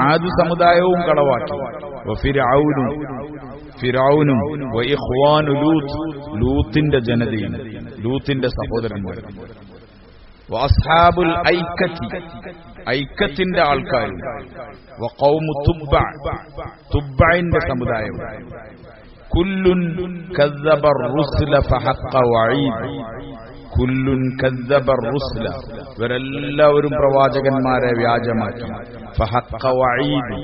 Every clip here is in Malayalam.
ആദ് സമുദായവും കളവാക്കി. ഫിറഔനും വഇഖ്വാനു ലൂത്ത്, ലൂത്തിന്റെ ജനതയും ലൂത്തിന്റെ സഹോദരന്മാരും. വഅസ്ഹാബുൽ ഐക്കത്തി, ഐക്കത്തിന്റെ ആൾക്കാരും. വഖൗമു തുബ്ബ, തുബ്ബഇന്റെ സമുദായം. കുല്ലുൻ കസ്സബ റുസ്ല ഫഹഖ വഈദ്, കുല്ലുൻ കസ്സബ റുസ്ല, ഇവരെല്ലാവരും പ്രവാചകന്മാരെ വ്യാജമാക്കി. ഫഹഖ വഈദ്,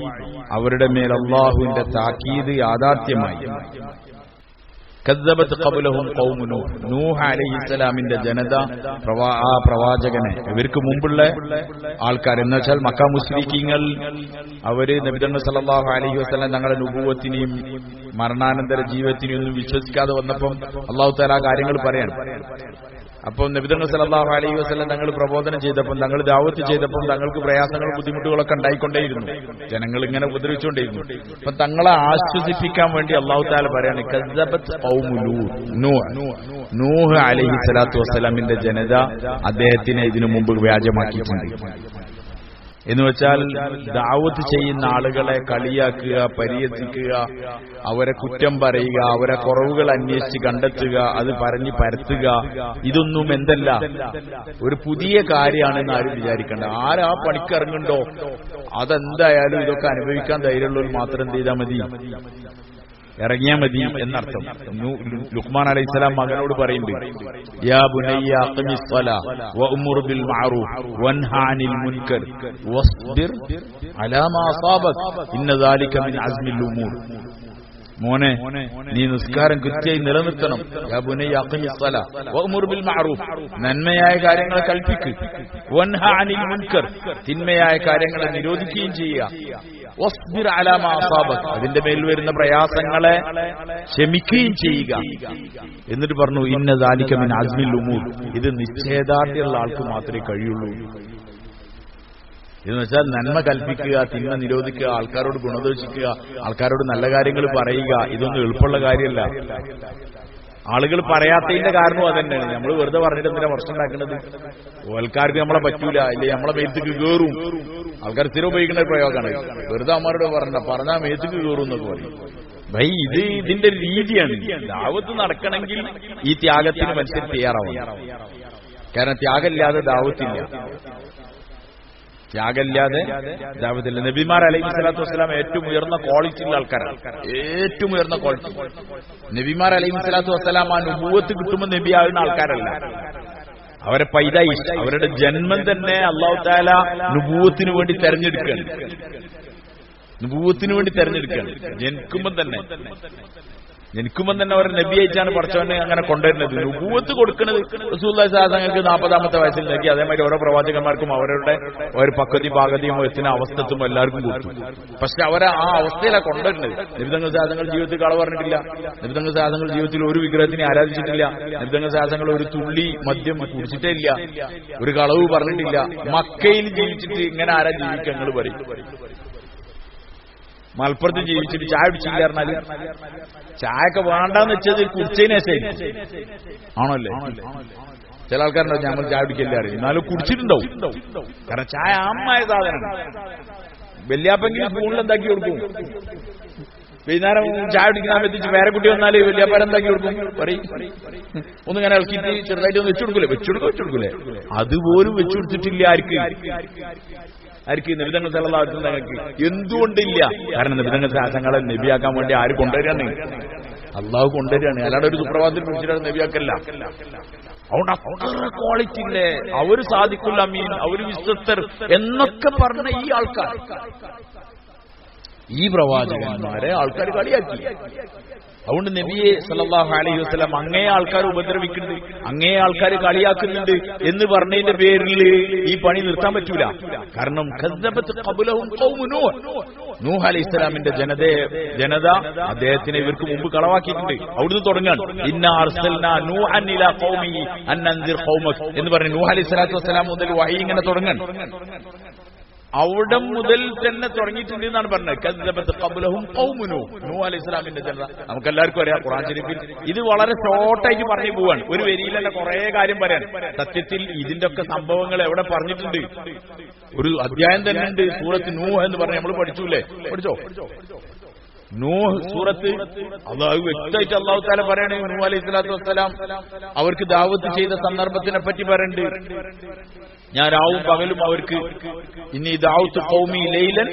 അവരുടെ മേൽ അല്ലാഹുവിന്റെ താക്കീത് യാഥാർത്ഥ്യമായി. കസ്സബത് ഖബ്ലഹും ഖൗമു നൂഹ്, നൂഹ് അലൈഹിസ്സലാമിന്റെ ജനത ആ പ്രവാചകനെ, ഇവർക്ക് മുമ്പുള്ള ആൾക്കാർ എന്ന് വെച്ചാൽ മക്ക മുശ്രിക്കീങ്ങൾ, അവര് നബി തങ്ങൾ സല്ലല്ലാഹു അലൈഹി വസല്ലം തങ്ങളുടെ നുബുവത്തിനെയും മരണാനന്തര ജീവിതത്തിനെയും ഒന്നും വിശ്വസിക്കാതെ വന്നപ്പം അല്ലാഹു തആല കാര്യങ്ങൾ പറയാണ്. അപ്പോൾ നബി തങ്ങൾ സല്ലല്ലാഹു അലൈഹി വസല്ലം തങ്ങൾ പ്രബോധനം ചെയ്തപ്പോൾ, തങ്ങൾ ദഅവത്ത് ചെയ്തപ്പോൾ തങ്ങൾക്ക് പ്രയാസങ്ങളും ബുദ്ധിമുട്ടുകളൊക്കെ ഉണ്ടായിക്കൊണ്ടേയിരുന്നു. ജനങ്ങൾ ഇങ്ങനെ ഉപദ്രവിച്ചുകൊണ്ടേയിരുന്നു. അപ്പൊ തങ്ങളെ ആശ്വസിപ്പിക്കാൻ വേണ്ടി അല്ലാഹു തആല പറയാണ്, കസ്സബത് ഖൗമു നൂഹ് അലൈഹി സ്വലാത്തു വസ്സലാമിന്റെ ജനത അദ്ദേഹത്തിനെ ഇതിനു മുമ്പ് വ്യാജമാക്കിയിട്ടുണ്ട്. എന്ന് വെച്ചാൽ ദഅവത്ത് ചെയ്യുന്ന ആളുകളെ കളിയാക്കുക, പരിഹസിക്കുക, അവരെ കുറ്റം പറയുക, അവരെ കുറവുകൾ അന്വേഷിച്ച് കണ്ടെത്തുക, അത് പറഞ്ഞ് പരത്തുക, ഇതൊന്നും എന്തല്ല ഒരു പുതിയ കാര്യമാണെന്ന് ആരും വിചാരിക്കണ്ട. ആരാ പണിക്കിറങ്ങുണ്ടോ അതെന്തായാലും ഇതൊക്കെ അനുഭവിക്കാൻ ധൈര്യമുള്ളവർ മാത്രം എന്ത് ചെയ്താൽ മതി, ഇറങ്ങിയാൽ മതി എന്നർത്ഥം. ലുഖ്മാൻ അലൈഹിസ്സലാം മകനോട് പറയുന്നുണ്ട്, യാ ബുനയ്യ അഖിമിസ് സ്വലാ വഅ്മുർ ബിൽ മഅറൂഫ് വൻഹ അനിൽ മുൻകർ വസ്ബിർ അലാ മാ അസാബക് ഇന്ന ദാലിക മിൻ അസ്മിൽ ഉമൂർ. മോനെ, നീ നിസ്കാരം കൃത്യമായി നിലനിർത്തണം. യാ ബുനയ്യ അഖിമിസ് സ്വലാ വഅ്മുർ ബിൽ മഅറൂഫ്, നന്മയായ കാര്യങ്ങളെ കൽപ്പിക്കുക. വൻഹ അനിൽ മുൻകർ, തിന്മയായ കാര്യങ്ങളെ നിരോധിക്കുകയും ചെയ്യുക. വസ്ബിർ അലാ മാ അസാബക്, അതിന്റെ മേൽ വരുന്ന പ്രയാസങ്ങളെ ക്ഷമിക്കുകയും ചെയ്യുക. എന്നിട്ട് പറഞ്ഞു, ഇന്ന ദാലിക മിൻ അസ്മിൽ ഉമൂർ, ഇത് നിശ്ചയദാർഢ്യമുള്ള ആൾക്ക് മാത്രമേ കഴിയുള്ളൂ. എന്ന് വെച്ചാൽ നന്മ കൽപ്പിക്കുക, തിന്മ നിരോധിക്കുക, ആൾക്കാരോട് ഗുണദോഷിക്കുക, ആൾക്കാരോട് നല്ല കാര്യങ്ങൾ പറയുക, ഇതൊന്നും എളുപ്പമുള്ള കാര്യമല്ല. ആളുകൾ പറയാത്തതിന്റെ കാരണവും അതന്നെയാണ്. നമ്മൾ വെറുതെ പറഞ്ഞിട്ട് എന്തിനാ പ്രശ്നം ഉണ്ടാക്കുന്നത്? ആൾക്കാർക്ക് നമ്മളെ പറ്റൂല, ഇല്ലേ നമ്മളെ മേത്തേക്ക് കയറും. ആൾക്കാർ സ്ഥിരം ഉപയോഗിക്കുന്ന പ്രയോഗമാണ്. വെറുതെ അമ്മമാരോട് പറഞ്ഞാൽ മേത്തേക്ക് കയറും എന്നൊക്കെ പറയും. ഭൈ, ഇതിന്റെ രീതിയാണ്. ദാവത്ത് നടക്കണമെങ്കിൽ ഈ ത്യാഗത്തിന് മനുഷ്യർ തയ്യാറാവും. കാരണം ത്യാഗമില്ലാതെ ദാവത്തില്ല, ത്യാഗമില്ലാതെ ദാവത്തില്ല. നബിമാർ അലൈഹി സ്വലാത്തു വസ്സലാം ഏറ്റവും ഉയർന്ന ക്വാളിറ്റി ഉള്ള ആൾക്കാരാണ്. ഏറ്റവും ഉയർന്ന ക്വാളിറ്റി നബിമാർ അലൈഹി സ്വലാത്തു വസ്സലാം ആ നുബുവത്ത് കിട്ടുമ്പോൾ നബിയാകുന്ന ആൾക്കാരല്ല. അവരെ പൈദായിഷ്, അവരുടെ ജന്മം തന്നെ അല്ലാഹു തആല നുബുവത്തിന് വേണ്ടി തെരഞ്ഞെടുക്കുകയാണ്. നുബുവത്തിന് വേണ്ടി തെരഞ്ഞെടുക്കുകയാണ്. ജനിക്കുമ്പോൾ തന്നെ അവർ നബി അയച്ചാണ് പഠിച്ചവനെ അങ്ങനെ കൊണ്ടുവരുന്നത്. നുബുവത്ത് കൊടുക്കുന്നത് റസൂലുള്ളാഹി സ്വല്ലല്ലാഹു അലൈഹി വസല്ലം 40-ാമത്തെ വയസ്സിൽ നൽകി. അതേമാതിരി ഓരോ പ്രവാചകന്മാർക്കും അവരുടെ ഒരു പക്വതയും പാകതയും എത്തുന്ന അവസ്ഥത്തും എല്ലാവർക്കും കൊടുത്തു. പക്ഷെ അവരെ ആ അവസ്ഥയിലാണ് കൊണ്ടുവരുന്നത്. നബി തങ്ങൾ സാധനങ്ങൾ ജീവിതത്തിൽ കളവ് പറഞ്ഞിട്ടില്ല. നബി തങ്ങൾ സാധനങ്ങൾ ജീവിതത്തിൽ ഒരു വിഗ്രഹത്തിനെ ആരാധിച്ചിട്ടില്ല. നബി തങ്ങൾ സാധനങ്ങൾ ഒരു തുള്ളി മദ്യം കുടിച്ചിട്ടേ ഇല്ല. ഒരു കളവ് പറഞ്ഞിട്ടില്ല. മക്കയിൽ ജീവിച്ചിട്ട് ഇങ്ങനെ ആരാ ജീവിക്കുക? നിങ്ങൾ പറയും. മലപ്പുറത്ത് ജീവിച്ചിട്ട് ചായ കുടിച്ചില്ല പറഞ്ഞാല് ചായയൊക്കെ വേണ്ടാന്ന് വെച്ചത് കുടിച്ചതിന് ശേഷം ആണല്ലേ? ചില ആൾക്കാരുണ്ടാവും ഞങ്ങൾ ചായ കുടിക്കല്ലേ അറിയും, എന്നാലും കുടിച്ചിട്ടുണ്ടാവും. കാരണം ചായ അമ്മായ സാധനമാണ്. വല്യാപ്പെങ്കിലും സ്പൂണിൽ എന്താക്കി കൊടുക്കും? വൈകുന്നേരം ചായ കുടിക്കാൻ എത്തിച്ച് വേറെ കുട്ടി വന്നാല് വല്യാപ്പാരെന്താക്കി കൊടുക്കും? പറയും ഒന്നിങ്ങനെ ഇളക്കിയിട്ട് ചെറുതായിട്ട് ഒന്ന് വെച്ചുകൊടുക്കൂലേ? അതുപോലും വെച്ചു കൊടുത്തിട്ടില്ല. ആർക്ക് നബി തങ്ങൾ സല്ലല്ലാഹു അലൈഹി വസല്ലം എന്തുകൊണ്ടില്ല? കാരണം നബി തങ്ങൾ ശാസനങ്ങളെ നബിയാക്കാൻ വേണ്ടി ആര് കൊണ്ടുവരികയാണ്? അള്ളാഹു കൊണ്ടുവരികയാണ്. അല്ലാതെ ഒരു സുപ്രഭാതത്തിൽ പിടിച്ചിട്ട് നബിയാക്കല്ല. അതുകൊണ്ട് അത്ര ക്വാളിറ്റി ഇല്ലേ? അവര് സാദിഖുൽ അമീൻ, അവര് വിശ്വസ്തർ എന്നൊക്കെ പറഞ്ഞ ഈ ആൾക്കാർ, ഈ പ്രവാചകന്മാരെ ആൾക്കാർ കളിയാക്കി. അതുകൊണ്ട് നബിയെ സല്ലല്ലാഹു അലൈഹി വസല്ലം അങ്ങേ ആൾക്കാർ ഉപദ്രവിക്കുന്നുണ്ട്, അങ്ങേ ആൾക്കാർ കളിയാക്കുന്നുണ്ട് എന്ന് പറഞ്ഞതിന്റെ പേരിൽ ഈ പണി നിർത്താൻ പറ്റൂല. കാരണം കസ്സബത് ഖബ്ലഹും ഖൗമു നൂഹ്, നൂഹ് അലൈഹിസ്സലാമിന്റെ ജനത അദ്ദേഹത്തിനെ ഇവർക്ക് മുമ്പ് കളവാക്കിയിട്ടുണ്ട്. അവിടുന്ന് തുടങ്ങാണ്, ഇന്നാ അർസൽനാ നൂഹൻ ഇലാ ഖൗമിഹി അൻ അൻസിർ ഖൗമക എന്ന് പറഞ്ഞ് നൂഹ് അലൈഹി സ്വലാത്തു വസ്സലാം മുതൽ വഹി ഇങ്ങനെ തുടങ്ങാണ്. അവിടെ മുതൽ തന്നെ തുടങ്ങിയിട്ടുണ്ട് എന്നാണ് പറഞ്ഞത്. കദ്ദബത് ഖബ്ലഹും ഖൗമു നൂഹ് അലൈഹി ഇസ്ലാമിന്റെ ജനത. നമുക്കെല്ലാവർക്കും അറിയാം ഖുർആൻ ശരീഫിൽ ഇത് വളരെ ഷോർട്ടായിട്ട് പറഞ്ഞു പോവാണ്. ഒരു വരിയിൽ തന്നെ കുറെ കാര്യം പറയാൻ. സത്യത്തിൽ ഇതിന്റെ ഒക്കെ സംഭവങ്ങൾ എവിടെ പറഞ്ഞിട്ടുണ്ട്? ഒരു അധ്യായം തന്നെ ഉണ്ട് സൂറത്ത് നൂഹ് എന്ന് പറഞ്ഞ് നമ്മൾ പഠിച്ചൂലേ? പഠിച്ചോ? നൂഹ് സൂറത്ത് അള്ളാഹു വ്യക്തമായിട്ട് അള്ളാഹു തആല പറയണേ നൂഹ് അലൈഹി സ്വലാത്തു വസ്സലാം അവർക്ക് ദാവത്ത് ചെയ്ത സന്ദർഭത്തിനെ പറ്റി പറയുന്നുണ്ട്. ഞാൻ രാവും പകലും അവർക്ക് ഇന്നി ദഅഉതു ഖൗമി ലൈലൻ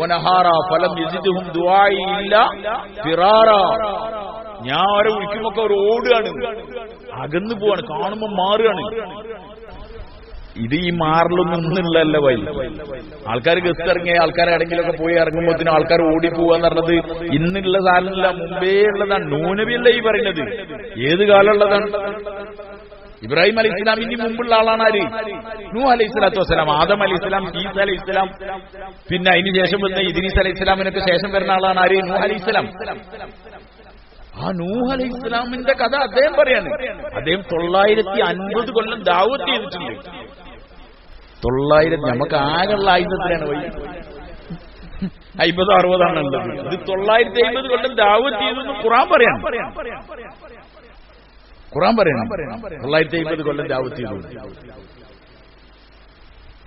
വനഹാറ ഫലം യസിദുഹും ദുആഇ ഇല്ലാ ഫിറാറാ. ഞാൻ അവരെ വിളിക്കുമ്പോ അവർ ഓടുകയാണ്, അകന്നു പോവാണ്, കാണുമ്പോൾ മാറുകയാണ്. ഇത് ഈ മാറലൊന്നും ഇന്നുള്ളല്ല വൈ. ആൾക്കാർ ഗസ്റ്റ് ഇറങ്ങിയ ആൾക്കാരെ എവിടെങ്കിലൊക്കെ പോയി ഇറങ്ങുമ്പോഴത്തേനും ആൾക്കാർ ഓടിപ്പോവാന്ന് പറഞ്ഞത് ഇന്നുള്ള കാലമല്ല, മുമ്പേ ഉള്ളതാണ്. നൂഹ് നബിയല്ല ഈ പറയുന്നത്. ഏത് കാലമുള്ളതാണ്? ഇബ്രാഹിം അലൈഹി ഇസ്ലാം ഇനി മുമ്പുള്ള ആളാണ് ആര്? നൂഹ് അലൈഹി സ്വലാത്തു വസ്സലാം, ആദം അലൈഹി ഇസ്ലാം, ഈസ അലൈഹി ഇസ്ലാം, പിന്നെ അതിന് ശേഷം വന്ന ഇദ്രീസ് അലൈഹി ഇസ്ലാമിനൊക്കെ ശേഷം വരുന്ന ആളാണ് ആര്? നൂഹ് അലൈഹി ഇസ്ലാം. ആ നൂഹ് അലൈഹി ഇസ്ലാമിന്റെ കഥ അദ്ദേഹം പറയാണ്. അദ്ദേഹം 950 കൊല്ലം ദാവത്ത് ചെയ്തിട്ടുണ്ട്. 900 നമുക്ക് ആകെയുള്ള ആയുധത്തിലാണ് വൈ 50-60 ഉള്ളത്. ഇത് 950 കൊല്ലം ദാവത്ത് ചെയ്തെന്ന് ഖുർആൻ പറയണം. ഖുർആൻ പറയണം 950 കൊല്ലം ദാവത്ത് ചെയ്തു.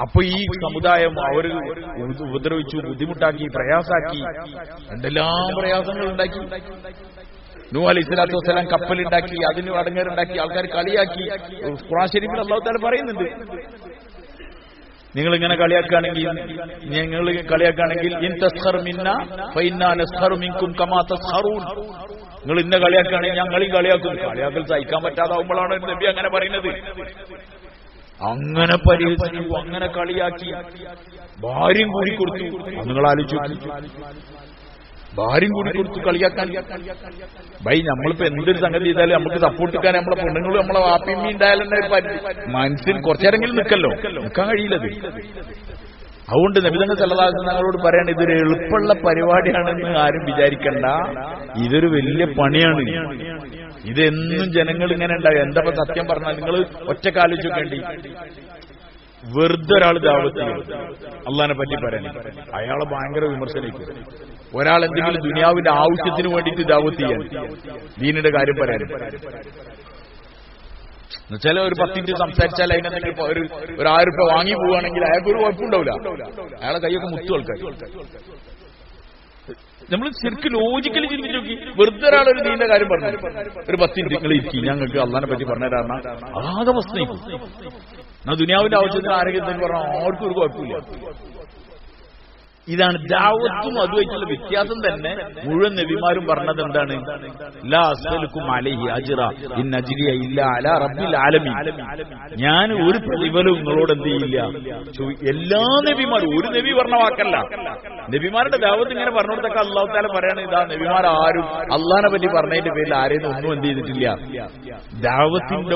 അപ്പൊ ഈ സമുദായം അവർ ഉപദ്രവിച്ചു, ബുദ്ധിമുട്ടാക്കി, പ്രയാസാക്കി, എന്തെല്ലാം പ്രയാസങ്ങൾ ഉണ്ടാക്കി. നൂഹ് അലൈഹി സ്വലാത്തു വസ്സലാം കപ്പലുണ്ടാക്കി, അതിന് അടങ്ങേറുണ്ടാക്കി, ആൾക്കാർ കളിയാക്കി. ഖുർആൻ ശരീഫിൽ അല്ലാഹു തആല പറയുന്നുണ്ട്, നിങ്ങളിങ്ങനെ കളിയാക്കുകയാണെങ്കിൽ ഇൻ തസ്ഖർ മിന്നാ ഫഇന്നാ നസ്ഖറു മിൻകും കമാ തസ്ഖറൂൻ. നിങ്ങൾ ഇന്ന കളിയാക്കുകയാണെങ്കിൽ ഞങ്ങളീ കളിയാക്കും. കളിയാക്കൽ സഹിക്കാൻ പറ്റാതാവുമ്പോഴാണ് നബി അങ്ങനെ പറയുന്നത്. അങ്ങനെ പരിഹസിച്ചു, അങ്ങനെ കളിയാക്കി, ഭാര്യയും കൂടി കൊടുത്തു. നിങ്ങൾ ആലോചിച്ചു, ഭാര്യയും കൂടി കൊടുത്തു കളിയാക്കാൻ. ഭൈ നമ്മളിപ്പോ എന്തൊരു സംഗതി ചെയ്താലും നമുക്ക് സപ്പോർട്ട് ചെയ്യാൻ നമ്മളെ പെണ്ണുങ്ങളും നമ്മളെ വാപ്പിയമ്മി ഉണ്ടായാലും മനസ്സിൽ കുറച്ചേരെങ്കിലും നിൽക്കല്ലോ, നിൽക്കാൻ കഴിയില്ലത്. അതുകൊണ്ട് നബി തങ്ങൾ സല്ലല്ലാഹു അലൈഹി വസല്ലം ഞങ്ങളോട് പറയാണ്, ഇതൊരു എളുപ്പമുള്ള പരിപാടിയാണെന്ന് ആരും വിചാരിക്കണ്ട. ഇതൊരു വലിയ പണിയാണ്. ഇതെന്നും ജനങ്ങൾ ഇങ്ങനെ ഉണ്ടാകും. എന്താ സത്യം പറഞ്ഞാൽ നിങ്ങൾ ഒറ്റക്കാലോചിച്ച് വേണ്ടി വെറുതെ ഒരാൾ ദാവത്ത് ചെയ്യും, അള്ളാഹിനെ പറ്റി പറയാൻ അയാളെ ഭയങ്കര വിമർശനിക്കും. ഒരാൾ എന്തെങ്കിലും ദുനിയാവിന്റെ ആവശ്യത്തിന് വേണ്ടിയിട്ട് ദാവത്ത് ചെയ്യാൻ, ദീനിന്റെ കാര്യം പറയാൻ എന്നുവെച്ചാൽ ഒരു 10 മിനിറ്റ് സംസാരിച്ചാൽ അതിനെന്തെങ്കിലും ഒരു 1000 രൂപ വാങ്ങി പോവുകയാണെങ്കിൽ അയാൾക്ക് ഒരു കുഴപ്പമുണ്ടാവില്ല. അയാളെ കൈയൊക്കെ മുത്തു ആൾക്കാർ. നമ്മൾ ശരിക്കും ലോജിക്കലി ചിന്തിച്ചു നോക്കി. വെറുതെ ഒരാളൊരു ദീനിന്റെ കാര്യം പറഞ്ഞു ഒരു 10 മിനിറ്റ് നിങ്ങൾ ഇരിക്കും, ഞങ്ങൾക്ക് അള്ളാഹിനെ പറ്റി പറഞ്ഞു തരാറുണ്ട്, ആകെ പ്രശ്നം. എന്നാ ദുനിയാവിന്റെ ആവശ്യത്തിന് ആരെങ്കിലും പറഞ്ഞാൽ ആർക്കും ഒരു കുഴപ്പമില്ല. ഇതാണ് ദഅവത്തും അതുമായിട്ടുള്ള വ്യത്യാസം തന്നെ. മുഴുവൻ നബിമാരും പറഞ്ഞത് എന്താണ്? ലാ അസ്അലുക്കും അലൈഹി അജ്റ ഇൻ അജ്രിയ ഇല്ലാ അലാ റബ്ബിൽ ആലമീൻ. ഞാൻ ഒരു പ്രതിഫലവും നിങ്ങളോട് എന്ത് ചെയ്യില്ല. എല്ലാ നബിമാരും, ഒരു നബി പറഞ്ഞ വാക്കല്ല, നബിമാരുടെ ദഅവത്ത് ഇങ്ങനെ പറഞ്ഞു കൊടുത്തൊക്കെ അല്ലാഹു തആല പറയാണ്, ഇതാ നബിമാർ ആരും അള്ളാഹിനെ പറ്റി പറഞ്ഞതിന്റെ പേരിൽ ആരെയും ഒന്നും എന്ത് ചെയ്തിട്ടില്ല. ദഅവത്തിന്റെ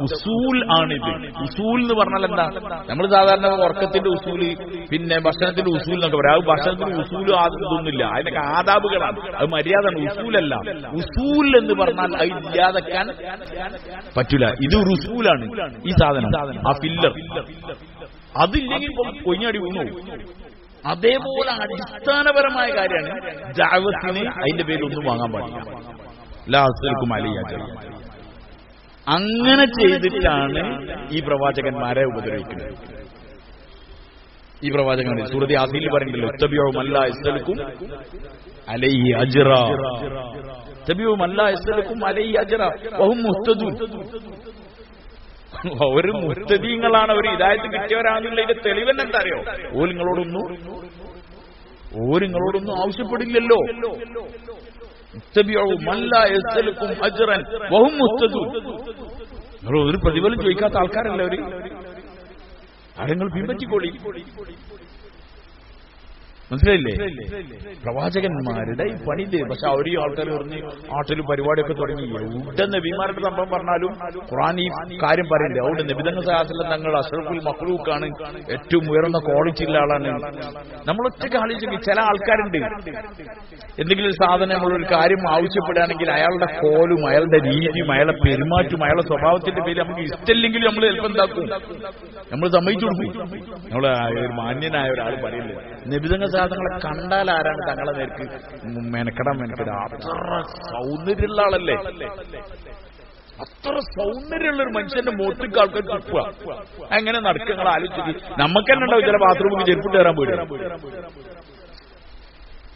ഉസൂൽ ആണിത്. ഉസൂൽ എന്ന് പറഞ്ഞാൽ എന്താ? നമ്മൾ സാധാരണ ഉറക്കത്തിന്റെ ഉസൂല്, പിന്നെ ഭക്ഷണത്തിന്റെ ഉസൂൽ എന്നൊക്കെ പറയാം. അത് ഭക്ഷണത്തിന് ഉസൂലും ഇതൊന്നുമില്ല, അതിനൊക്കെ ആദാബുകളാണ്, അത് മര്യാദയാണ്, ഉസൂലല്ല. ഉസൂൽ എന്ന് പറഞ്ഞാൽ അത് ഇല്ലാതെക്കാൻ പറ്റൂല. ഇത് ഒരു ഉസൂലാണ് ഈ സാധനം, ആ ഫില്ലർ. അതില്ലെങ്കിൽ കൊഞ്ഞടി വീണു. അതേപോലെ അടിസ്ഥാനപരമായ കാര്യമാണ് ദഅവത്തിന് അതിന്റെ പേരിൽ ഒന്നും വാങ്ങാൻ പാടില്ല. ലാ അസ്അലുക്കും അലൈഹി അജ്റ. അങ്ങനെ ചെയ്തിട്ടാണ് ഈ പ്രവാചകന്മാരെ ഉപദ്രവിക്കുന്നത്. ഈ പ്രവാചകൻ സൂറത്ത് യാസീനിൽ പറയുന്നുണ്ടല്ലോ, ഇത്തബിഉ മല്ലാ യസ്അലുക്കും അലൈഹി അജ്റ, ഇത്തബിഉ മല്ലാ യസ്അലുക്കും അലൈഹി അജ്റ വഹും മുഹ്തദൂൻ. ഒരു മുഹ്തദീങ്ങളാണ്, ഒരു ഹിദായത്ത് കിട്ടിയവരാണെന്നുള്ളതിന്റെ തെളിവെന്നെ എന്താ അറിയോ? ഓരിങ്ങളോടൊന്നും ആവശ്യപ്പെടില്ലല്ലോ. ഇത്തബിഉ മല്ലാ യസ്അലുക്കും അജ്റൻ വഹും മുഹ്തദൂൻ. ഒരു പ്രതിഫലം ചോദിക്കാത്ത ആൾക്കാരല്ല അവര്. ആരെങ്കിലും പിൻപറ്റിക്കോളി. മനസ്സിലായില്ലേ? പ്രവാചകന്മാരുടെ ഈ പണി. പക്ഷെ അവർ ആൾക്കാർ പറഞ്ഞ് നാട്ടിൽ പരിപാടിയൊക്കെ തുടങ്ങി. എവിടെ നബിമാരുടെ സംഭവം പറഞ്ഞാലും ഖുർആൻ ഈ കാര്യം പറയണ്ടേ. അവിടെ നബിതങ്ങൾ സല്ലല്ലാഹു തങ്ങൾ അഷ്റഫുൽ മഖ്ലൂഖാണ്, ഏറ്റവും ഉയർന്ന ക്വാളിറ്റി ഉള്ള ആളാണ്. നമ്മൾ ഒറ്റയ്ക്ക് ആലോചിക്കും, ചില ആൾക്കാരുണ്ട് എന്തെങ്കിലും ഒരു സാധനം നമ്മളൊരു കാര്യം ആവശ്യപ്പെടുകയാണെങ്കിൽ അയാളുടെ കോലും അയാളുടെ രീതിയും അയാളുടെ പെരുമാറ്റവും അയാളുടെ സ്വഭാവത്തിന്റെ പേര് നമുക്ക് ഇഷ്ടമില്ലെങ്കിലും നമ്മൾ ചിലപ്പോൾ എന്താക്കും, നമ്മൾ സമ്മതിച്ചു കൊടുക്കും. നമ്മള് ഒരു മാന്യനായ ഒരാൾ പറയില്ലേ, നബിതങ്ങൾ സാധനങ്ങളെ കണ്ടാൽ ആരാണ് തങ്ങളെ നേർക്ക് മെനക്കെടാൻ അത്ര സൗന്ദര്യമുള്ള ആളല്ലേ. അത്ര സൗന്ദര്യമുള്ള ഒരു മനുഷ്യന്റെ മുഖത്തേക്ക് ആൾക്കാർ തുപ്പുക. അങ്ങനെ നടക്കുക ആലോചിച്ച് നമുക്ക് തന്നെ ഉണ്ടാവും ചില ബാത്റൂമിൽ ചെരുപ്പിട്ട് കയറാൻ പോയി.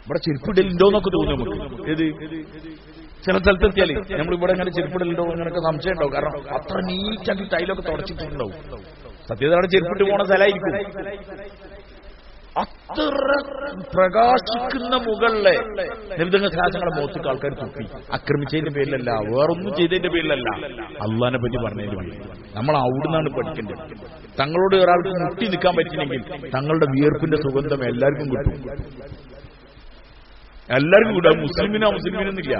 ഇവിടെ ചെരുപ്പിടലുണ്ടോന്നൊക്കെ തോന്നും നമുക്ക്. ഏത് ചില സ്ഥലത്തെത്തിയാല് നമ്മളിവിടെ ഇങ്ങനെ ചെരുപ്പിടലുണ്ടോ അങ്ങനെയൊക്കെ സംശയം ഉണ്ടാവും. കാരണം അത്ര നീറ്റാക്കി ടൈലൊക്കെ തുടച്ചിട്ടുണ്ടാവും. സത്യത്തിൽ അവിടെ ചെരുപ്പിട്ട് പോണ സ്ഥലമായിരിക്കും. അത്ര പ്രകാശിക്കുന്ന മുകളിലെ നബിതങ്ങൾ സാഹചര്യങ്ങളെ മുഖത്തേക്ക് ആൾക്കാർ തുപ്പി. ആക്രമിച്ചതിന്റെ പേരിലല്ല, വേറൊന്നും ചെയ്തതിന്റെ പേരിലല്ല, അള്ളാഹിനെ പറ്റി പറഞ്ഞതിന്റെ പേരിൽ. നമ്മൾ അവിടുന്നാണ് പഠിക്കേണ്ടത്. തങ്ങളോട് ഒരാൾക്ക് മുട്ടി നിൽക്കാൻ പറ്റില്ലെങ്കിൽ തങ്ങളുടെ വിയർപ്പിന്റെ സുഗന്ധം എല്ലാവർക്കും കിട്ടും. എല്ലാവർക്കും കിട്ടും. മുസ്ലിമിനൊന്നുമില്ല.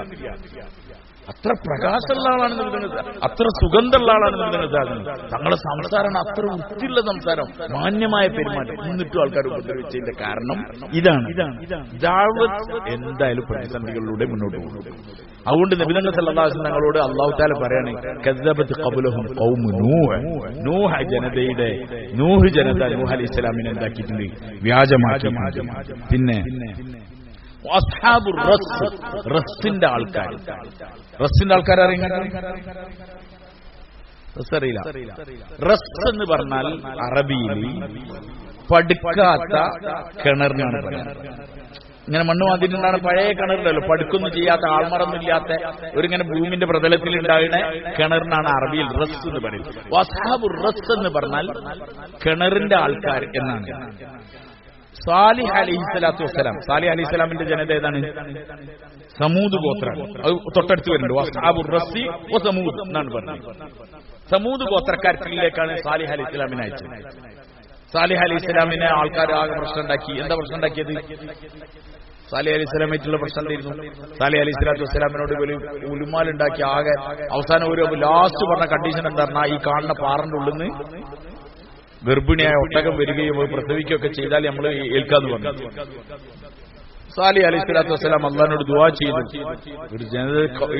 അത്ര പ്രകാശമുള്ള ആളാണ് നബിതങ്ങൾ, അത്ര സുഗന്ധമുള്ള ആളാണ് നബിതങ്ങൾ സാധനം. തങ്ങളുടെ സംസാരമാണ് അത്ര വൃത്തിയുള്ള സംസാരം, മാന്യമായ പെരുമാറ്റം. എന്നിട്ടും ആൾക്കാർ ഉപദ്രവിച്ചതിന്റെ കാരണം ഇതാണ്. ദഅവത്ത് എന്തായാലും പ്രതിസന്ധികളിലൂടെ മുന്നോട്ട് പോകും. അതുകൊണ്ട് നബിതങ്ങൾ സല്ലല്ലാഹു അലൈഹി വസല്ലം തങ്ങളോട് അല്ലാഹു തആല പറയാണ്, കസ്സബത് ഖബ്ലഹും ഖൗമു നൂഹ് ജനതയുടെ നൂഹ് അലൈഹിസ്സലാമിനെ എന്താക്കിയിട്ടുണ്ട്, വ്യാജമാക്കി. പിന്നെ റസ്സിന്റെ ആൾക്കാർ അറിയില്ല. റസ് എന്ന് പറഞ്ഞാൽ അറബിയിൽ പടുക്കാത്ത കിണറിനാണ് പറയുന്നത്. ഇങ്ങനെ മണ്ണ് മാതിരിണ്ടാണ് പഴയ കിണറുണ്ടല്ലോ, പടുക്കൊന്നും ചെയ്യാത്ത ആൾമറൊന്നുമില്ലാത്ത ഒരിങ്ങനെ ഭൂമിന്റെ പ്രതലത്തിൽ ഉണ്ടാകുന്ന കിണറിനാണ് അറബിയിൽ റസ് എന്ന് പറയുന്നത്. വസ്ഹാബുർ റസ് എന്ന് പറഞ്ഞാൽ കിണറിന്റെ ആൾക്കാർ എന്നാണ്. സാലിഹ് അലൈഹിസ്സലാത്തു വസ്സലാം, സാലിഹ് അലൈഹിസ്സലാമിന്റെ ജനത ഏതാണ്? സമൂദ് ഗോത്രമാണ്. അത് തൊട്ടടുത്ത് വരുന്നുണ്ട്. വസ്ഹാബുർ റസ്സി വസമൂദ് എന്നാണ് പറഞ്ഞത്. സമൂദ് ഗോത്രക്കാർക്കിലേക്കാണ് സാലിഹ് അലൈഹിസ്സലാമിനെ അയച്ചത്. സാലിഹ് അലൈഹിസ്സലാമിനെ ആൾക്കാർ ആകെ പ്രശ്നം ഉണ്ടാക്കി. എന്താ പ്രശ്നം ഉണ്ടാക്കിയത്? സാലിഹ് അലൈഹിസ്സലാമായിട്ടുള്ള പ്രശ്നം എന്തായിരുന്നു? സാലിഹ് അലൈഹിസ്സലാത്തു വസ്സലാമിനോട് ഒരു ഉലുമാലുണ്ടാക്കി ആകെ അവസാനം ഒരു ലാസ്റ്റ് പറഞ്ഞ കണ്ടീഷൻ എന്താ പറഞ്ഞാൽ, ഈ കാണുന്ന പാറന്റെ ഉള്ളിൽ നിന്ന് ഗർഭിണിയായ ഒട്ടകം വരികയും പ്രസവിക്കുകയൊക്കെ ചെയ്താൽ നമ്മൾ ഏൽക്കാന്ന് പറഞ്ഞു. സാലിഹ് അലൈഹിസ്സലാത്തു വസ്സലാം അള്ളാഹിനോട് ദുആ ചെയ്തു. ഒരു ജനത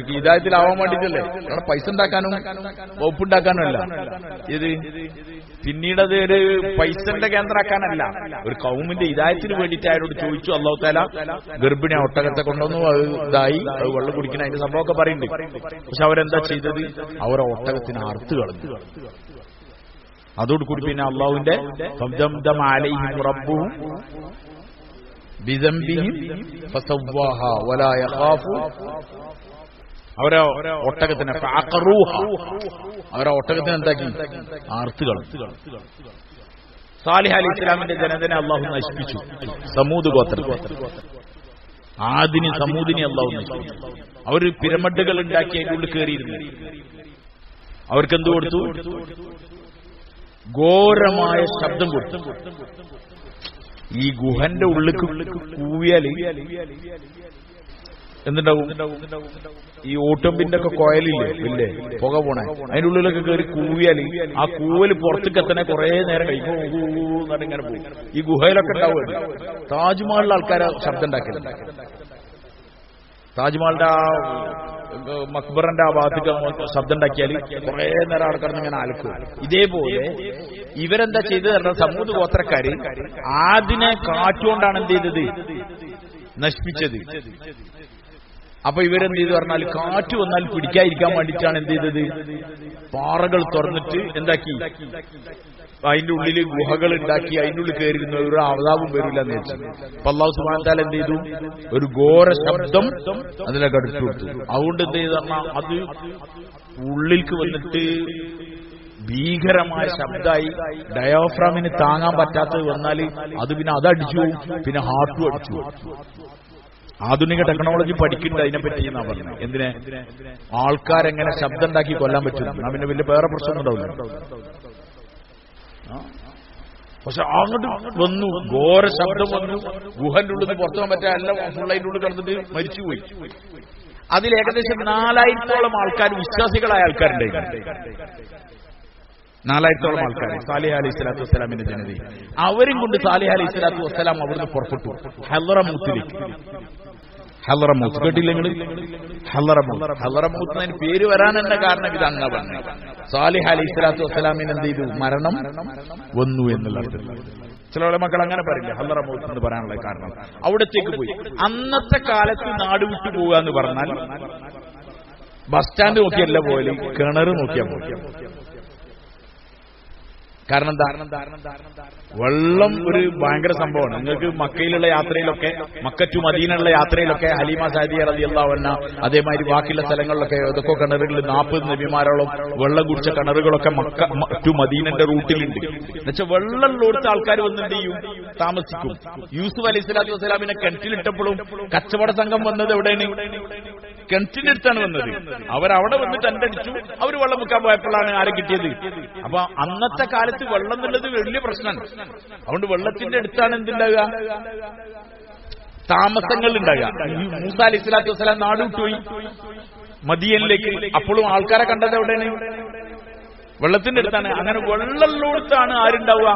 ഹിദായത്തിലാവാൻ വേണ്ടിയിട്ടല്ലേ, അവിടെ പൈസ ഉണ്ടാക്കാനും വകുപ്പുണ്ടാക്കാനും അല്ല. ഇത് പിന്നീടത് ഒരു പൈസന്റെ കേന്ദ്രമാക്കാനല്ല, ഒരു കൗമിന്റെ ഹിദായത്തിന് വേണ്ടിയിട്ട് അയാളോട് ചോദിച്ചു. അല്ലാഹു തആല ഗർഭിണിയ ഒട്ടകത്തെ കൊണ്ടുവന്നു. അത് ഇതായി, അത് വെള്ളം കുടിക്കണം, അതിന്റെ സംഭവമൊക്കെ പറയുന്നുണ്ട്. പക്ഷെ അവരെന്താ ചെയ്തത്? അവരെ ഒട്ടകത്തിന് അറുത്ത് കളഞ്ഞു. അതോടുകൂടി പിന്നെ അള്ളാഹുവിന്റെ അവരെ ഒട്ടകത്തിന് എന്താക്കി? അറുത്ത് കളഞ്ഞു. സാലിഹ് അലൈഹിസ്സലാമിന്റെ ജനതനെ അള്ളാഹു നശിപ്പിച്ചു. സമൂദ് ഗോത്രം, ആദിനി സമൂദിനെ അള്ളാഹു നശിപ്പിച്ചു. അവർ പിരമിഡുകൾ ഉണ്ടാക്കി അതിന്റെ ഉള്ളിൽ കയറിയിരുന്നു. അവർക്കെന്ത് കൊടുത്തു? ഘോരമായ ശബ്ദം കൊടുത്തു. ഈ ഗുഹന്റെ ഉള്ളിൽ കൂവിയാല് എന്തുണ്ടാവും? ഈ ഓട്ടമ്പിന്റെ ഒക്കെ കോയലില്ലേ, ഇല്ലേ, പുക പോണേ, അതിന്റെ ഉള്ളിലൊക്കെ കയറി കൂവിയാല് ആ കൂവല് പുറത്തേക്ക് എത്തണേ കുറെ നേരം കഴിക്കും. ഇങ്ങനെ പോകും. ഈ ഗുഹയിലൊക്കെ ഉണ്ടാവുക. താജ്മഹലിലെ ആൾക്കാരെ ശബ്ദം ഉണ്ടാക്കിയത്. താജ്മഹലിന്റെ ആ മക്ബറിന്റെ ആ ഭാഗത്തേക്ക് ശബ്ദം ഉണ്ടാക്കിയാൽ കുറെ നേരം ആൾക്കാർ ഇങ്ങനെ ആലക്കും. ഇതേപോലെ ഇവരെന്താ ചെയ്തത്? സമൂദ് ഗോത്രക്കാര് ആദിനെ കാറ്റുകൊണ്ടാണ് എന്ത് ചെയ്തത്? നശിപ്പിച്ചത്. അപ്പൊ ഇവരെന്ത് ചെയ്തു പറഞ്ഞാൽ, കാറ്റ് വന്നാൽ പിടിക്കാതിരിക്കാൻ വേണ്ടിയിട്ടാണ് എന്ത് ചെയ്തത്? പാറകൾ തുറന്നിട്ട് എന്താക്കി? അതിന്റെ ഉള്ളിൽ ഗുഹകൾ ഉണ്ടാക്കി അതിന്റെ ഉള്ളിൽ കയറിയിരുന്ന ഒരു അവതാപം വരില്ല എന്ന് വെച്ചു. അപ്പൊ അല്ലാഹു സുബ്ഹാനഹു വ തആല എന്ത് ചെയ്തു? ഒരു ഘോര ശബ്ദം അതിലേക്ക് അടുത്തു കൊടുത്തു. അതുകൊണ്ട് എന്ത് ചെയ്തു പറഞ്ഞാൽ അത് ഉള്ളിലേക്ക് വന്നിട്ട് ഭീകരമായ ശബ്ദമായി. ഡയോഫ്രാമിന് താങ്ങാൻ പറ്റാത്തത് വന്നാൽ അത് പിന്നെ അതടിച്ചു, പിന്നെ ഹാർട്ടും അടിച്ചു. ആധുനിക ടെക്നോളജി പഠിക്കുന്നുണ്ട് അതിനെപ്പറ്റി എന്നാ പറഞ്ഞത്. എന്തിനെ? ആൾക്കാരെങ്ങനെ ശബ്ദം ഉണ്ടാക്കി കൊല്ലാൻ പറ്റും. പിന്നെ വലിയ വേറെ പ്രശ്നം ഉണ്ടാവില്ല. പക്ഷെ അങ്ങോട്ട് വന്നു, ഘോര ശബ്ദം വന്നു, ഗുഹന്റെ ഉള്ളിൽ നിന്ന് പുറത്തു പോകാൻ പറ്റാ, എല്ലാം ഫുള്ളതിന്റെ ഉള്ളിൽ കിടന്നിട്ട് മരിച്ചുപോയി. അതിൽ ഏകദേശം 4000-ഓളം ആൾക്കാർ, വിശ്വാസികളായ ആൾക്കാരുണ്ടായിരുന്നു. 4000-ഓളം ആൾക്കാർ സാലിഹ് അലൈഹി സ്വലാത്തു വസ്സലാമിന്റെ ജനതയിൽ. അവരും കൊണ്ട് സാലിഹ് അലൈഹി സ്വലാത്തു വസ്സലാം അവിടുന്ന് പുറപ്പെട്ടു ഹളറമൂത്തിലേക്ക്. ഹളറമൂത്ത് കേട്ടില്ലെങ്കിൽ ഹളറമൂത്ത് എന്നതിന് പേര് വരാൻ തന്നെ കാരണം ഇത് അങ്ങ പറഞ്ഞു. സാലിഹ് അലൈഹി സ്വലാത്തു വസ്സലാമിന് എന്ത് ചെയ്തു? മരണം വന്നു എന്നുള്ള അർത്ഥത്തിൽ. ചില മക്കൾ അങ്ങനെ പറയില്ല ഹളറമൂത്ത് എന്ന് പറയാനുള്ള കാരണം. അവിടത്തേക്ക് പോയി. അന്നത്തെ കാലത്ത് നാട് വിട്ടു പോവുക എന്ന് പറഞ്ഞാൽ ബസ് സ്റ്റാൻഡ് നോക്കിയല്ല പോയാലും കിണർ നോക്കിയാൽ പോയി. കാരണം എന്താ? വെള്ളം ഒരു ഭയങ്കര സംഭവമാണ്. നിങ്ങൾക്ക് മക്കയിലുള്ള യാത്രയിലൊക്കെ, മക്ക ടു മദീനയുള്ള യാത്രയിലൊക്കെ ഹലീമ സാദിയ റളിയല്ലാഹു അൻഹ, അതേമാതിരി ബാക്കിയുള്ള സ്ഥലങ്ങളിലൊക്കെ ഏതൊക്കെ കിണറുകളിൽ 40 നബിമാരോളം വെള്ളം കുടിച്ച കിണറുകളൊക്കെ മക്ക ടു മദീനന്റെ റൂട്ടിലുണ്ട്. എന്നുവെച്ചാൽ വെള്ളമുള്ളടുത്ത ആൾക്കാർ വന്നിട്ട് താമസിക്കും. യൂസുഫ് അലൈഹി സ്വലാത്തു വസ്സലാമിനെ കിണറ്റിലിട്ടപ്പോഴും കച്ചവട സംഘം വന്നത് എവിടെയാണ്? കിണറ്റിന്റെ അടുത്താണ് വന്നത്. അവരവിടെ വന്ന് ടെന്റടിച്ചു. അവർ വെള്ളം മുക്കാൻ പോയപ്പോഴാണ് ആരെ കിട്ടിയത്. അപ്പൊ അന്നത്തെ കാലത്ത് വെള്ളം എന്നുള്ളത് വലിയ പ്രശ്നമാണ്. അതുകൊണ്ട് വെള്ളത്തിന്റെ അടുത്താണ് എന്തുണ്ടാകുക? താമസങ്ങൾ ഉണ്ടാകുക. മൂസ അലൈഹി സ്വലാത്തു വസ്സലാം നാട് വിട്ടുപോയി മദിയനിലേക്ക്. അപ്പോഴും ആൾക്കാരെ കണ്ടത് എവിടെയാണ്? വെള്ളത്തിന്റെ അടുത്താണ്. അങ്ങനെ വെള്ളമുള്ളടുത്താണ് ആരുണ്ടാവുക?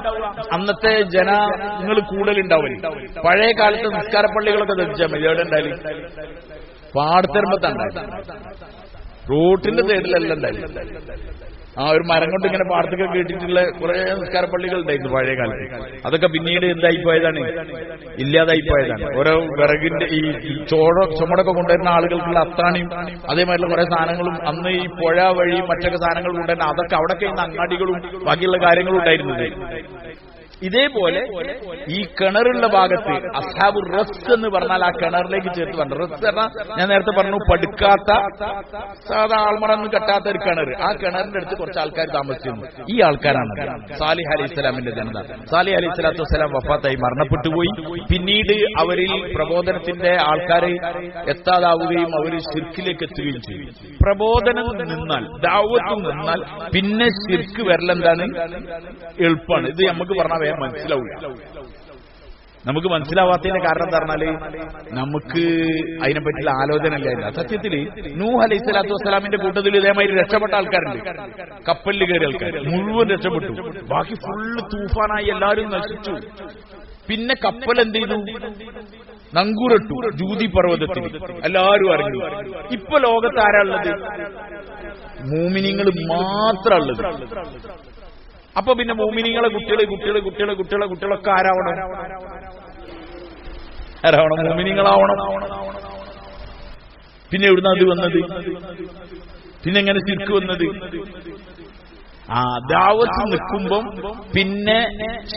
അന്നത്തെ ജനങ്ങൾ കൂടുതലുണ്ടാവില്ല. പഴയ കാലത്ത് നിസ്കാരപ്പള്ളികളൊക്കെ ധരിച്ചാൽ മതി. എവിടെ ഉണ്ടായാലും പാടത്തരമ്പത്താണ്, റോട്ടിന്റെ സൈഡിലല്ല ഉണ്ടായാലും. ഒരു മരം കൊണ്ട് ഇങ്ങനെ പാടത്തൊക്കെ കേട്ടിട്ടുള്ള കുറെ നിസ്കാരപ്പള്ളികൾ ഉണ്ടായിരുന്നു പഴയ കാലത്ത്. അതൊക്കെ പിന്നീട് എന്തായിപ്പോയതാണ്? ഇല്ലാതായിപ്പോയതാണ്. ഓരോ വിറകിന്റെ ഈ ചുമടൊക്കെ കൊണ്ടുവരുന്ന ആളുകൾക്കുള്ള അത്താണിയും അതേമാതിരിയുള്ള കുറെ സാധനങ്ങളും അന്ന് ഈ പുഴ വഴി മറ്റൊക്കെ സാധനങ്ങൾ കൊണ്ടുവരുന്ന അതൊക്കെ അവിടെയൊക്കെ ഇന്ന് അങ്ങാടികളും ബാക്കിയുള്ള കാര്യങ്ങളും ഉണ്ടായിരുന്നത്. ഇതേപോലെ ഈ കിണറുള്ള ഭാഗത്ത് അസ്ഹാബുർ റസ് എന്ന് പറഞ്ഞാൽ ആ കിണറിലേക്ക് ചേർത്ത് പറഞ്ഞു. റസ് പറഞ്ഞാൽ ഞാൻ നേരത്തെ പറഞ്ഞു പടുക്കാത്ത സാധാ ആൾമറൊന്നും കെട്ടാത്ത ഒരു കിണർ. ആ കിണറിന്റെ അടുത്ത് കുറച്ച് ആൾക്കാർ താമസിച്ചിരുന്നു. ഈ ആൾക്കാരാണ് സാലിഹ് അലൈഹി സ്വലാമിന്റെ ജനത. സാലിഹ് അലൈഹി സ്വലാത്തു വസ്സലാം വഫാത്തായി മരണപ്പെട്ടുപോയി. പിന്നീട് അവരിൽ പ്രബോധനത്തിന്റെ ആൾക്കാരെ എത്താതാവുകയും അവർ ശിർക്കിലേക്ക് എത്തുകയും ചെയ്തു. പ്രബോധനം നിന്നാൽ, ദഅവത്ത് നിന്നാൽ പിന്നെ ശിർക്ക് വരലെന്താണ്? എളുപ്പമാണ്. ഇത് നമുക്ക് പറഞ്ഞാൽ മനസ്സിലാവില്ല. നമുക്ക് മനസ്സിലാവാത്തതിന്റെ കാരണം എന്താ പറഞ്ഞാല് നമുക്ക് അതിനെപ്പറ്റിയുള്ള ആലോചന ഇല്ല. സത്യത്തില് നൂഹ് അലൈഹി സ്വലാത്തു വസ്സലാമിന്റെ കൂട്ടത്തിൽ ഇതേമാതിരി രക്ഷപ്പെട്ട ആൾക്കാരുണ്ട്. കപ്പലിൽ കയറിയ ആൾക്കാർ മുഴുവൻ രക്ഷപ്പെട്ടു. ബാക്കി ഫുള്ള് തൂഫാനായി, എല്ലാവരും നശിച്ചു. പിന്നെ കപ്പൽ എന്ത് ചെയ്തു? നങ്കൂറിട്ടു ജൂതി പർവ്വതത്തിൽ. എല്ലാവരും അറിഞ്ഞു. ഇപ്പൊ ലോകത്ത് ആരാ ഉള്ളത്? മുഅ്മിനീങ്ങൾ മാത്രമുള്ളത്. അപ്പൊ പിന്നെ മുഅ്മിനീങ്ങളെ കുട്ടികളൊക്കെ ആരാവണം? മുഅ്മിനീങ്ങളാവണം. പിന്നെ എവിടുന്ന അത് വന്നത്? പിന്നെ എങ്ങനെ ശിർക്ക് വന്നത്? ദഅവത്ത് നിൽക്കുമ്പം പിന്നെ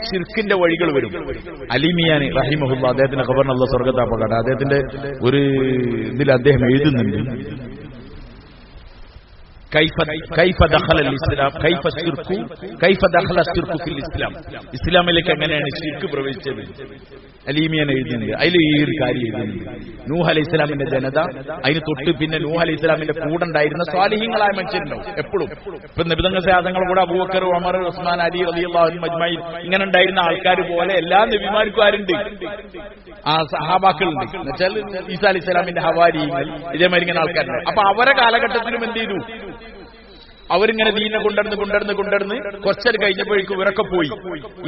ശിർക്കിന്റെ വഴികൾ വരും. അലിമിയാനി റഹിമഹുല്ലാ, അദ്ദേഹത്തിന്റെ ഖബറിന് അല്ലാഹു സ്വർഗ്ഗത്താക്കട്ടെ, അദ്ദേഹത്തിന്റെ ഒരു ഇതിൽ അദ്ദേഹം എഴുതുന്നുണ്ട്, ഇസ്ലാമിലേക്ക് എങ്ങനെയാണ് ശിർക്ക് പ്രവേശിച്ചത്? അലീമിയൻ എഴുതുന്നുണ്ട്. അതിൽ ഈ ഒരു കാര്യം എഴുതുന്നുണ്ട്. നൂഹ് അലൈഹി ഇസ്ലാമിന്റെ ജനത, അതിന് തൊട്ട് പിന്നെ നൂഹ് അലൈഹി ഇസ്ലാമിന്റെ കൂടെ ഉണ്ടായിരുന്ന സ്വാലിഹീങ്ങളായ മനുഷ്യരുണ്ടാവും എപ്പോഴും. ഇപ്പൊ നബിതങ്ങൾ സാധനങ്ങൾ കൂടെ അബൂബക്കർ, ഉമർ, ഉസ്മാൻ, അലി റളിയല്ലാഹു അൻഹും അജ്മഈൻ ഇങ്ങനെ ഉണ്ടായിരുന്ന ആൾക്കാർ പോലെ എല്ലാ നബിമാർക്കും ആരുണ്ട്? ആ സഹാബാക്കളുണ്ട്. എന്നുവെച്ചാൽ ഈസാ അലൈഹി ഇസ്ലാമിന്റെ ഹവാരിയങ്ങൾ ഇതേമാതിരി ഇങ്ങനെ ആൾക്കാരുണ്ട്. അപ്പൊ അവരെ കാലഘട്ടത്തിലും എന്ത് ചെയ്തു? അവരിങ്ങനെ ദീനെ കൊണ്ടുവന്ന് കുറച്ചത് കഴിഞ്ഞപ്പോഴേക്കും ഇവരൊക്കെ പോയി.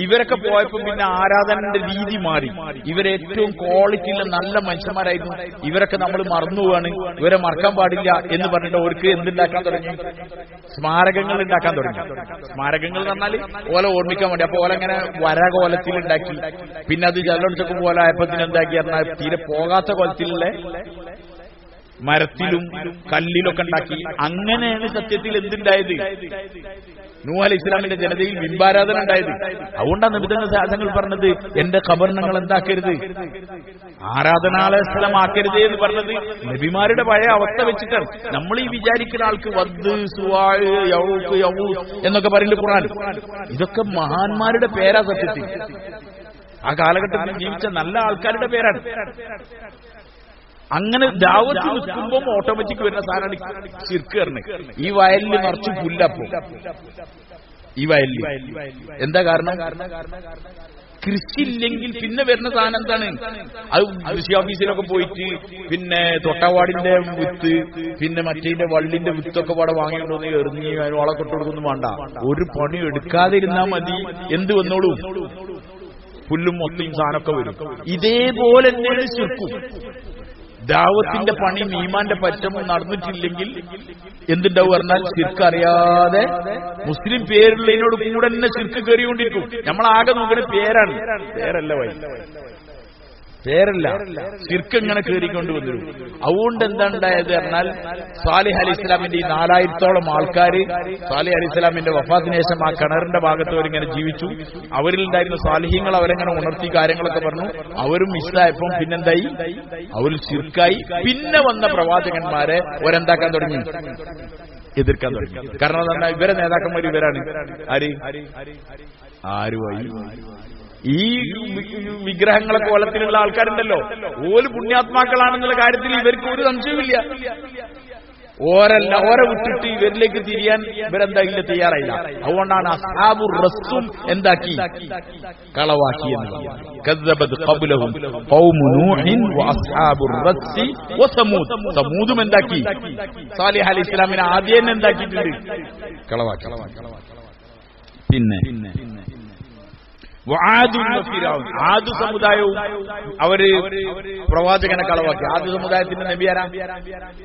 ഇവരൊക്കെ പോയപ്പോൾ പിന്നെ ആരാധനന്റെ രീതി മാറി. ഇവരേറ്റവും ക്വാളിറ്റിയുള്ള നല്ല മനുഷ്യന്മാരായിരുന്നു. ഇവരൊക്കെ നമ്മൾ മറന്നുപോവാണ്, ഇവരെ മറക്കാൻ പാടില്ല എന്ന് പറഞ്ഞിട്ട് അവർക്ക് എന്തുണ്ടാക്കാൻ തുടങ്ങി? സ്മാരകങ്ങൾ ഉണ്ടാക്കാൻ തുടങ്ങി. സ്മാരകങ്ങൾ എന്ന് പറഞ്ഞാൽ ഓല ഓർമ്മിക്കാൻ വേണ്ടി. അപ്പൊ ഓല ഇങ്ങനെ വരകോലത്തിൽ ഉണ്ടാക്കി. പിന്നെ അത് ജലൊടിച്ചൊക്കെ പോലെ ആയപ്പത്തിന് എന്താക്കി പറഞ്ഞാൽ തീരെ പോകാത്ത കോലത്തിലുള്ള മരത്തിലും കല്ലിലൊക്കെ ഉണ്ടാക്കി. അങ്ങനെയാണ് സത്യത്തിൽ എന്തുണ്ടായത്? നൂഹ് അലൈഹി ഇസ്ലാമിന്റെ ജനതയിൽ ബിംബാരാധന ഉണ്ടായത്. അതുകൊണ്ടാണ് നബിതങ്ങൾ സാധനങ്ങൾ പറഞ്ഞത് എന്റെ ഖബറിനങ്ങൾ എന്താക്കരുത്, ആരാധനാലയ സ്ഥലമാക്കരുത് എന്ന് പറഞ്ഞത്. നബിമാരുടെ പഴയ അവസ്ഥ വെച്ചിട്ടാണ്. നമ്മൾ ഈ വിചാരിക്കുന്ന ആൾക്ക് വദ്, സുവാഴ്, യൗക്ക്, യവൂ എന്നൊക്കെ പറയുന്നത് ഖുർആൻ. ഇതൊക്കെ മഹാന്മാരുടെ പേരാ സത്യത്തിൽ. ആ കാലഘട്ടത്തിൽ ജീവിച്ച നല്ല ആൾക്കാരുടെ പേരാണ്. അങ്ങനെ ദഅവത്ത് നിൽക്കുമ്പോൾ ഓട്ടോമാറ്റിക് വരുന്ന സാധനമാണ് ശിർക്ക്. ഈ വയലിൽ നിറച്ച് പുല്ലപ്പോ ഈ വയലിൽ. എന്താ കാരണം? കൃഷിയില്ലെങ്കിൽ പിന്നെ വരുന്ന സാധനം എന്താണ്? അത് കൃഷി ഓഫീസിലൊക്കെ പോയിട്ട് പിന്നെ തൊട്ടവാടിന്റെ വിത്ത്, പിന്നെ മറ്റേന്റെ വള്ളിന്റെ വിത്തൊക്കെ പാടെ വാങ്ങിക്കൊണ്ടു എറിഞ്ഞ് അതിനോളെ കൊട്ടുകൊടുക്കൊന്നും വേണ്ട. ഒരു പണി എടുക്കാതെ ഇരുന്നാൽ മതി, എന്ത് വന്നോളൂ, പുല്ലും മൊത്തയും സാധനമൊക്കെ വരും. ഇതേപോലെ തന്നെയാണ് ശിർക്കും. ദാവത്തിന്റെ പണി ഈമാന്റെ പറ്റമും നടന്നിട്ടില്ലെങ്കിൽ എന്തുണ്ടാവും പറഞ്ഞാൽ ശിർക്ക് അറിയാതെ മുസ്ലിം പേരുള്ളതിനോട് കൂടെ തന്നെ ശിർക്ക് കയറിക്കൊണ്ടിരിക്കും. നമ്മളാകെ നോക്കുന്ന പേരാണ്, പേരല്ല വഴി, പേരല്ല, ശിർക്ക് ഇങ്ങനെ കയറിക്കൊണ്ടുവന്നു. അതുകൊണ്ട് എന്താണ്ടായത് പറഞ്ഞാൽ സാലിഹ് അലി ഇസ്ലാമിന്റെ ഈ 4000-ഓളം ആൾക്കാർ സാലിഹ് അലി ഇസ്ലാമിന്റെ വഫാത്തിന് ശേഷം ആ കിണറിന്റെ ഭാഗത്ത് അവരിങ്ങനെ ജീവിച്ചു. അവരിലുണ്ടായിരുന്ന സാലിഹ്യങ്ങൾ അവരെങ്ങനെ ഉണർത്തി കാര്യങ്ങളൊക്കെ പറഞ്ഞു. അവരും മിസ്സായപ്പം പിന്നെന്തായി? അവർ ശിർക്കായി. പിന്നെ വന്ന പ്രവാചകന്മാരെ ഒരെന്താക്കാൻ തുടങ്ങി? എതിർക്കാൻ തുടങ്ങി. കാരണം എന്താ? ഇവരെ നേതാക്കന്മാർ ഇവരാണ്. ആരുമായി? ഈ വിഗ്രഹങ്ങളെ കോലത്തിലുള്ള ആൾക്കാരുണ്ടല്ലോ, ഓല് പുണ്യാത്മാക്കളാണെന്നുള്ള കാര്യത്തിൽ ഇവർക്ക് ഒരു സംശയവുമില്ല. ഓരെ വിട്ടിട്ട് ഇവരിലേക്ക് തിരിയാൻ ഇവരെന്താകില്ല, തയ്യാറായില്ല. അതുകൊണ്ടാണ് അസ്ഹാബുർ റസ്സും എന്താക്കി? കളവാക്കി എന്ന്. കദ്ദബത് ഖബ്ലഹും ഖൗമു നൂഹിൻ വഅസ്ഹാബുർ റസ്സി വസമൂദ്. സമൂദും എന്താക്കി? സാലിഹ് അലൈഹി ഇസ്ലാമിനെ ആദ്യം എന്താക്കിയിട്ടുണ്ട്? കളവാക്കി. പിന്നെ ആദ് സമുദായവും അവര് പ്രവാചകനെ കളവാക്കി. ആദ് സമുദായത്തിന്റെ നബി ആരാ?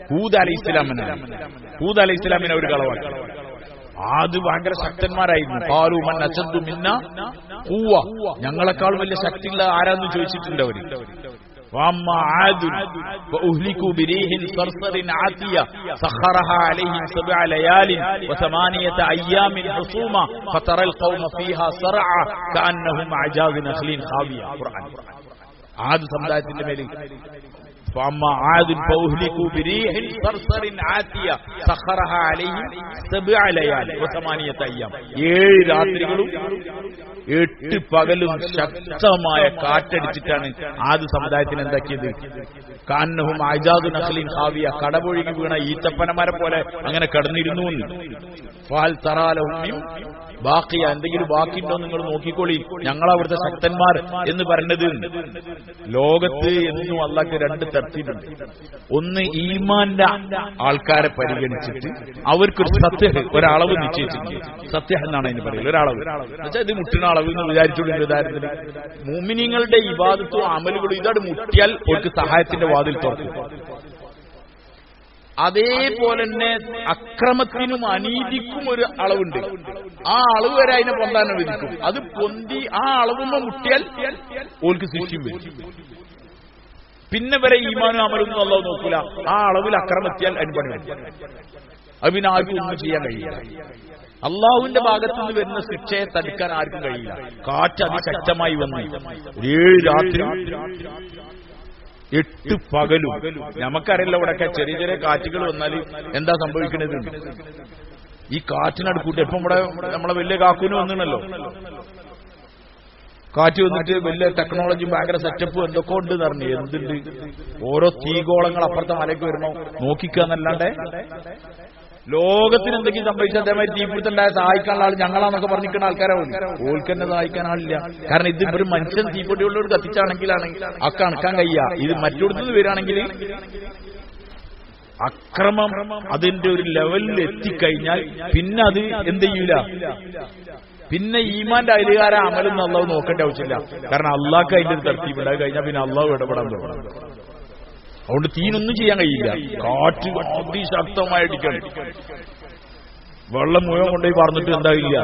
ഹൂദ് അലൈഹി ഇസ്ലാമിനെ. ഹൂദ് അലൈഹി ഇസ്ലാമിനെ അവർ കളവാക്കി. ആദ് ഭയങ്കര ശക്തന്മാരായിരുന്നു. ഖാലൂ മൻ അശദ്ദു മിന്നാ ഖുവ്വ, ഞങ്ങളെക്കാൾ വലിയ ശക്തിയുള്ള ആരാന്ന് ചോദിച്ചിട്ടുണ്ട് അവര്. وأما عاد فأهلكوا بريح صرصر عاتية سخرها عليهم 7 ليال و8 أيام حصوما فترى القوم فيها صرعى كأنهم أعجاز نخل خاوية. ഖുർആൻ. ആദ് സമുദായത്തിന്റെ മേൽ فأما عاد فأهلكوا بريح صرصر عاتية سخرها عليهم 7 ليال و8 أيام. 7 രാത്രികളും 8 പകലും ശക്തമായ കാറ്റടിച്ചിട്ടാണ് ആദ് സമുദായത്തിന് എന്താക്കിയത്? കാന്നഹും അജാദു നഖ്ലിൻ ഖാവിയ, കടപൊഴുകി വീണ ഈത്തപ്പനമരം പോലെ അങ്ങനെ കടന്നിരുന്നു. ഫാൽ തറാലഹും ബാക്കിയ, എന്തെങ്കിലും ബാക്കിയുണ്ടോ നിങ്ങൾ നോക്കിക്കോളി, ഞങ്ങളവിടുത്തെ ശക്തന്മാർ എന്ന് പറഞ്ഞത്. ലോകത്ത് എന്നും അള്ളാഹ്ക്ക് 2 തർത്തീബുണ്ട്. ഒന്ന് ഈമാന്റെ ആൾക്കാരെ പരിഗണിച്ചിട്ട് അവർക്കൊരു സത്യഹ്, ഒരളവ് നിശ്ചയിച്ചിട്ടുണ്ട്. സത്യഹ് എന്നാണ് അതിന് പറയുന്നത്, ഒരളവ്. എന്നുവെച്ചാൽ ഇത് മുട്ടുന്ന അളവ് എന്ന് വിചാരിച്ചുകൊണ്ട് ഉദാഹരണത്തിന് മുഅ്മിനീങ്ങളുടെ ഇബാദത്തും അമലുകളും ഇതോട് മുട്ടിയാൽ അവർക്ക് സഹായത്തിന്റെ വാതിൽ തുറക്കും. അതേപോലെ തന്നെ അക്രമത്തിനും അനീതിക്കും ഒരു അളവുണ്ട്. ആ അളവ് വരെ അതിനെ പൊന്താൻ വിധിക്കും. അത് പൊന്തി ആ അളവുമ്മ മുട്ടിയാൽ ഓൾക്ക് ശിക്ഷയും വരും. പിന്നെ വരെ ഈമാനും അമലൊന്നും അല്ലാഹു നോക്കൂല. ആ അളവിൽ അക്രമത്തിയാൽ അനുപണി വരും. അത് പിന്നെ ആർക്കും ഒന്നും ചെയ്യാൻ കഴിയില്ല. അള്ളാഹുവിന്റെ ഭാഗത്തു നിന്ന് വരുന്ന ശിക്ഷയെ തടുക്കാൻ ആർക്കും കഴിയില്ല. കാറ്റ് അതിശക്തമായി വന്നു 7 രാത്രി 8 പകലും. നമുക്കറിയില്ല ഇവിടെയൊക്കെ ചെറിയ ചെറിയ കാറ്റുകൾ വന്നാൽ എന്താ സംഭവിക്കുന്നത്. ഈ കാറ്റിനടുക്കൂട്ട് എപ്പം ഇവിടെ നമ്മളെ വലിയ കാക്കൂന് വന്നിണല്ലോ, കാറ്റ് വന്നിട്ട് വലിയ ടെക്നോളജി ഭയങ്കര സെറ്റപ്പ് എന്തൊക്കെ ഉണ്ട് എന്ന് പറഞ്ഞു. എന്തുണ്ട്? ഓരോ തീഗോളങ്ങൾ അപ്പുറത്തെ മലയ്ക്ക് വരണോ നോക്കിക്കാന്നല്ലാണ്ട് ലോകത്തിന് എന്തെങ്കിലും സംഭവിച്ചാൽ അതേമാതിരി തീപിടുത്തുണ്ടായ സഹായിക്കാനുള്ള ആൾ ഞങ്ങളാന്നൊക്കെ പറഞ്ഞിരിക്കുന്ന ആൾക്കാരാവും. ഓൾക്ക് തന്നെ സഹായിക്കാൻ ആളില്ല. കാരണം ഇത് ഒരു മനുഷ്യൻ തീപ്പൊട്ടിയുള്ളവർ കത്തിച്ചാണെങ്കിലാണെങ്കിൽ ആ കണക്കാൻ കഴിയുക. ഇത് മറ്റൊടുത്ത് വരികയാണെങ്കിൽ അക്രമം അതിന്റെ ഒരു ലെവലിൽ എത്തിക്കഴിഞ്ഞാൽ പിന്നെ അത് എന്ത് ചെയ്യൂല. പിന്നെ ഈമാന്റെ അയലുകാര അമലൊന്നും അള്ളാഹു നോക്കേണ്ട ആവശ്യമില്ല. കാരണം അള്ളാഹ്ക്ക് അതിന്റെ ഒരു തർത്തീബുണ്ടായി കഴിഞ്ഞാൽ പിന്നെ അള്ളാഹു ഇടപെടാൻ തുടങ്ങും. അതുകൊണ്ട് തീനൊന്നും ചെയ്യാൻ കഴിയില്ല. കാറ്റ് അതിശക്തമായിട്ടിരിക്കണം. വെള്ളം മുഴുവൻ കൊണ്ടുപോയി പറഞ്ഞിട്ട് എന്തായില്ല,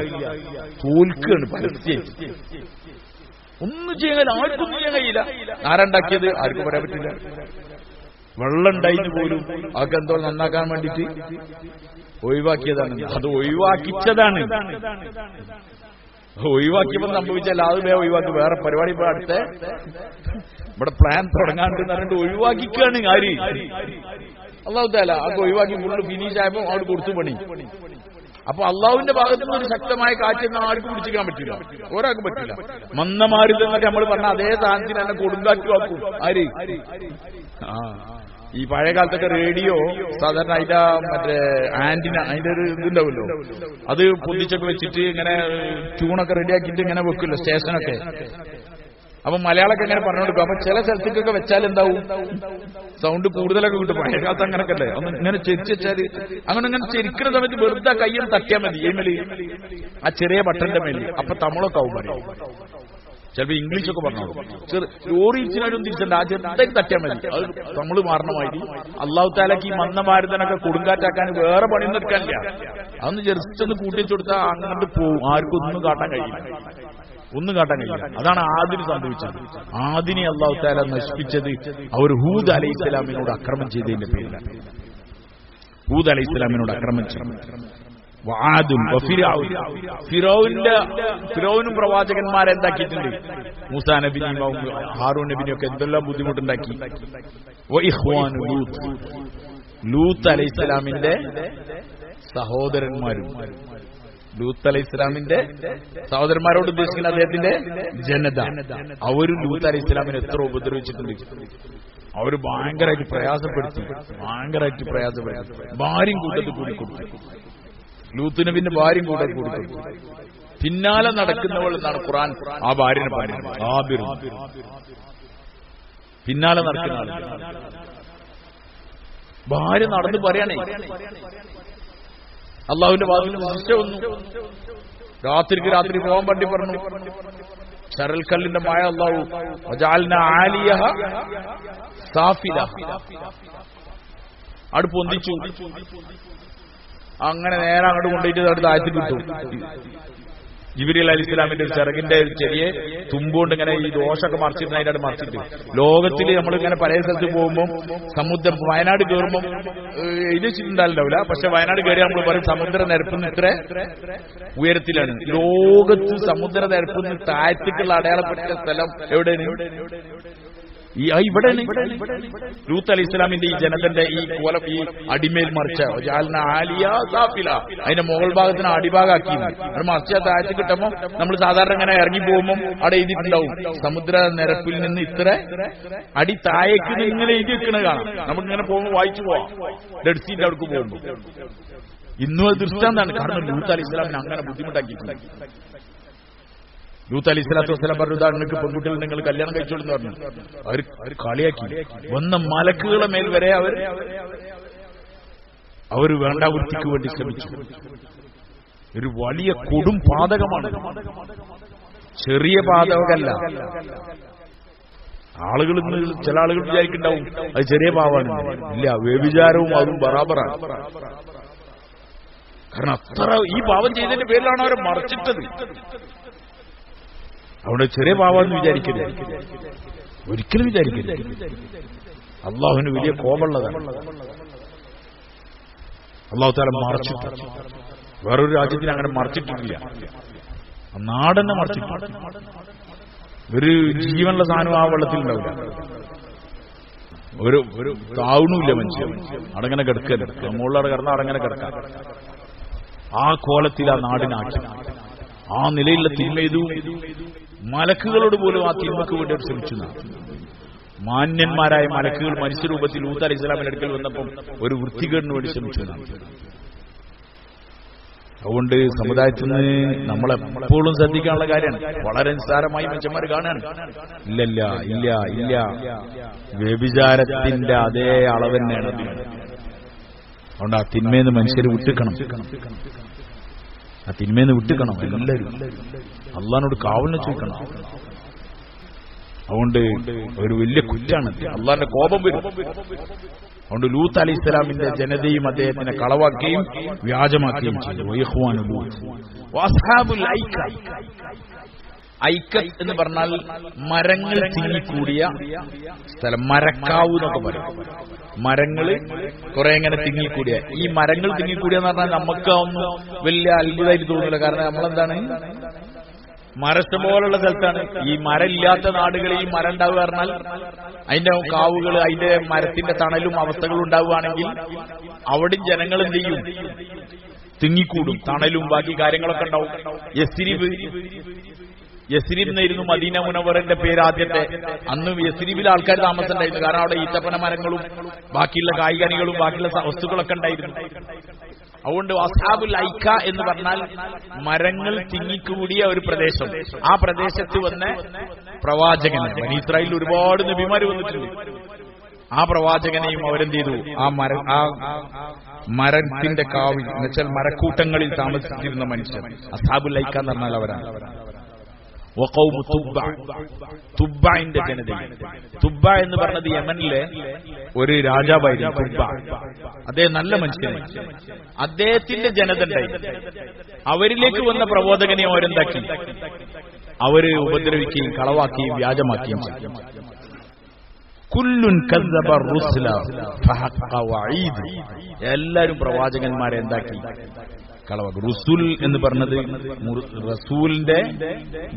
തോൽക്കുകയാണ് പരസ്യം. ഒന്നും ചെയ്യാൻ ആർക്കൊന്നും ചെയ്യാൻ കഴിയില്ല. ആരുണ്ടാക്കിയത് ആർക്കും പറയാൻ പറ്റില്ല. വെള്ളം ഉണ്ടായിട്ട് പോലും അതൊക്കെ എന്തോ നന്നാക്കാൻ വേണ്ടിയിട്ട് ഒഴിവാക്കിയതാണ്. അത് ഒഴിവാക്കിച്ചതാണ്. ഒഴിവാക്കിയപ്പോൾ സംഭവിച്ചാൽ അത് ഒഴിവാക്കി വേറെ പരിപാടി ഇപ്പൊ അടുത്ത ഇവിടെ പ്ലാൻ തുടങ്ങാണ്ട് പറഞ്ഞിട്ട് ഒഴിവാക്കിക്കാണ്. ആര്? അള്ളാഹു തആല അത് ഒഴിവാക്കി ഫുള്ള് ഫിനിഷ് ആയപ്പോ അവിടെ കൊടുത്തു പണി. അപ്പൊ അള്ളാഹുവിന്റെ ഭാഗത്തു നിന്ന് ഒരു ശക്തമായ കാറ്റൊന്നും ആർക്കും പിടിച്ചിക്കാൻ പറ്റില്ല, ഒരാൾക്കും പറ്റില്ല. മന്ദമാരുതെന്നൊക്കെ നമ്മൾ പറഞ്ഞ അതേ സാധനത്തിന് തന്നെ കൊടുങ്കാറ്റ് വാക്കും. ആര്? ഈ പഴയ കാലത്തൊക്കെ റേഡിയോ സാധാരണ അതിന്റെ മറ്റേ ആന്റിന അതിന്റെ ഒരു ഇതുണ്ടാവുമല്ലോ, അത് പൊന്തിച്ചൊക്കെ വെച്ചിട്ട് ഇങ്ങനെ ട്യൂണൊക്കെ റെഡിയാക്കിയിട്ട് ഇങ്ങനെ വെക്കുമല്ലോ സ്റ്റേഷനൊക്കെ. അപ്പൊ മലയാളമൊക്കെ ഇങ്ങനെ പറഞ്ഞു കൊടുക്കും. അപ്പൊ ചില സ്ഥലത്തേക്കൊക്കെ വെച്ചാൽ എന്താവും, സൗണ്ട് കൂടുതലൊക്കെ കിട്ടും. പഴയ കാലത്ത് അങ്ങനെയൊക്കെ അല്ലേ, ഒന്ന് ഇങ്ങനെ ചെരിച്ച് വെച്ചാല് അങ്ങനെ ചെരിക്കുന്ന സമയത്ത് വെറുതെ കയ്യിൽ തട്ടിയാൽ മതി ഏമേല്, ആ ചെറിയ ബട്ടന്റെ മേല്. അപ്പൊ തമിഴൊക്കെ ആവും പറയും, ചിലപ്പോ ഇംഗ്ലീഷൊക്കെ പറഞ്ഞോളൂ. ലോറി ഇച്ചിനായിട്ടും തിരിച്ചണ്ട, ആ ചെറുതായിട്ട് തട്ടിയാൽ മതി, അത് തമിഴ് മാറണമായിട്ട്. അള്ളാഹു താലക്ക് ഈ മന്ന ഭാരതനൊക്കെ കൊടുങ്കാറ്റാക്കാൻ വേറെ പണിയൊന്നും എടുക്കാനില്ല. അതൊന്ന് ജസ്റ്റ് ഒന്ന് കൂട്ടിച്ചു കൊടുത്താൽ അങ്ങോട്ട് പോവും, ആർക്കും ഒന്നും കാട്ടാൻ കഴിയില്ല, ഒന്നും കാട്ടാൻ കഴിയില്ല. അതാണ് ആദിന് സംഭവിച്ചത്. ആദിനെ അള്ളാഹു താല നശിപ്പിച്ചത് അവർ ഹൂദ് അലൈഹി ഇസ്ലാമിനോട് അക്രമം ചെയ്തതിന്റെ പേരിലാണ്. ഹൂദ് അലൈഹി ഇസ്ലാമിനോട് അക്രമം ചെയ്തു. ഫിറൗനും പ്രവാചകന്മാരെന്താക്കിയിട്ടുണ്ട്, മൂസാ നബിനെയും ഹാറൂൻ നബിനെയും ഒക്കെ എന്തെല്ലാം ബുദ്ധിമുട്ടുണ്ടാക്കി. ലൂത്ത് അലൈഹി ഇസ്ലാമിന്റെ സഹോദരന്മാരും, ലൂത്ത് അലൈഹി ഇസ്ലാമിന്റെ സഹോദരന്മാരോട് ഉദ്ദേശിക്കുന്ന അദ്ദേഹത്തിന്റെ ജനത, അവരും ലൂത്ത് അലൈഹി ഇസ്ലാമിനെ എത്ര ഉപദ്രവിച്ചിട്ടുണ്ട്. അവര് ഭയങ്കരമായിട്ട് പ്രയാസപ്പെടുത്തി. ഭാര്യയും കൂട്ടത്തിൽ കൂടിക്കൊടുത്തു. ലൂത്ത് നബിന്റെ ഭാര്യയും കൂട്ടത്തിൽ കൂടിക്കൊടുത്തു. പിന്നാലെ നടക്കുന്നവൾ എന്നാണ് ഖുർആൻ ആ ഭാര്യനെ പറയുന്നത്. ആബിറും പിന്നാലെ നടക്കുന്ന ആൾ. ഭാര്യ നടന്ന് പറയണേ, അള്ളാഹുവിന്റെ വാതിൽ ശിക്ഷ വന്നു. രാത്രി പോകാൻ വേണ്ടി പറഞ്ഞു. ചരൽക്കല്ലിന്റെ മായ അള്ളാഹു അടുപ്പ് പൊന്തിച്ചു. അങ്ങനെ നേരെ അങ്ങോട്ട് കൊണ്ടുപോയിട്ട് അടുത്ത് താഴ്ത്തി കിട്ടും. ജിബ്രീൽ അലൈഹി ഇസ്ലാമിന്റെ ഒരു ചിറകിന്റെ ചെറിയ തുമ്പുകൊണ്ട് ഇങ്ങനെ ഈ ദോഷമൊക്കെ മറിച്ചിട്ട് അതിന്റെ അടുത്ത് മറിച്ചിട്ട് ലോകത്തിൽ നമ്മളിങ്ങനെ പല സ്ഥലത്ത് പോകുമ്പോൾ സമുദ്രം, വയനാട് കയറുമ്പോൾ ഇത് വെച്ചിട്ടുണ്ടാവില്ല, പക്ഷെ വയനാട് കയറിയാൽ നമ്മൾ പറയും സമുദ്ര നിരപ്പിന്ന് ഇത്ര ഉയരത്തിലാണ്. ലോകത്ത് സമുദ്ര നിരപ്പിന്ന് താഴ്ത്തിക്കുള്ള അടയാളപ്പെട്ട സ്ഥലം എവിടെയാണ്? ഇവിടെയാണ്. ലൂത്ത് അലൈഹി ഇസ്ലാമിന്റെ ഈ ജനതന്റെ ഈ കോലം ഈ അടിമേൽ മറിച്ച അതിന്റെ മുകൾ ഭാഗത്തിന് അടിഭാഗാക്കി മറിച്ച താഴ്ത്തി കിട്ടുമ്പോൾ നമ്മൾ സാധാരണ ഇങ്ങനെ ഇറങ്ങി പോകുമ്പോൾ അവിടെ എഴുതിയിട്ടുണ്ടാവും സമുദ്ര നിരപ്പിൽ നിന്ന് ഇത്ര അടി താഴേക്ക് ഇങ്ങനെ എഴുതി വെക്കുന്നത് കാണാം. നമുക്കിങ്ങനെ പോകുമ്പോൾ വായിച്ചു പോവാം ഡെഡ് സീന്റെ അവിടേക്ക് പോകുമ്പോൾ. ഇന്നും അത് ദൃഷ്ടാന്താണ്. കാരണം ലൂത്ത് അലൈഹി ഇസ്ലാമിനെ അങ്ങനെ ബുദ്ധിമുട്ടാക്കിയിട്ടുണ്ട്. ലൂത്ത് അലൈഹി സ്വലാത്തു വസ്സലാം പറഞ്ഞു, നിങ്ങൾക്ക് പെൺകുട്ടികൾ നിങ്ങൾ കല്യാണം കഴിച്ചോളൂ എന്ന് പറഞ്ഞു. അവർ കളിയാക്കി. വന്ന മലക്കുകളെ മേൽ വരെ അവർ വേണ്ടാവൃത്തിക്ക് വേണ്ടി ശ്രമിച്ചു. ഒരു വലിയ കൊടും പാതകമാണ്, ചെറിയ പാതകമല്ല. ആളുകൾ ചില ആളുകൾ വിചാരിക്കുന്നുണ്ടാവും അത് ചെറിയ പാവാണ്. ഇല്ല, വ്യഭിചാരവും അതും ബറാബറാണ്. കാരണം അത്ര ഈ പാവം ചെയ്തതിന്റെ പേരിലാണ് അവരെ മറച്ചിട്ടത്. അവിടെ ചെറിയ പാവാന്ന് വിചാരിക്കില്ല, ഒരിക്കലും വിചാരിക്കില്ല. അള്ളാഹുവിന് വലിയ കോപമുള്ളതാണ്. അള്ളാഹു താല മറച്ചിട്ടു. വേറൊരു രാജ്യത്തിന് അങ്ങനെ മറച്ചിട്ടിട്ടില്ല. നാടെന്നെ മറച്ചിട്ടു. ഒരു ജീവനുള്ള സാധനം ആ വെള്ളത്തിൽ ഉണ്ടാവില്ല. ഒരു താവണമില്ല മനുഷ്യൻ. അടങ്ങനെ കിടക്കല്ല, മുകളിലവിടെ കിടന്നാൽ അടങ്ങനെ കിടക്കാം. ആ കോലത്തിൽ ആ നാടിനാക്കി. ആ നിലയിലുള്ള തിന്മ മലക്കുകളോട് പോലും ആ തിന്മക്ക് വേണ്ടി അവർ ശ്രമിച്ചു. മാന്യന്മാരായ മലക്കുകൾ മനുഷ്യരൂപത്തിൽ ലൂത്ത് അലൈഹി ഇസ്ലാമിന്റെ അടുക്കൽ വന്നപ്പം ഒരു വൃത്തികേടിന് വേണ്ടി ശ്രമിച്ചു. അതുകൊണ്ട് സമുദായത്തിൽ നിന്ന് നമ്മളെപ്പോഴും ശ്രദ്ധിക്കാനുള്ള കാര്യമാണ്. വളരെ നിസ്സാരമായി മനുഷ്യന്മാർ കാണാൻ ഇല്ല. വ്യഭിചാരത്തിന്റെ അതേ അളവ് തന്നെയാണ്. അതുകൊണ്ട് ആ തിന്മയെന്ന് മനുഷ്യർ വിട്ടുക്കണം. എല്ലാവരും അള്ളാഹിനോട് കാവലിനെ ചോദിക്കണം. അതുകൊണ്ട് ഒരു വലിയ കുറ്റാണ്, അള്ളാഹിന്റെ കോപം വരും. അതുകൊണ്ട് ലൂത്ത് അലൈഹി ഇസ്ലാമിന്റെ ജനതയും അദ്ദേഹത്തിനെ കളവാക്കുകയും വ്യാജമാക്കുകയും ചെയ്തു. ഐക്കത്ത് എന്ന് പറഞ്ഞാൽ മരങ്ങൾ തിങ്ങിക്കൂടിയ സ്ഥലം, മരക്കാവ് എന്നൊക്കെ പറയും. മരങ്ങള് കുറെ ഇങ്ങനെ തിങ്ങിക്കൂടിയ, ഈ മരങ്ങൾ തിങ്ങിക്കൂടിയെന്ന് പറഞ്ഞാൽ നമുക്ക് ഒന്നും വലിയ അത്ഭുതമായിട്ട് തോന്നില്ല. കാരണം നമ്മളെന്താണ്, മരസ്ഥ പോലുള്ള സ്ഥലത്താണ്. ഈ മരമില്ലാത്ത നാടുകളിൽ ഈ മരം ഉണ്ടാവുക പറഞ്ഞാൽ അതിന്റെ കാവുകൾ, അതിന്റെ മരത്തിന്റെ തണലും അവസ്ഥകളും ഉണ്ടാവുകയാണെങ്കിൽ അവിടെയും ജനങ്ങൾ എന്ത് ചെയ്യും, തിങ്ങിക്കൂടും. തണലും ബാക്കി കാര്യങ്ങളൊക്കെ ഉണ്ടാവും. യസ്രിബ് എന്നായിരുന്നു മദീന മുനവ്വറിന്റെ പേര് ആദ്യത്തെ. അന്ന് യസ്രിബിൽ ആൾക്കാർ താമസം ഉണ്ടായിരുന്നു. കാരണം അവിടെ ഈത്തപ്പന മരങ്ങളും ബാക്കിയുള്ള കായ്കനികളും ബാക്കിയുള്ള വസ്തുക്കളൊക്കെ ഉണ്ടായിരുന്നു. അതുകൊണ്ട് അസ്ഹാബുൽ ഐക്ക എന്ന് പറഞ്ഞാൽ മരങ്ങൾ തിങ്ങിക്കൂടിയ ഒരു പ്രദേശം. ആ പ്രദേശത്ത് വന്ന പ്രവാചകൻ, ബനി ഇസ്രായേലിൽ ഒരുപാട് നബിമാര് വന്നിട്ടുണ്ട്. ആ പ്രവാചകനെയും അവരെന്ത് ചെയ്തു, ആ മരത്തിന്റെ കാവിൽ എന്നുവെച്ചാൽ മരക്കൂട്ടങ്ങളിൽ താമസിച്ചിരുന്ന മനുഷ്യർ അസ്ഹാബുൽ ഐക്ക എന്ന് പറഞ്ഞാൽ അവരാണ്. തുബ്ബിന്റെ ജനതയും. തുബ്ബ എന്ന് പറഞ്ഞത് യമനിലെ ഒരു രാജാവായിരുന്നു തുബ്ബ. അദ്ദേഹം നല്ല മനുഷ്യനായി. അദ്ദേഹത്തിന്റെ ജനത ഉണ്ടായി. അവരിലേക്ക് വന്ന പ്രബോധകനെ അവരെന്താക്കി, അവര് ഉപദ്രവിക്കുകയും കളവാക്കുകയും വ്യാജമാക്കുകയും ചെയ്യും. കുല്ലുൻ കസ്സബ റുസ്ല ഫഹഖ വഈദ്. എല്ലാവരും പ്രവാചകന്മാരെ എന്താക്കി, കളവാക്കി. റുസുൽ എന്ന് പറഞ്ഞത് റസൂലിന്റെ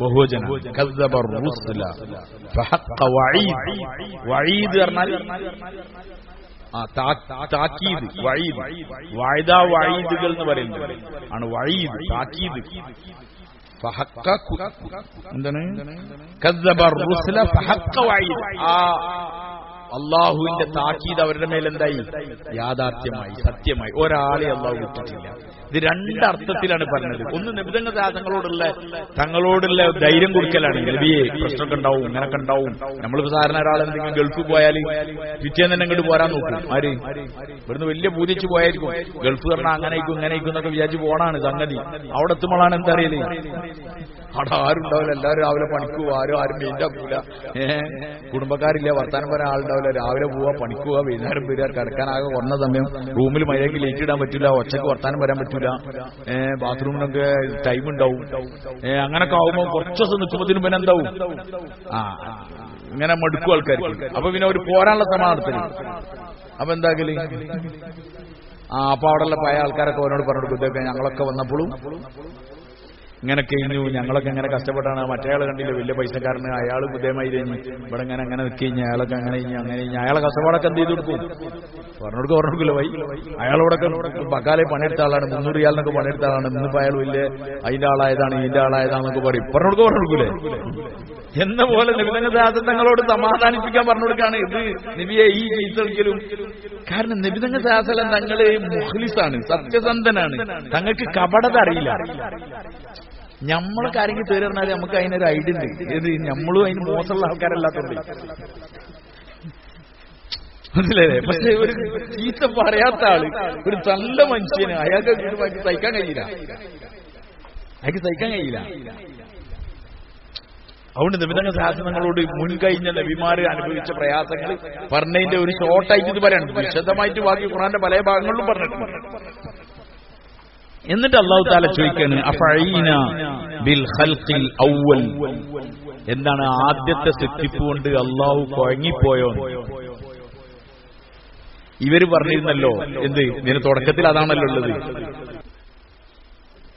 ബഹുവചനം. കസ്സബ റുസ്ല ഫഹഖ വഈദ്. വഈദ് പറഞ്ഞാൽ താക്കീദ്, വഈദ്, വഅദ വഈദുകൾ എന്ന് പറയുന്നത് ആണ് വഈദ്, താക്കീദ്. എന്താണ് കസ്സബ റുസ്ല ഫഹഖ വഈദ്. അള്ളാഹുവിന്റെ താക്കീത് അവരുടെ മേലെന്തായി, യാഥാർത്ഥ്യമായി, സത്യമായി. ഒരാളെ അള്ളാഹു വിട്ടിട്ടില്ല. ഇത് രണ്ടർത്ഥത്തിലാണ് പറഞ്ഞത്. ഒന്ന് നബിതങ്ങൾ തങ്ങളോടുള്ള ധൈര്യം കൊടുക്കലാണ്. നബിയെ പ്രശ്നമൊക്കെ ഉണ്ടാവും, ഇങ്ങനൊക്കെ ഉണ്ടാവും. നമ്മളിപ്പോ സാധാരണ ഒരാൾ എന്തെങ്കിലും ഗൾഫ് പോയാൽ പിറ്റേന്ന് തന്നെ ഇങ്ങോട്ട് പോരാൻ നോക്കും. ആര് ഇവിടുന്ന് വലിയ പൂജിച്ച് പോയായിരിക്കും. ഗൾഫ് പറഞ്ഞാൽ അങ്ങനെയ്ക്കും ഇങ്ങനെയ്ക്കും എന്നൊക്കെ വിചാരിച്ച് പോണാണ് സംഗതി. അവിടെ എത്തുമ്പോഴാണ് എന്താ അറിയല്, അവിടെ ആരും ഉണ്ടാവില്ല. എല്ലാവരും രാവിലെ പണിക്കുക, ആരും മെയിൻറ്റാക്കൂല. കുടുംബക്കാരില്ല, വർത്താനം പറയാൻ ആളുണ്ടാവില്ല. രാവിലെ പോവാ, പണിക്കുക, വൈകുന്നേരം വരിക, കിടക്കാനാകെ കുറഞ്ഞ സമയം. റൂമിൽ മര്യാദയ്ക്ക് ലേറ്റ് ഇടാൻ പറ്റില്ല, ഒച്ചക്ക് വർത്താനം വരാൻ പറ്റില്ല. ബാത്റൂമിനൊക്കെ ടൈം ഉണ്ടാവും. അങ്ങനൊക്കെ ആവുമ്പോ കുറച്ച് ദിവസം നിൽക്കുമ്പോഴത്തേനും പിന്നെ എന്താവും, ഇങ്ങനെ മടുക്കും ആൾക്കാർക്ക്. അപ്പൊ പിന്നെ ഒരു പോരാനുള്ള സമാധാനത്തിന് അപ്പൊ എന്താക്കല്, അപ്പൊ അവിടെയുള്ള പഴയ ആൾക്കാരൊക്കെ അവനോട് പറഞ്ഞു കൊടുക്കും, ഞങ്ങളൊക്കെ വന്നപ്പോഴും ഇങ്ങനെ കഴിഞ്ഞു, ഞങ്ങളൊക്കെ ഇങ്ങനെ കഷ്ടപ്പെട്ടാണ്. മറ്റേയാൾ കണ്ടില്ല, വലിയ പൈസക്കാരന്, അയാൾ ബുദ്ധമായി കഴിഞ്ഞു, ഇവിടെ അങ്ങനെ നിൽക്കി കഴിഞ്ഞാൽ അയാളൊക്കെ അങ്ങനെ അയാളെ കഷ്ടപ്പാടൊക്കെ എന്ത് ചെയ്ത് കൊടുക്കും, പറഞ്ഞുകൊടുക്കില്ല വൈ. അയാളോടൊക്കെ ബക്കാലെ പണിയെടുത്ത ആളാണ്, 300 റിയാലിനൊക്കെ പണിയെടുത്ത ആളാണ്. ഇന്നിപ്പോ അയാൾ വലിയ അതിന്റെ ആളായതാണ് ഇതിന്റെ ആളായതാണെന്നൊക്കെ പറയും. പറഞ്ഞുകൊടുക്കൂലേ എന്ന പോലെ നബിതങ്ങളോട് സമാധാനിപ്പിക്കാൻ പറഞ്ഞുകൊടുക്കാണ്. ഇത് നബിയെ ഈ ചീത്തലും. കാരണം നബിതങ്ങൾ തങ്ങള് മുഖ്ലിസാണ്, സത്യസന്ധനാണ്, തങ്ങൾക്ക് കപടത അറിയില്ല. നമ്മളൊക്കെ ആരെങ്കിലും തേറി പറഞ്ഞാൽ നമുക്ക് അതിനൊരു ഐഡിയ ഉണ്ട്. ഏത് നമ്മളും അതിന് മോശമുള്ള ആൾക്കാരല്ലാത്തോണ്ട് മനസ്സിലായേ. പക്ഷെ ഒരു ചീത്ത പറയാത്ത ആള്, ഒരു നല്ല മനുഷ്യന്, അയാൾക്ക് സഹിക്കാൻ കഴിയില്ല. അതുകൊണ്ട് നബിതങ്ങൾ ശാസനങ്ങളോട് മുൻകഴിഞ്ഞ നബിമാര് അനുഭവിച്ച പ്രയാസങ്ങൾ പറഞ്ഞതിന്റെ ഒരു ഷോർട്ടായിട്ട് ഇത് പറയണം. വിശദമായിട്ട് ബാക്കി ഖുർആന്റെ പല ഭാഗങ്ങളിലും പറഞ്ഞിട്ടുണ്ട്. എന്നിട്ട് അല്ലാഹു തആല ചോദിക്കാണ്, അഫഈന ബിൽ ഖൽഖിൽ അവ്വൽ. എന്താണ് ആദ്യത്തെ സൃഷ്ടിപ്പ് കൊണ്ട് അല്ലാഹു കുഴങ്ങിപ്പോയോ? ഇവര് പറഞ്ഞിരുന്നല്ലോ എന്ത്, ഇതിന് തുടക്കത്തിൽ അതാണല്ലോ ഉള്ളത്.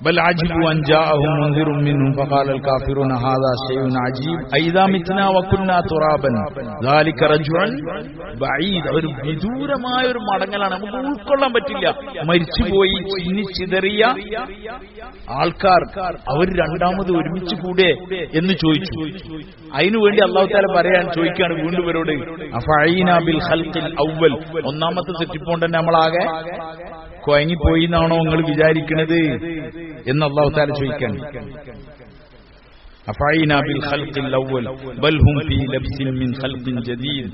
ബൽ അജിബു അൻ ജാഅഹും മുൻദിറും മിൻഹും ഫഖാലൽ കാഫിറൂന ഹാദാ ശൈഉൻ അജീബ് അഇദാ മിത്നാ വകുന്നാ തുറാബൻ ദാലിക റജുൻ ബഈദ്. ഒരു വിദൂരമായ ഒരു മടങ്ങലാണ്, നമുക്ക് ഉൾക്കൊള്ളാൻ പറ്റില്ല. മരിച്ചുപോയി ചിന്നിച്ചിതറിയ ആൾക്കാർ അവർ രണ്ടാമത് ഒരുമിച്ച് കൂടെ എന്ന് ചോദിച്ചു. അതിനുവേണ്ടി അല്ലാഹു തആല ചോദിക്കുകയാണ് വീണ്ടും ഇവരോട്, അഫഈന ബിൽ ഖൽഖിൽ അവ്വൽ. ഒന്നാമത്തെ സെറ്റിപ്പോണ്ട് തന്നെ നമ്മളാകെ കുഴങ്ങിപ്പോയി എന്നാണോ നിങ്ങൾ വിചാരിക്കുന്നത് എന്ന് അല്ലാഹു തആല ചോദിക്കാൻ. അഫഈന ബിൽ ഖൽഖിൽ അവ്വൽ ബൽ ഹും ഫീ ലബ്സിൻ മിൻ ഖൽഖിൻ ജദീദ്.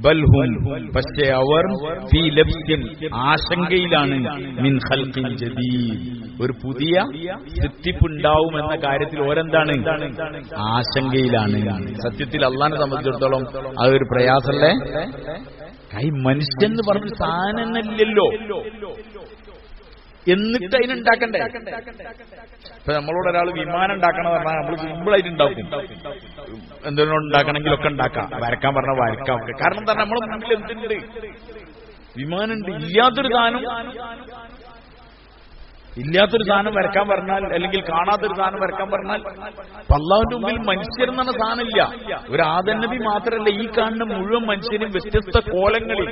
ബൽ ഹും, പക്ഷേ അവർ ഫീ ലബ്സിൻ, ആശങ്കയിലാണ്, മിൻ ഖൽഖിൻ ജദീദ്, ഒരു പുതിയ സൃഷ്ടിപ്പുണ്ടാവുമെന്ന കാര്യത്തിൽ ഓരെന്താണ്, ആശങ്കയിലാണ്. സത്യത്തിൽ അള്ളാഹിനെ സംബന്ധിച്ചിടത്തോളം അതൊരു പ്രയാസമല്ലേ. ഈ മനുഷ്യൻ എന്ന് പറഞ്ഞ സാധനമല്ലല്ലോ, എന്നിട്ട് അതിനുണ്ടാക്കണ്ടേ. ഇപ്പൊ നമ്മളോട് ഒരാൾ വിമാനം ഉണ്ടാക്കണം പറഞ്ഞാൽ നമ്മൾ സിമ്പിളായിട്ട് ഉണ്ടാക്കും. എന്തെങ്കിലും ഉണ്ടാക്കണമെങ്കിലൊക്കെ ഉണ്ടാക്കാം, വരക്കാൻ പറഞ്ഞാൽ വരക്കാം. കാരണം എന്താ, നമ്മളെ മുന്നിൽ എന്തുണ്ട്, വിമാനമുണ്ട്. ഇല്ലാത്തൊരു സാധനം വരക്കാൻ പറഞ്ഞാൽ, അല്ലെങ്കിൽ കാണാത്തൊരു സാധനം വരക്കാൻ പറഞ്ഞാൽ, അല്ലാഹുവിന്റെ മുമ്പിൽ മനുഷ്യർ എന്ന് പറഞ്ഞ സാധനമില്ല. ഒരു ആദം നബി മാത്രമല്ല, ഈ കാണുന്ന മുഴുവൻ മനുഷ്യരും വ്യത്യസ്ത കോലങ്ങളിൽ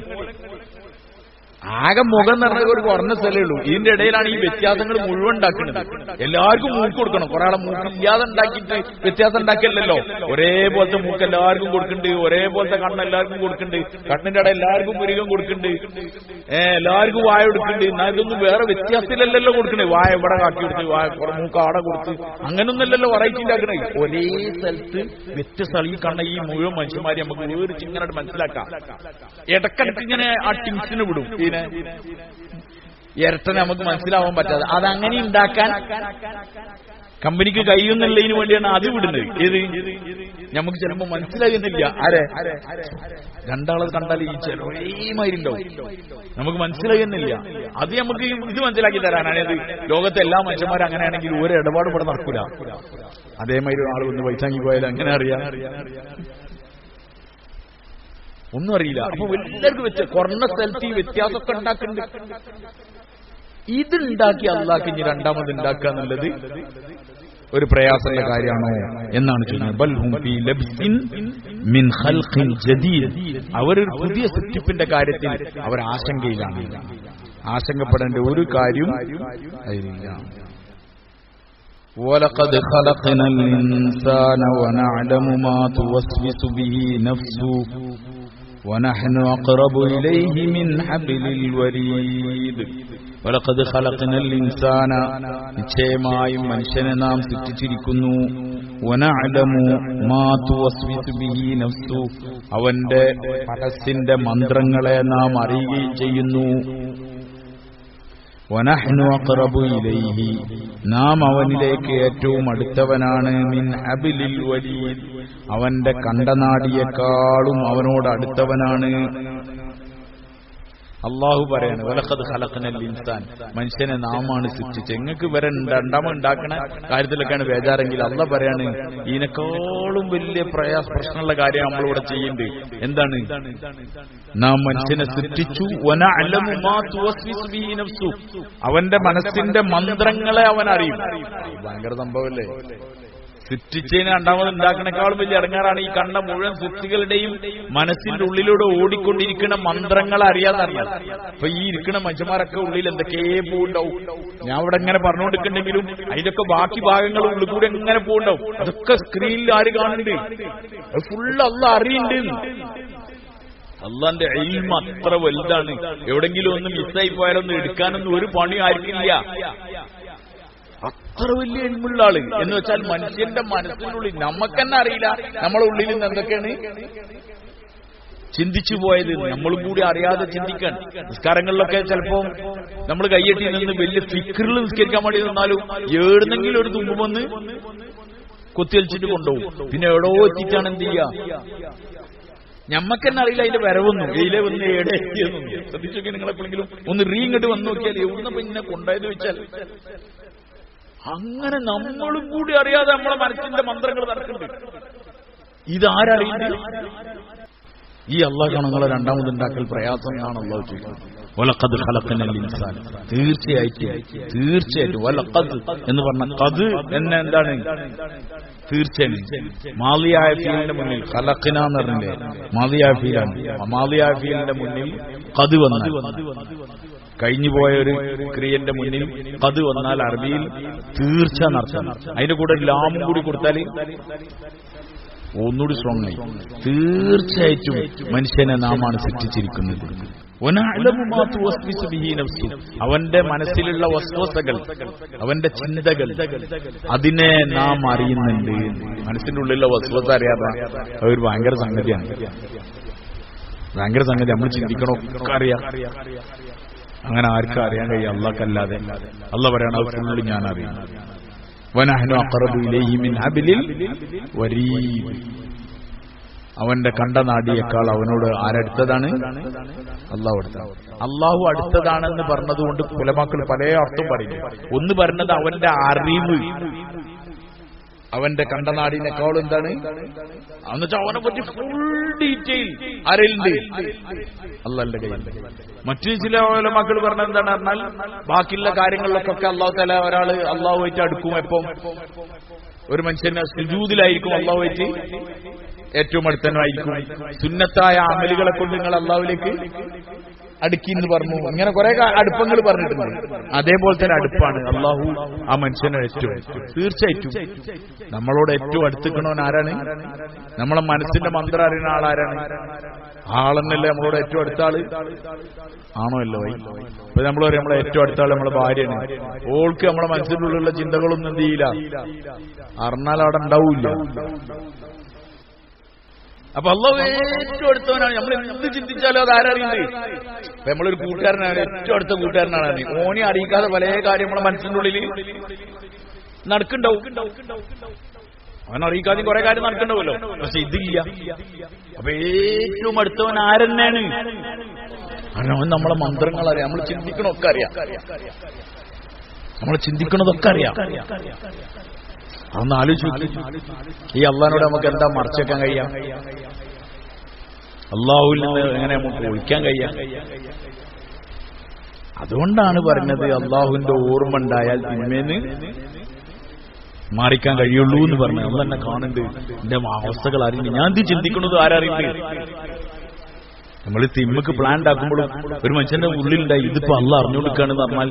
ആകെ മുഖം നിറഞ്ഞ ഒരു കുറഞ്ഞ സ്ഥലമേ ഉള്ളൂ. ഇതിന്റെ ഇടയിലാണ് ഈ വ്യത്യാസങ്ങൾ മുഴുവൻ ഉണ്ടാക്കുന്നത്. എല്ലാവർക്കും മൂക്ക് കൊടുക്കണം. കുറെ ആളെ മൂക്ക് ഇല്ലാതെ ഉണ്ടാക്കിയിട്ട് വ്യത്യാസം ഉണ്ടാക്കിയല്ലോ. ഒരേപോലത്തെ മൂക്ക് എല്ലാവർക്കും കൊടുക്കുന്നുണ്ട്, ഒരേപോലത്തെ കണ്ണ് എല്ലാവർക്കും കൊടുക്കുന്നുണ്ട്, കണ്ണിന്റെ ഇടയിൽ എല്ലാവർക്കും പുരികം കൊടുക്കുന്നുണ്ട്, എല്ലാവർക്കും വായ കൊടുക്കുന്നുണ്ട്. എന്നാൽ ഇതൊന്നും വേറെ വ്യത്യാസത്തിലല്ലല്ലോ കൊടുക്കണേ. വായ ഇവിടെ കാട്ടി കൊടുത്ത്, മൂക്ക് ആടെ കൊടുത്ത്, അങ്ങനൊന്നല്ലല്ലോ വെറൈറ്റി ഉണ്ടാക്കണേ. ഒരേ സ്ഥലത്ത് വ്യത്യസ്ത ഈ കണ്ണ ഈ മുഴുവൻ മനുഷ്യന്മാരെ നമുക്ക് വേറിച്ച് ഇങ്ങനെ മനസ്സിലാക്കാം. ഇടക്കിടക്ക് ഇങ്ങനെ ആ ടിങ്സിന് വിടും. ഇരട്ടനെ നമുക്ക് മനസ്സിലാവാൻ പറ്റാതെ അതങ്ങനെ ഉണ്ടാക്കാൻ കമ്പനിക്ക് കഴിയുന്നുള്ളതിന് വേണ്ടിയാണ് അത് വിടുന്നത്. ഏത് നമുക്ക് ചിലപ്പോ മനസ്സിലാകുന്നില്ല. ആരെ രണ്ടാളെ കണ്ടാൽ ഈ ചെറിയമാരുണ്ടാവും, നമുക്ക് മനസ്സിലാകുന്നില്ല. അത് നമുക്ക് ഇത് മനസ്സിലാക്കി തരാനാണ്. ഇത് ലോകത്തെ എല്ലാ മനുഷ്യന്മാരും അങ്ങനെയാണെങ്കിൽ ഒരു ഇടപാട് ഇവിടെ നടക്കൂല. അതേമാതിരി ആൾ ഒന്ന് പൈസാങ്ങി പോയാൽ അങ്ങനെ അറിയാം, ഒന്നും അറിയില്ല. അപ്പൊ എല്ലാവർക്കും വെച്ച കുറഞ്ഞ സ്ഥലത്ത് ഈ വ്യത്യാസമൊക്കെ ഉണ്ടാക്കുന്നുണ്ട്. ഇതുണ്ടാക്കി അള്ളാഹ് ഇനി രണ്ടാമത് ഉണ്ടാക്കുക എന്നുള്ളത് ഒരു പ്രയാസമുള്ള കാര്യമാണോ എന്നാണ് ചോദിക്കുന്നത്. ബൽ ഹും ഫീ ലബ്സിൻ മിൻ ഖൽഖിൻ ജദീദ്. അവരൊരു പുതിയ സൃഷ്ടിപ്പിന്റെ കാര്യത്തിൽ അവർ ആശങ്കയിലാണ്. ആശങ്കപ്പെടേണ്ട ഒരു കാര്യം അതിലില്ല. وَلَقَدْ خَلَقْنَا الْإِنسَانَ وَنَعْلَمُ مَا تُوَسْوِسُ بِهِ نَفْسُهُ وَنَحْنُ أَقْرَبُ إِلَيْهِ مِنْ حَبْلِ الْوَرِيدِ. وَلَقَدْ خَلَقْنَا الْإِنسَانَ, നിശ്ചയമായും മനുഷ്യനെ നാം സൃഷ്ടിച്ചിരിക്കുന്നു. وَنَعْلَمُ مَا تُوَسْوِسُ بِهِ نَفْسُهُ, അവന്റെ മനസ്സിന്റെ മന്ത്രങ്ങളെ നാം അറിയുകയും ചെയ്യുന്നു. വനഹ്നു അഖ്റബു ഇലൈഹി, നാം അവനിലേക്ക് ഏറ്റവും അടുത്തവനാണ്. മിൻ ഹബ്ലിൽ വരീദ്, അവന്റെ കണ്ടനാടിയേക്കാളും അവനോട് അടുത്തവനാണ്. അള്ളാഹു പറയാണ് വലഖദ് ഖലഖ്നൽ ഇൻസാൻ, മനുഷ്യനെ നാമാണ് സൃഷ്ടിച്ചത്. നിങ്ങൾക്ക് വരെ രണ്ടാമത് ഉണ്ടാക്കണ കാര്യത്തിലൊക്കെയാണ് ബേജാറെങ്കിൽ അള്ളാഹ് പറയാണ് ഇതിനേക്കാളും വലിയ പ്രശ്നമുള്ള കാര്യം നമ്മളിവിടെ ചെയ്യേണ്ടത് എന്താണ്? നാം മനുഷ്യനെ സൃഷ്ടിച്ചു. വനഅലമു മാ തുവസ്വിസു ബിഹി നഫ്സു, അവന്റെ മനസ്സിന്റെ മന്ത്രങ്ങളെ അവൻ അറിയും. ഭയങ്കര സംഭവമല്ലേ? സൃഷ്ടിച്ചതിന് രണ്ടാമത് ഉണ്ടാക്കണേക്കാളും വലിയ ഇടങ്ങാറാണ് ഈ കണ്ട മുഴുവൻ സൃഷ്ടികളുടെയും മനസ്സിന്റെ ഉള്ളിലൂടെ ഓടിക്കൊണ്ടിരിക്കുന്ന മന്ത്രങ്ങളെ അറിയാന്നറിയാം. അപ്പൊ ഈ ഇരിക്കുന്ന മനുഷ്യന്മാരൊക്കെ ഉള്ളിൽ എന്തൊക്കെയേ പോവുണ്ടാവും. ഞാൻ ഇവിടെ ഇങ്ങനെ പറഞ്ഞുകൊണ്ടിരിക്കുന്നുണ്ടെങ്കിലും അതിന്റെയൊക്കെ ബാക്കി ഭാഗങ്ങൾ ഉള്ളിൽ കൂടെ എങ്ങനെ പോവുണ്ടാവും. അതൊക്കെ സ്ക്രീനിൽ ആര് കാണുന്നുണ്ട്? അത് ഫുള്ള് അള്ളാഹ് അറിയുന്നുണ്ട്. അള്ളാന്റെ ഇൽമ അത്ര വലുതാണ്. എവിടെങ്കിലും ഒന്ന് മിസ്സായി പോയാലൊന്നും എടുക്കാനൊന്നും ഒരു പണി ആർക്കില്ല. അത്ര വലിയ എൽമുള്ള ആള് എന്ന് വെച്ചാൽ മനുഷ്യന്റെ മനസ്സിനുള്ളിൽ നമുക്കെന്നെ അറിയില്ല നമ്മളെ ഉള്ളിൽ നിന്ന് എന്തൊക്കെയാണ് ചിന്തിച്ചു പോയത്. നമ്മളും കൂടി അറിയാതെ ചിന്തിക്കാൻ. നിസ്കാരങ്ങളിലൊക്കെ ചിലപ്പോ നമ്മൾ കയ്യെട്ടി നിന്ന് വലിയ ഫിക്റിൽ നിസ്കരിക്കാൻ വേണ്ടി നിന്നാലും ഏടുന്നെങ്കിലും ഒരു തുമ്പുമെന്ന് കൊത്തിവലിച്ചിട്ട് കൊണ്ടുപോകും. പിന്നെ എവിടോ എത്തിച്ചാണ് എന്ത് ചെയ്യാ? ഞമ്മക്കെന്നെ അറിയില്ല അതിന്റെ വരവൊന്നും. ഇതിലെ വന്ന് ഏടെ എത്തിയെന്നും. ശ്രദ്ധിച്ചൊക്കെ നിങ്ങൾ എപ്പോഴെങ്കിലും ഒന്ന് ഇങ്ങോട്ട് വന്നു നോക്കിയാൽ എവിടെ പിന്നെ കൊണ്ടായെന്ന് വെച്ചാൽ അങ്ങനെ നമ്മളും കൂടി അറിയാതെ നമ്മളെ മനസ്സിന്റെ മന്ത്രങ്ങൾ നടക്കുന്നുണ്ട്. ഇതാരറിയുന്നത്? ഈ അള്ളാഹ് നിങ്ങളെ രണ്ടാമതുണ്ടാക്കൽ പ്രയാസം എന്നാണ് അള്ളാഹു ചോദിക്കുന്നത്. വലഖദ് ഖലഖ്നൽ ഇൻസാൻ, തീർച്ചയായിട്ടും വലഖദ് എന്ന് പറഞ്ഞ ഖദ് എന്നെ എന്താണ്? തീർച്ചയായും മാളിയായ ഫീലിന്റെ മുന്നിൽ ഖലഖ്ന എന്ന് പറഞ്ഞില്ലേ, മാളിയായ ഫീലാണ്. മാളിയായ ഫീലിന്റെ മുന്നിൽ ഖദ് വന്നാൽ, കഴിഞ്ഞുപോയ ഒരു ക്രിയന്റെ മുന്നിൽ ഖദ് വന്നാൽ അറബിയിൽ തീർച്ച നടത്തണം. അതിന്റെ കൂടെ ലാമും കൂടി കൊടുത്താൽ ഒന്നുകൂടി സ്ട്രോങ് ആയി. തീർച്ചയായിട്ടും മനുഷ്യനെ നാമാണ് സൃഷ്ടിച്ചിരിക്കുന്നത്. അവന്റെ മനസ്സിലുള്ള വസ്വസകൾ, അവന്റെ ചിന്തകൾ, അതിനെ നാം അറിയുന്നുണ്ട്. മനസ്സിന്റെ ഉള്ളിലുള്ള വസ്വസ അറിയാതെ അതൊരു ഭയങ്കര സംഗതിയാണ്. ഭയങ്കര സംഗതി. നമ്മൾ ചിന്തിക്കണോ ഒക്കെ അറിയാം. അങ്ങനെ ആർക്കും അറിയാൻ കഴിയും അള്ളാഹ്ക്കല്ലാതെ. അള്ളാഹ് പറയണം അത് ഫുള്ള് ഞാൻ അറിയാം. വനഹ്നു അഖ്റബു ഇലൈഹി മിൻ ഹബ്ലിൽ വരീദ്, അവന്റെ കണ്ടനാടിയേക്കാൾ അവനോട് ആരടുത്തതാണ്? അള്ളാഹു അടുത്താണ്. അള്ളാഹു അടുത്തതാണെന്ന് പറഞ്ഞതുകൊണ്ട് ഉലമാക്കൾ പല അർത്ഥം പറയും. ഒന്ന് പറഞ്ഞത് അവന്റെ അറിവ്, അവന്റെ കണ്ടനാടിനേക്കാളും എന്താണ് എന്നുവെച്ചാൽ അവനെ പറ്റി ഫുൾ ഡീറ്റെയിൽ ആരെയുണ്ട്? അള്ളാഹുവിന്റെ കയ്യിലുണ്ട്. മറ്റു ചില ഉലമാക്കൾ പറഞ്ഞത് എന്താണ് പറഞ്ഞാൽ ബാക്കിയുള്ള കാര്യങ്ങളിലൊക്കെ അള്ളാഹു തആല ഒരാള് അള്ളാഹുവായിട്ട് അടുക്കും. എപ്പം ഒരു മനുഷ്യന് സുജൂദിലായിരിക്കും അള്ളാഹുവായിട്ട് ഏറ്റവും അടുത്തനായിരിക്കും. സുന്നത്തായ അമലുകളെ കൊണ്ട് നിങ്ങൾ അള്ളാഹുവിലേക്ക് അടുക്കിന്ന് പറഞ്ഞു. ഇങ്ങനെ കുറെ അടുപ്പങ്ങൾ പറഞ്ഞിട്ടുണ്ട്. അതേപോലെ തന്നെ അടുപ്പാണ് അള്ളാഹു ആ മനുഷ്യനെ ഏറ്റവും തീർച്ചയായിട്ടും നമ്മളോട് ഏറ്റവും അടുത്തിക്കണവൻ ആരാണ്? നമ്മളെ മനസ്സിന്റെ മന്ത്രം അറിയുന്ന ആളാരാണ്? ആളെന്നല്ലേ നമ്മളോട് ഏറ്റവും അടുത്ത ആള് ആണോ? അല്ലോ. ഇപ്പൊ നമ്മൾ പറയും നമ്മളെ ഏറ്റവും അടുത്ത ആള് നമ്മളെ ഭാര്യയാണ്. ഓൾക്ക് നമ്മളെ മനസ്സിന്റെ ഉള്ളിലുള്ള ചിന്തകളൊന്നും എന്ത് ചെയ്യില്ല, അറിഞ്ഞാൽ അവിടെ ഉണ്ടാവൂല്ല. അപ്പൊ അള്ളാഹു ഏറ്റവും അടുത്തവനാണ്. നമ്മൾ എന്ത് ചിന്തിച്ചാലും അത് ആരറിയുന്നത്? അപ്പൊ നമ്മളൊരു കൂട്ടുകാരനാണ്, ഏറ്റവും അടുത്ത കൂട്ടുകാരനാണ്. ഓനെ അറിയിക്കാതെ പല കാര്യം നമ്മളെ മനസ്സിന്റെ ഉള്ളിൽ നടക്കുന്നുണ്ടാവും. അവനറിയിക്കാതെ കുറെ കാര്യം നടക്കണ്ടാവുമല്ലോ. പക്ഷെ ഇതില്ല. അപ്പൊ ഏറ്റവും അടുത്തവൻ ആരെന്നാണ്? അവൻ നമ്മളെ മന്ത്രങ്ങൾ അറിയാം, നമ്മൾ ചിന്തിക്കണമൊക്കെ അറിയാം, നമ്മൾ ചിന്തിക്കണതൊക്കെ അറിയാം. അതൊന്ന് ആലോചിച്ചു. ഈ അള്ളാഹിനോട് നമുക്ക് എന്താ മറച്ചേക്കാൻ കഴിയാം? അള്ളാഹുവിൽ നിന്ന് എങ്ങനെ നമുക്ക് ഒഴിക്കാൻ കഴിയാം? അതുകൊണ്ടാണ് പറഞ്ഞത് അള്ളാഹുവിന്റെ ഓർമ്മ ഉണ്ടായാൽ തിന്മേന്ന് മാറിക്കാൻ കഴിയുള്ളൂ എന്ന് പറഞ്ഞു. നമ്മൾ തന്നെ കാണുന്നുണ്ട്, എന്റെ അവസ്ഥകൾ അറിയുന്നു, ഞാൻ ഇത് ചിന്തിക്കുന്നത് ആരറിയുന്നത്? നമ്മൾ തിന്മക്ക് പ്ലാൻ ഉണ്ടാക്കുമ്പോഴും ഒരു മനുഷ്യന്റെ ഉള്ളിലുണ്ടായി ഇതിപ്പോ അള്ളാഹ് അറിഞ്ഞുകൊടുക്കുകയാണെന്ന് പറഞ്ഞാൽ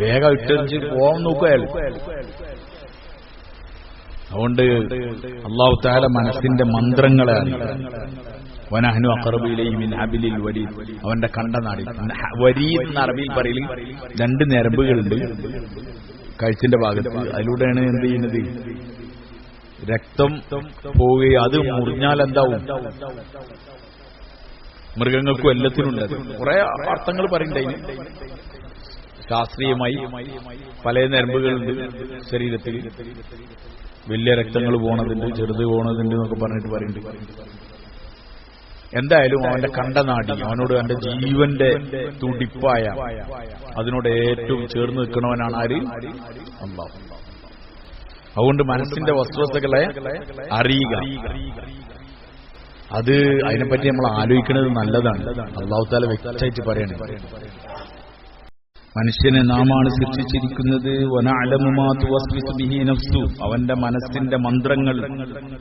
വേഗം ഇട്ടെറിഞ്ഞ് പോകാൻ നോക്കുക അയാൾ. അതുകൊണ്ട് അല്ലാഹു തആല മനസ്സിന്റെ മന്ത്രങ്ങളെ വനഹ്നു അഖറബു ഇലൈഹി മിൻ ഹബിലിൽ വരീദ്, അവന്റെ കണ്ടനാടി. വരീദ് എന്ന അറബിയിൽ പറയൽ രണ്ട് ഞരമ്പുകളുണ്ട് കഴുത്തിന്റെ ഭാഗത്ത്. അതിലൂടെയാണ് എന്ത് ചെയ്യുന്നത്? രക്തം പോവുകയും അത് മുറിഞ്ഞാൽ എന്താവും? മൃഗങ്ങൾക്കും എല്ലാത്തിനുണ്ട്. കുറെ അർത്ഥങ്ങൾ പറയുന്നുണ്ട്. ശാസ്ത്രീയമായി പല ഞരമ്പുകളുണ്ട് ശരീരത്തിൽ. വലിയ രക്തങ്ങൾ പോണതുണ്ട്, ചെറുത് പോണതുണ്ട് എന്നൊക്കെ പറഞ്ഞിട്ട് പറയുന്നുണ്ട്. എന്തായാലും അവന്റെ കണ്ടനാടി, അവനോട് അവന്റെ ജീവന്റെ തുടിപ്പായ അതിനോട് ഏറ്റവും ചേർന്ന് നിൽക്കണവനാണ് ആര്? അല്ലാഹു. അതുകൊണ്ട് മനസ്സിന്റെ വസ്തുതകളെ അറിയുക, അത് അതിനെപ്പറ്റി നമ്മൾ ആലോചിക്കുന്നത് നല്ലതാണ്. അല്ലാഹു തആല വ്യക്തമായിട്ട് പറയണേ, മനുഷ്യനെ നാമാണ് സൃഷ്ടിച്ചിരിക്കുന്നത്. വനഅലമു മാ തുവസ്വിസു ബിഹി നഫ്സു, അവന്റെ മനസ്സിന്റെ മന്ത്രങ്ങൾ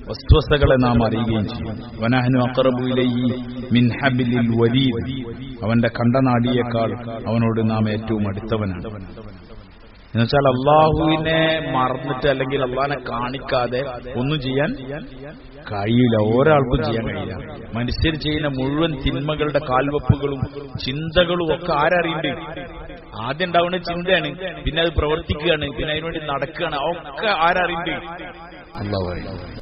വസ്വസകളെ നാം അറിയുകയും ചെയ്യും. വനഹ്നു അഖറബു ഇലൈഹി മിൻ ഹബിലിൽ വരീദ്, അവന്റെ കണ്ടനാടിയേക്കാൾ അവനോട് നാം ഏറ്റവും അടുത്തവനാണ്. എന്നുവെച്ചാൽ അള്ളാഹുവിനെ മറന്നിട്ട് അല്ലെങ്കിൽ അള്ളാഹിനെ കാണിക്കാതെ ഒന്നും ചെയ്യാൻ കഴിയില്ല, ഒരാൾക്കും ചെയ്യാൻ കഴിയില്ല. മനുഷ്യർ ചെയ്യുന്ന മുഴുവൻ തിന്മകളുടെ കാൽവെപ്പുകളും ചിന്തകളും ഒക്കെ ആരറിയുന്നുണ്ട്? ആദ്യം ഉണ്ടാവുന്ന ചിന്തയാണ്, പിന്നെ അത് പ്രവർത്തിക്കുകയാണ്, പിന്നെ അതിനുവേണ്ടി നടക്കുകയാണ്. ഒക്കെ ആരറിയുന്നുണ്ട്? അല്ലാഹു അറിയുന്നു.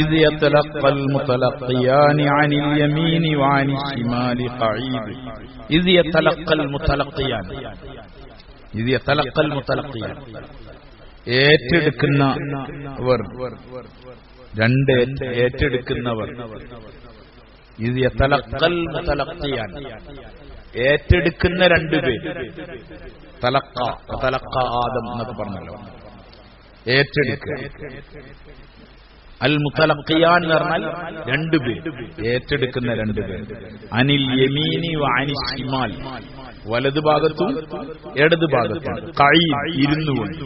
إذ يتلقى المتلقيان عن اليمين وعن الشمال قعيد إذ يتلقى المتلقيان إذ يتلقى المتلقيان ഏറ്റെടുക്കുന്നവർ, രണ്ട് ഏറ്റെടുക്കുന്നവർ. إذ يتلقى المتلقيان ഏറ്റെടുക്കുന്ന രണ്ടുപേർ. തലക്ക തലക്ക ആദം എന്നൊക്കെ പറഞ്ഞല്ലോ, ഏറ്റെടുക്കുക. അൽ മുതലഖിയാൻ എന്ന് പറഞ്ഞാൽ രണ്ടുപേർ, ഏറ്റെടുക്കുന്ന രണ്ടുപേർ. അനിൽ യമീനി വ അനിൽ ശിമാൽ, വലതു ഭാഗത്തും ഇടതു ഭാഗത്തും. ഖഈദ്, ഇരുന്നുകൊണ്ട്.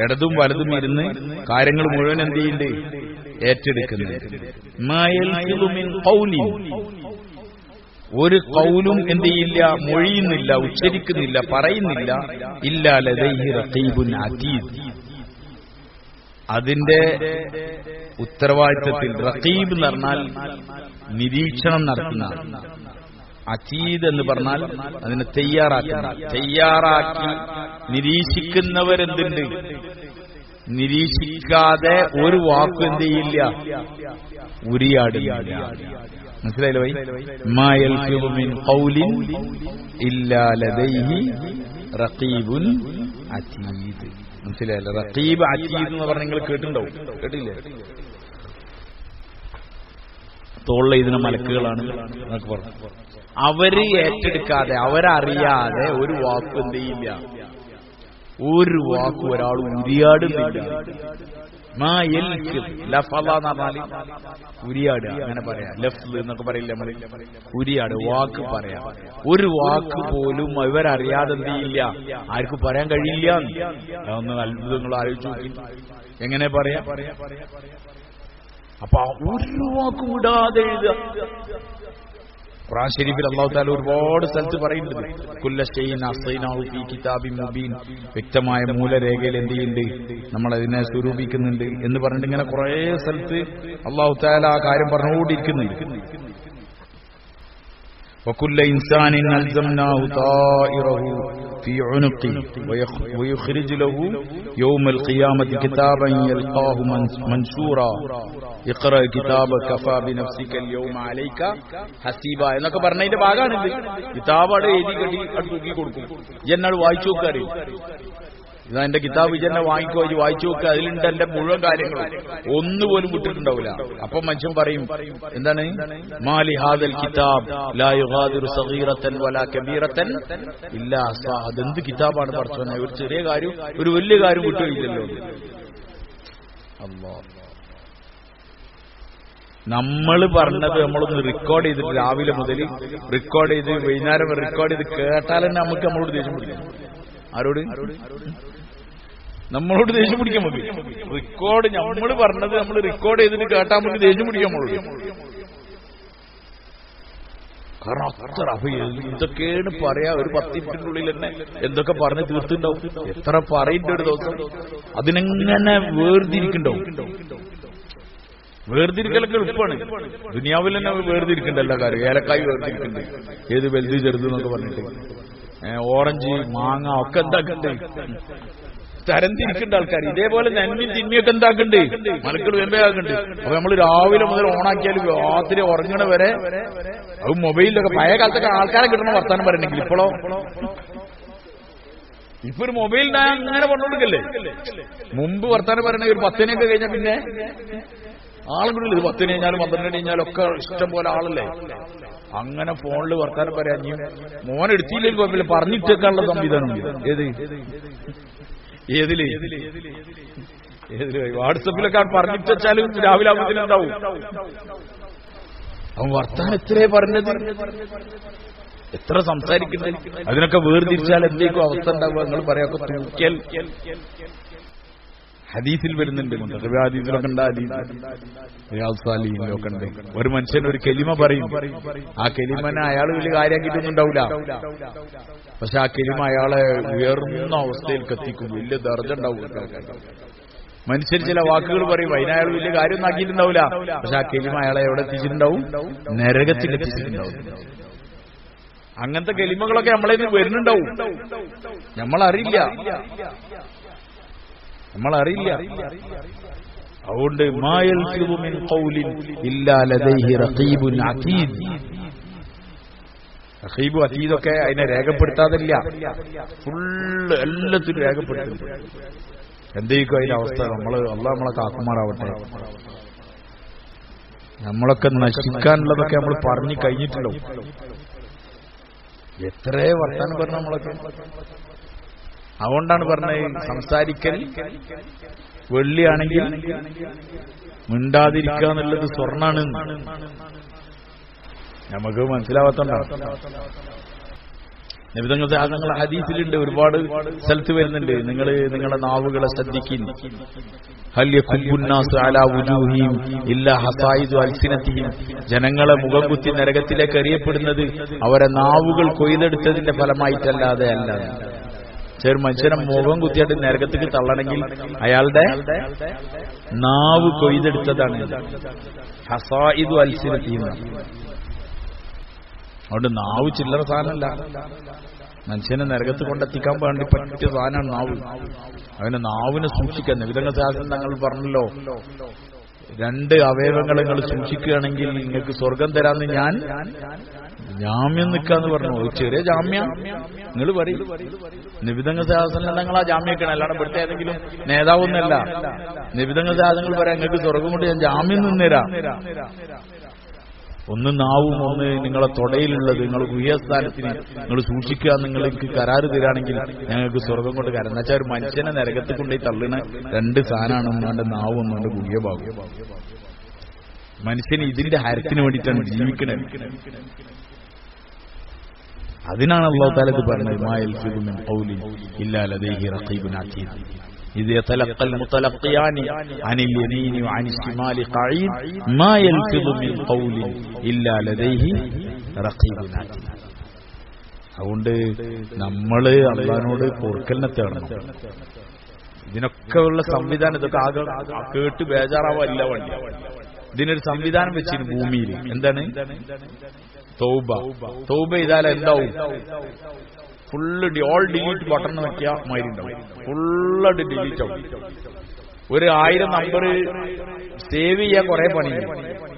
ഇടതും വലതും ഇരുന്ന് കാര്യങ്ങൾ മുഴുവൻ എന്ത് ചെയ്യുന്നുണ്ട്? ഏറ്റെടുക്കുന്നുണ്ട്. മാ യൽഫിദു മിൻ ഖൗലിൻ, ഒരു ഖൗലും എന്ത് ചെയ്യില്ല, മൊഴിയുന്നില്ല, ഉച്ചരിക്കുന്നില്ല, പറയുന്നില്ല. ഇല്ലാ ലദൈഹി റഖീബുൻ അതീദ്, അതിന്റെ ഉത്തരവാദിത്തത്തിൽ. റഖീബ് എന്ന് പറഞ്ഞാൽ നിരീക്ഷണം നടത്തുന്ന, അതീദ് എന്ന് പറഞ്ഞാൽ അതിനെ തയ്യാറാക്കുന്ന. തയ്യാറാക്കി നിരീക്ഷിക്കുന്നവരെന്തുണ്ട്? നിരീക്ഷിക്കാതെ ഒരു വാക്കും എന്ത് ചെയ്യില്ല, ഉരിയാടില്ല. മനസ്സിലായില്ലോ ഭായി? മാ യൽഫിദു മിൻ ഖൗലിൻ ഇല്ലാ ലദൈഹി റഖീബുൻ അതീദ്. മനസ്സിലായല്ലോ? റഖീബ് അതീദ് എന്ന് പറഞ്ഞ നിങ്ങൾ കേട്ടിട്ടുണ്ടാവും, കേട്ടില്ലേ? തോളിലെ ഇതിന് മലക്കുകളാണ് എന്നൊക്കെ പറഞ്ഞു. അവര് ഏറ്റെടുക്കാതെ, അവരറിയാതെ ഒരു വാക്കും എന്ത് ചെയ്യില്ല, ഒരു വാക്കും ഒരാൾ ഉരിയാടുന്നില്ല. മാ യൽഫിദ്, ലഫള എന്ന് പറഞ്ഞാൽ ഉരിയാടുക, അങ്ങനെ പറയാം. ലഫ്ള് എന്നൊക്കെ പറയില്ല നമ്മൾ, ഉരിയാട്, വാക്ക് പറയാം. ഒരു വാക്ക് പോലും ഇവരറിയാതെ എന്ത് ചെയ്യില്ല, ആർക്കും പറയാൻ കഴിയില്ല. അതൊന്ന് അത്ഭുതങ്ങൾ ആലോചിച്ച് നോക്കി, എങ്ങനെ പറയാം? അപ്പൊ ഒരു വാക്ക് വിടാതെ എഴുതുക. ഖുർആൻ ഷരീഫിൽ അല്ലാഹു തആല ഒരുപാട് സ്ഥലത്ത് പറയുന്നുണ്ട്, കുല്ല ഷൈഇൻ അഹ്സൈനാഹു ഫീ കിതാബിൻ മുബീൻ, വ്യക്തമായ മൂലരേഖയിൽ എന്ത് ചെയ്യുന്നുണ്ട്, നമ്മൾ അതിനെ സ്വരൂപിക്കുന്നുണ്ട് എന്ന് പറഞ്ഞിട്ട് ഇങ്ങനെ കുറേ സ്ഥലത്ത് അല്ലാഹു തആല ആ കാര്യം പറഞ്ഞുകൊണ്ടിരിക്കുന്നുണ്ട്. وكل إنسان ألزمناه طائره في عنقه ويخرج له يوم القيامة كتابا يلقاه منشورا اقرأ كتابك كفى بنفسك اليوم عليك حسيبا എന്നൊക്കെ പറഞ്ഞതിന്റെ ഭാഗമാണിത്. കിതാബ് എഴുതി കെട്ടി തൂക്കി കൊടുക്കും, എന്നോട് വായിച്ചു നോക്കാറ്, ഇതാ എന്റെ കിതാബ് ഇജന്നെ വാങ്ങിക്കോ, വായിച്ചു നോക്കുക, അതിലുണ്ട് എന്റെ മുഴുവൻ കാര്യങ്ങളും, ഒന്നുപോലും വിട്ടിട്ടുണ്ടാവില്ല. അപ്പൊ മനുഷ്യൻ പറയും, എന്താണ്, മാലി ഹാദൽ കിതാബ് ലാ യുഗാദിറു സഗീറതൻ വലാ കബീറതൻ ഇല്ലാ അഹ്സാഹ. അതെന്ത് കിതാബാണ് പടച്ചോനെ, ഒരു ചെറിയ കാര്യം ഒരു വലിയ കാര്യം വിട്ടുകഴിഞ്ഞല്ലോ. അല്ലാഹ്, നമ്മൾ പറഞ്ഞത് നമ്മളൊന്ന് റെക്കോർഡ് ചെയ്തിട്ട് രാവിലെ മുതൽ റെക്കോർഡ് ചെയ്ത് വൈകുന്നേരം റെക്കോർഡ് ചെയ്ത് കേട്ടാൽ തന്നെ നമുക്ക് നമ്മളോട് ദേഷ്യം പിടിക്കും. ആരോട്? നമ്മളോട് ദേഷ്യം പിടിക്കാൻ മതി. റെക്കോർഡ് നമ്മൾ പറഞ്ഞത് നമ്മൾ റെക്കോർഡ് ചെയ്തിട്ട് കേട്ടാൽ നമുക്ക് ദേഷ്യം പിടിക്കാൻ നമ്മളോട്. കാരണം അത്ര ഇതൊക്കെയാണ് പറയാ, ഒരു 10 മിനിറ്റിനുള്ളിൽ തന്നെ എന്തൊക്കെ പറഞ്ഞ് തീർത്തുണ്ടാവും. എത്ര പറയേണ്ട ഒരു ദിവസം, അതിനെങ്ങനെ വേർതിരിക്കുന്നുണ്ടാവും. വേർതിരിക്കലൊക്കെ എളുപ്പമാണ്, ദുനിയാവിൽ തന്നെ വേർതിരിക്കണ്ട എല്ലാ കാര്യം. ഏലക്കായ് വേർതിരിക്കുന്നുണ്ട്, ഏത് വലുത് ചെറുത് എന്നൊക്കെ പറഞ്ഞിട്ട്, ഓറഞ്ച് മാങ്ങ ഒക്കെ എന്താക്കണ്ട്, തരംതിരിക്കേണ്ട ആൾക്കാർ. ഇതേപോലെ നന്മയും തിന്മയൊക്കെ എന്താക്കുന്നുണ്ട്, മലക്കൾ വെമ്പയാക്കുന്നുണ്ട്. അപ്പൊ നമ്മൾ രാവിലെ മുതൽ ഓണാക്കിയാൽ രാത്രി ഉറങ്ങണ വരെ അത് മൊബൈലിലൊക്കെ, പഴയ കാലത്തൊക്കെ ആൾക്കാരെ കിട്ടണം വർത്താനം പറയണമെങ്കിൽ. ഇപ്പോഴോ ഇപ്പൊ ഒരു മൊബൈലിന് അങ്ങനെ പറഞ്ഞുകൊടുക്കല്ലേ. മുമ്പ് വർത്താനം പറയണ ഒരു 10 കഴിഞ്ഞാൽ പിന്നെ ആളുകളിൽ, ഇത് 10 കഴിഞ്ഞാലും 12 കഴിഞ്ഞാലും ഒക്കെ ഇഷ്ടം പോലെ ആളല്ലേ. അങ്ങനെ ഫോണിൽ വർത്താനം പറയാൻ മോൻ എടുത്തില്ലെങ്കിൽ കുഴപ്പമില്ല, പറഞ്ഞിട്ടേക്കാനുള്ള സംവിധാനം. ഏതില് വാട്സപ്പിലൊക്കെ പറഞ്ഞിട്ട് വെച്ചാലും രാവിലെ ആകുമ്പോഴത്തേനുണ്ടാവും. അവൻ വർത്താനം എത്രേ പറഞ്ഞത്, എത്ര സംസാരിക്കുന്നത്, അതിനൊക്കെ വേർതിരിച്ചാൽ എന്തേക്കും അവസ്ഥ ഉണ്ടാവുക നിങ്ങൾ പറയാക്കെ തൂക്കിയാൽ. ഹദീസിൽ വരുന്നുണ്ട്, ഹദീസിലൊക്കെ ഉണ്ട്, ഹദീസിലൊക്കെ ഉണ്ട്. ഒരു മനുഷ്യൻ ഒരു കെലിമ പറയും, ആ കെലിമനെ അയാൾ വലിയ കാര്യമാക്കിയിട്ടൊന്നും ഉണ്ടാവില്ല, പക്ഷെ ആ കെലിമ അയാളെ ഉയർന്ന അവസ്ഥയിലേക്ക് എത്തിക്കും, വലിയ ദർജ ഉണ്ടാവും. മനുഷ്യർ ചില വാക്കുകൾ പറയും, അതിനയാൾ വലിയ കാര്യമൊന്നും ആക്കിയിട്ടുണ്ടാവില്ല, പക്ഷെ ആ കെലിമ അയാളെ എവിടെ എത്തിച്ചിട്ടുണ്ടാവും, നരകത്തിൽ എത്തിച്ചിട്ടുണ്ടാവും. അങ്ങനത്തെ കെലിമകളൊക്കെ നമ്മളെ വരുന്നുണ്ടാവും, നമ്മളറിയില്ല. അതുകൊണ്ട് റഖീബും അതീദൊക്കെ അതിനെ രേഖപ്പെടുത്താതില്ല, ഫുള്ള് എല്ലാത്തിനും രേഖപ്പെടുത്തുന്നു. എന്തേക്കും അതിന്റെ അവസ്ഥ? അള്ളാഹ് നമ്മളെ കാക്കുമാറാവട്ടെ. നമ്മളൊക്കെ നശിക്കാനുള്ളതൊക്കെ നമ്മൾ പറഞ്ഞു കഴിഞ്ഞിട്ടുണ്ടോ? എത്രേ വർത്താനം പറഞ്ഞ നമ്മളൊക്കെ. അതുകൊണ്ടാണ് പറഞ്ഞത്, സംസാരിക്കൽ വെള്ളിയാണെങ്കിൽ മിണ്ടാതിരിക്കുക എന്നുള്ളത് സ്വർണ്ണാണ്. നമുക്ക് മനസ്സിലാവാത്തോണ്ടാണ്. നബിതങ്ങൾ ഹദീസിലുണ്ട്, ഒരുപാട് സ്ഥലത്ത് വരുന്നുണ്ട്, നിങ്ങളുടെ നാവുകളെ ശ്രദ്ധിക്കും. ഹൽ യകുബ്ബുന്നാസു അലാ വുജൂഹിഹിം ഇല്ലാ ഹസായിദു അൽസിനതിഹിം. ജനങ്ങളെ മുഖം കുത്തി നരകത്തിലേക്ക് എറിയപ്പെടുന്നത് അവരെ നാവുകൾ കൊയ്തെടുത്തതിന്റെ ഫലമായിട്ടല്ലാതെ അല്ല. ചെറു മനുഷ്യനെ മുഖം കുത്തിയായിട്ട് നരകത്തേക്ക് തള്ളണമെങ്കിൽ അയാളുടെ നാവ് കൊയ്തെടുത്തതാണ്. ഹസായിദു അൽസിനതിഹിം. അതുകൊണ്ട് നാവ് ചില്ലറ സാധനമല്ല, മനുഷ്യനെ നരകത്ത് കൊണ്ടെത്തിക്കാൻ വേണ്ടി പറ്റിയ സാധനമാണ് നാവ്. അവന്റെ നാവിനെ സൂക്ഷിക്കാൻ നബിതങ്ങൾ ശാസ്ത്രം തങ്ങൾ പറഞ്ഞല്ലോ, 2 അവയവങ്ങൾ നിങ്ങൾ സൂക്ഷിക്കുകയാണെങ്കിൽ നിങ്ങൾക്ക് സ്വർഗം തരാമെന്ന് ഞാൻ ജാമ്യം നിൽക്കാന്ന് പറഞ്ഞു. ഒരു ചെറിയ ജാമ്യം നിങ്ങൾ പറയും. നബിതങ്ങൾ ശാസ്ത്രം തങ്ങൾ ആ ജാമ്യൊക്കെയാണ്, അല്ലാണ്ട് ഇവിടുത്തെ ഏതെങ്കിലും നേതാവൊന്നുമല്ല. നബിതങ്ങൾ ശാസ്ത്രങ്ങൾ പറയാം, നിങ്ങൾക്ക് സ്വർഗം കൊണ്ട് ഞാൻ ജാമ്യം നിന്നേരാം. ഒന്ന് നാവും, ഒന്ന് നിങ്ങളെ തൊടയിലുള്ളത്, നിങ്ങൾ ഗുഹ്യസ്ഥാനത്തിന് നിങ്ങൾ സൂക്ഷിക്കുക, നിങ്ങൾക്ക് കരാറ് തരാണെങ്കിൽ ഞങ്ങൾക്ക് സ്വർഗം കൊണ്ട് കരം. എന്നുവെച്ചാൽ ഒരു മനുഷ്യനെ നരകത്തിൽ കൊണ്ടുപോയി തള്ളുന്ന 2 സാധനമാണ്, ഒന്നാണ്ട് നാവും, ഒന്നാണ്ട് ഗുഹ്യഭാഗം. മനുഷ്യന് ഇതിന്റെ ഹരത്തിന് വേണ്ടിയിട്ടാണ് ജീവിക്കുന്നത്. അതിനാണ് അല്ലാഹു തആല ഇത് പറഞ്ഞത്, മാ യൽഫിദു മിൻ ഖൗലിൻ ഇല്ലാ ലദൈഹി റഖീബുൻ അതീദ് إذ يتلقى المتلقيان عن اليمين وعن الشمال قعيد ما يلفظ من قول إلا لديه റഖീബിനാക്കി. അതുകൊണ്ട് നമ്മള് അള്ളാഹിനോട് പൊറുക്കലിനെ തേടണം. ഇതിനൊക്കെ ഉള്ള സംവിധാനം ഇതൊക്കെ ആകെ കേട്ട് ബേജാറാവല്ല വണ്ടി. ഇതിനൊരു സംവിധാനം വെച്ചിരുന്നു ഭൂമിയിൽ. എന്താണ്? തൗബ. തൗബ ചെയ്താൽ എന്താവും? ഫുള്ള് ഓൾ ഡിലീറ്റ് ബട്ടൺ നോക്കിയാ മാതിരി ഉണ്ടാവും. ഫുള്ളായിട്ട് ഡിലീറ്റ് ആവും. ഒരു 1000 നമ്പർ സേവ് ചെയ്യാൻ കുറെ പണി.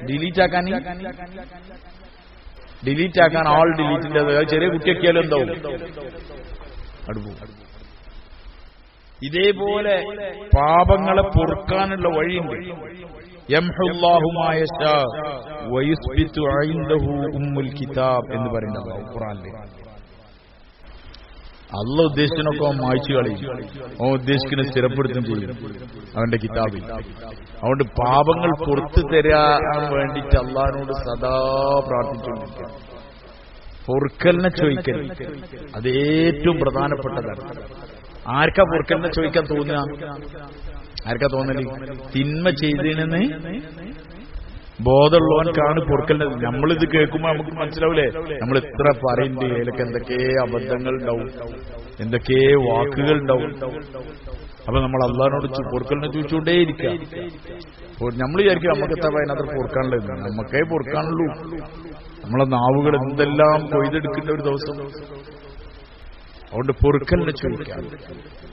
ഡിലീറ്റ് ആക്കാൻ ആൾ ഡിലീറ്റിന്റെ ചെറിയ കുട്ടിയൊക്കെയാലും എന്താവും? അടുപ്പും. ഇതേപോലെ പാപങ്ങളെ പൊറുക്കാനുള്ള വഴിയുണ്ട്. യംഹുല്ലാഹു മാ യശാ വയുസ്ബിതു ഇൻദഹു ഉമ്മുൽ കിതാബ് എന്ന് പറയുന്നത് ഖുർആനിൽ. അള്ളാഹ് ഉദ്ദേശിച്ചതിനൊക്കെ അവൻ മായ്ച്ചു കളയും. അവൻ ഉദ്ദേശിക്കുന്ന സ്ഥിരപ്പെടുത്തും ചെയ്യും അവന്റെ കിതാബിൽ. അതുകൊണ്ട് പാപങ്ങൾ പുറത്തു തരാൻ വേണ്ടിയിട്ട് അള്ളാഹിനോട് സദാ പ്രാർത്ഥിച്ചുകൊണ്ടിരിക്കുക. പൊറുക്കലിനെ ചോദിക്കൽ അത് ഏറ്റവും പ്രധാനപ്പെട്ടതാണ്. ആർക്കാ പൊറുക്കലിനെ ചോദിക്കാൻ തോന്നുക? ആർക്കാ തോന്നല്? തിന്മ ചെയ്തതിനെന്ന് ബോധമുള്ളവൻക്കാണ് പൊറുക്കലിനെ. നമ്മളിത് കേൾക്കുമ്പോൾ നമുക്ക് മനസ്സിലാവൂലേ, നമ്മൾ എത്ര പറയുന്നുണ്ട്, അതിലൊക്കെ എന്തൊക്കെ അബദ്ധങ്ങൾ ഉണ്ടാവും, എന്തൊക്കെ വാക്കുകൾ ഉണ്ടാവും. അപ്പൊ നമ്മൾ അള്ളാഹിനോട് പൊറുക്കലിനെ ചോദിച്ചുകൊണ്ടേയിരിക്കുക. നമ്മൾ വിചാരിക്കും നമുക്ക് എത്ര അതിനകത്ത് പൊറുക്കാനുള്ളത്. നമുക്കേ പൊറുക്കാനുള്ളൂ. നമ്മളെ നാവുകൾ എന്തെല്ലാം കൊയ്തെടുക്കേണ്ട ഒരു ദിവസം. അതുകൊണ്ട് പൊറുക്കലിനെ ചോദിക്കാം.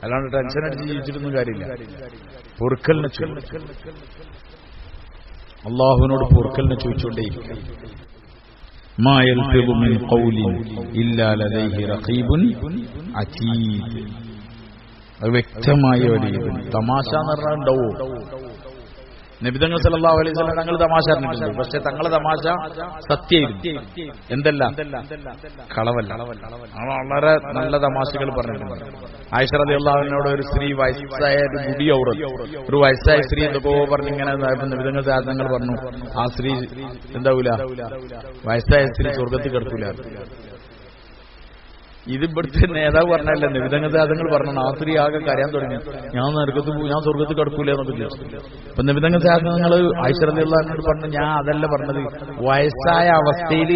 അല്ലാണ്ട് ടെൻഷൻ അടിച്ച് ജീവിച്ചിട്ടൊന്നും കാര്യമില്ല. പൊറുക്കലിനെ ചോദിക്കാം. അള്ളാഹുവിനോട് പൊറുക്കലിനെ ചോദിച്ചുകൊണ്ടേയിരിക്കാം. മാ യൽഫിദു മിൻ ഖൗലിൻ ഇല്ലാ ലദൈഹി റഖീബുൻ അതീദ്. അത് വ്യക്തമായ ഒരു തമാശ എന്ന് പറഞ്ഞാൽ ഉണ്ടാവോ? നബി തങ്ങൾ സല്ലല്ലാഹു അലൈഹി വസല്ലം തങ്ങൾ തമാശ പറഞ്ഞിട്ടുണ്ട്. പക്ഷെ തങ്ങളെ തമാശ സത്യമായിരുന്നു. എന്തല്ല? കളവല്ല. വളരെ നല്ല തമാശകൾ പറഞ്ഞിട്ടുണ്ട്. ആയിഷ റളിയല്ലാഹു അൻഹയോട് ഒരു സ്ത്രീ, വയസ്സായ ഒരു മുടി ഔറത്ത്, ഒരു വയസ്സായ സ്ത്രീ എന്തൊക്കെയോ പറഞ്ഞിങ്ങനെ നബി തങ്ങൾ പറഞ്ഞു, ആ സ്ത്രീ എന്താവൂല, വയസ്സായ സ്ത്രീ സ്വർഗത്തിൽ കിടക്കൂല. ഇത് ഇവിടുത്തെ നേതാവ് പറഞ്ഞല്ല, നബിതങ്ങൾ പറഞ്ഞു. ആ സ്ത്രീ ആകെ കരയാൻ തുടങ്ങി. ഞാൻ സ്വർഗത്ത് കിടക്കൂല എന്നൊക്കെ ചോദിച്ചു. അപ്പൊ നബിതങ്ങൾ ആയിഷ റളിയല്ലാഹു അൻഹയോട് പറഞ്ഞു, ഞാൻ അതല്ല പറഞ്ഞത്, വയസ്സായ അവസ്ഥയിൽ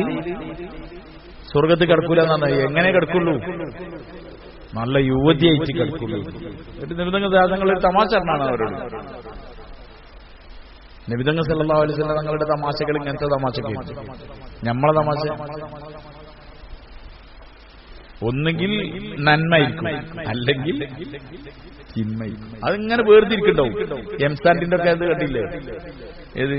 സ്വർഗത്ത് കിടക്കൂല എന്നാണ്. എങ്ങനെ കിടക്കുള്ളൂ? നല്ല യുവതിയായിട്ട് കിടക്കുള്ളൂ. നബിതങ്ങൾ തമാശ പറഞ്ഞാണ് അവരോട്. നബിതങ്ങൾ സല്ലല്ലാഹു അലൈഹി വസല്ലം തങ്ങളുടെ തമാശകൾ ഇങ്ങനത്തെ തമാശകൾ. നമ്മളെ തമാശ ഒന്നുകിൽ നന്മയിരിക്കും, അല്ലെങ്കിൽ തിന്മയിരിക്കും. അതിങ്ങനെ വേർതിരിക്കണ്ടാവും. എംസാൻഡിന്റെ ഒക്കെ അത് കണ്ടില്ലേ? ഏത്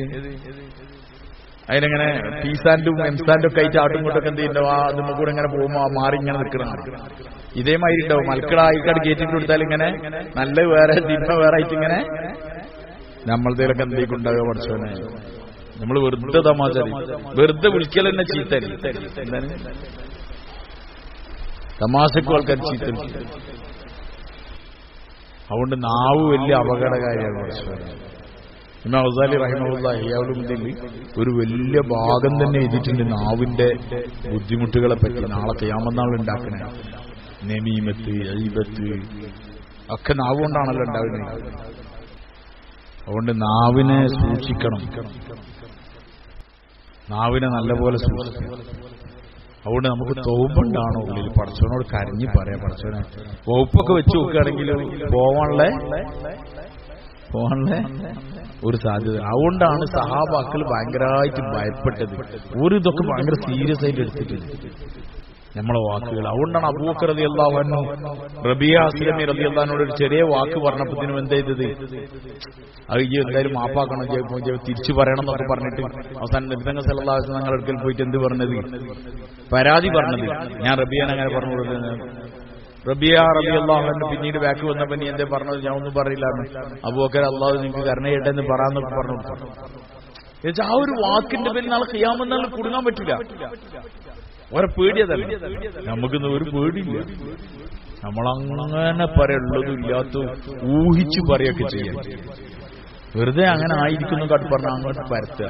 അതിനെങ്ങനെ പീസാൻഡും എംസാൻഡും ഒക്കെ ആയിട്ട് ആട്ടും ഇങ്ങോട്ടൊക്കെ എന്ത് ചെയ്യുന്നുണ്ടാവും? അതിമ്മ കൂടെ ഇങ്ങനെ പോകുമ്പോ മാറി ഇങ്ങനെ നിൽക്കണം. ഇതേമാതിരി ഉണ്ടാവും. മൽക്കട ഗേറ്റിട്ട് കൊടുത്താൽ ഇങ്ങനെ നല്ല വേറെ തിന്മ വേറെ ആയിട്ട് ഇങ്ങനെ നമ്മളതേലൊക്കെ എന്തെങ്കിലും ഉണ്ടാവുക. പഠിച്ചോനെ, നമ്മൾ വെറുതെ തമാശ, വെറുതെ വിളിക്കൽ തന്നെ ചീത്തരി. എന്താണ് തമാശക്കും ആൾക്കാർ ചീത്ത. അതുകൊണ്ട് നാവ് വലിയ അപകടകാരിയാണ്. ഇമാം ഗസാലി റഹിമഹുല്ലാഹി അയാളുടെ ഒരു വലിയ ഭാഗം തന്നെ എഴുതിയിട്ടുണ്ട് നാവിന്റെ ബുദ്ധിമുട്ടുകളെ പറ്റി. നാളെ ഖിയാമത്ത് നാൾ ഉണ്ടാക്കണേ നമീമത്ത്, ഗീബത്ത് ഒക്കെ നാവ് കൊണ്ടാണല്ലോ ഉണ്ടാവുന്നത്. അതുകൊണ്ട് നാവിനെ സൂക്ഷിക്കണം, നാവിനെ നല്ലപോലെ സൂക്ഷിക്കണം. അതുകൊണ്ട് നമുക്ക് തൗബണ്ടാണോ ഉള്ളിൽ, പടച്ചവനോട് കരഞ്ഞ് പറയാം, പടച്ചവനെ വകുപ്പൊക്കെ വെച്ച് നോക്കുകയാണെങ്കിൽ പോവാനുള്ള ഒരു സാധ്യത. അതുകൊണ്ടാണ് സഹാബാക്കൾ ഭയങ്കരമായിട്ട് ഭയപ്പെട്ടത്. ഒരു ഇതൊക്കെ ഭയങ്കര സീരിയസ് ആയിട്ട് എടുത്തിട്ടുണ്ട് നമ്മളെ വാക്കുകൾ. അതുകൊണ്ടാണ് അബൂബക്കർ റളിയല്ലാഹു അൻഹു റബിയ അസ്ലമി റളിയല്ലാഹു അൻഹുവിനോട് ഒരു ചെറിയ വാക്ക് പറഞ്ഞപ്പോഴത്തേനും എന്താ ചെയ്തത്? അത് ഈ എന്തായാലും മാപ്പാക്കണം, തിരിച്ചു പറയണം എന്നൊക്കെ പറഞ്ഞിട്ട് അവസാനം നബി തങ്ങൾ സല്ലല്ലാഹു അലൈഹി വസല്ലം തങ്ങളുടെ അടുക്കൽ പോയിട്ട് എന്ത് പറഞ്ഞത്? പരാതി പറഞ്ഞത്. ഞാൻ റബിയാനെ അങ്ങനെ പറഞ്ഞു കൊടുത്തത്. റബിയ റളിയല്ലാഹു അൻഹു പിന്നീട് ബാക്ക് വന്നപ്പോ നീ എന്തേ പറഞ്ഞത്? ഞാൻ ഒന്നും പറയില്ലാന്ന്. അബൂബക്കർ അള്ളാഹു നിങ്ങൾക്ക് കരുണ ചെയ്യട്ടെ എന്ന് പറയാന്നൊക്കെ പറഞ്ഞു കൊടുത്തു. ആ ഒരു വാക്കിന്റെ പേരിൽ നാളെ ഖിയാമത്ത് നാളിൽ കുടുങ്ങാൻ പറ്റില്ല. ഓരോ പേടിയതല്ല, നമുക്കൊന്നും ഒരു പേടിയില്ല. നമ്മളങ്ങനെ പറയുള്ളതും ഇല്ലാത്തതും ഊഹിച്ചു പറയൊക്കെ ചെയ്യാം. വെറുതെ അങ്ങനെ ആയിരിക്കുന്നു കാട്ടി പറഞ്ഞാൽ അങ്ങോട്ട് പരത്തുക.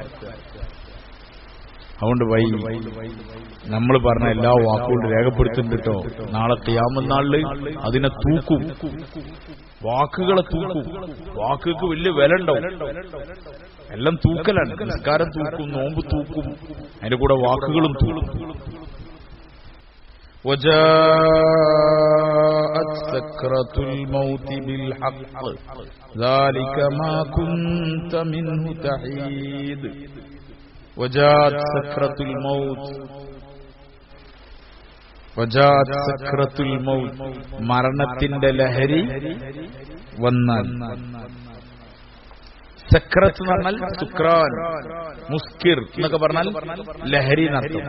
അതുകൊണ്ട് നമ്മൾ പറഞ്ഞ എല്ലാ വാക്കുകളും രേഖപ്പെടുത്തുന്നുണ്ട് കേട്ടോ. നാളെ ഖിയാമത്ത് നാളില് അതിനെ തൂക്കും, വാക്കുകളെ തൂക്കും. വാക്കുകൾക്ക് വലിയ വില ഉണ്ടാവും. എല്ലാം തൂക്കലാണ്. നിസ്കാരം തൂക്കും, നോമ്പ് തൂക്കും, അതിന്റെ കൂടെ വാക്കുകളും തൂക്കും. وجاءت سكرة الموت بالحق ذلك ما كنت منه تحيد. وجاءت سكرة الموت. وجاءت سكرة الموت. മരണത്തിന്റെ ലഹരി വന്നാൽ. സക്രത്ത് എന്ന് പറഞ്ഞാൽ സുക്രാൻ, മുസ്കിർ എന്നൊക്കെ പറഞ്ഞാൽ ലഹരി എന്നർത്ഥം.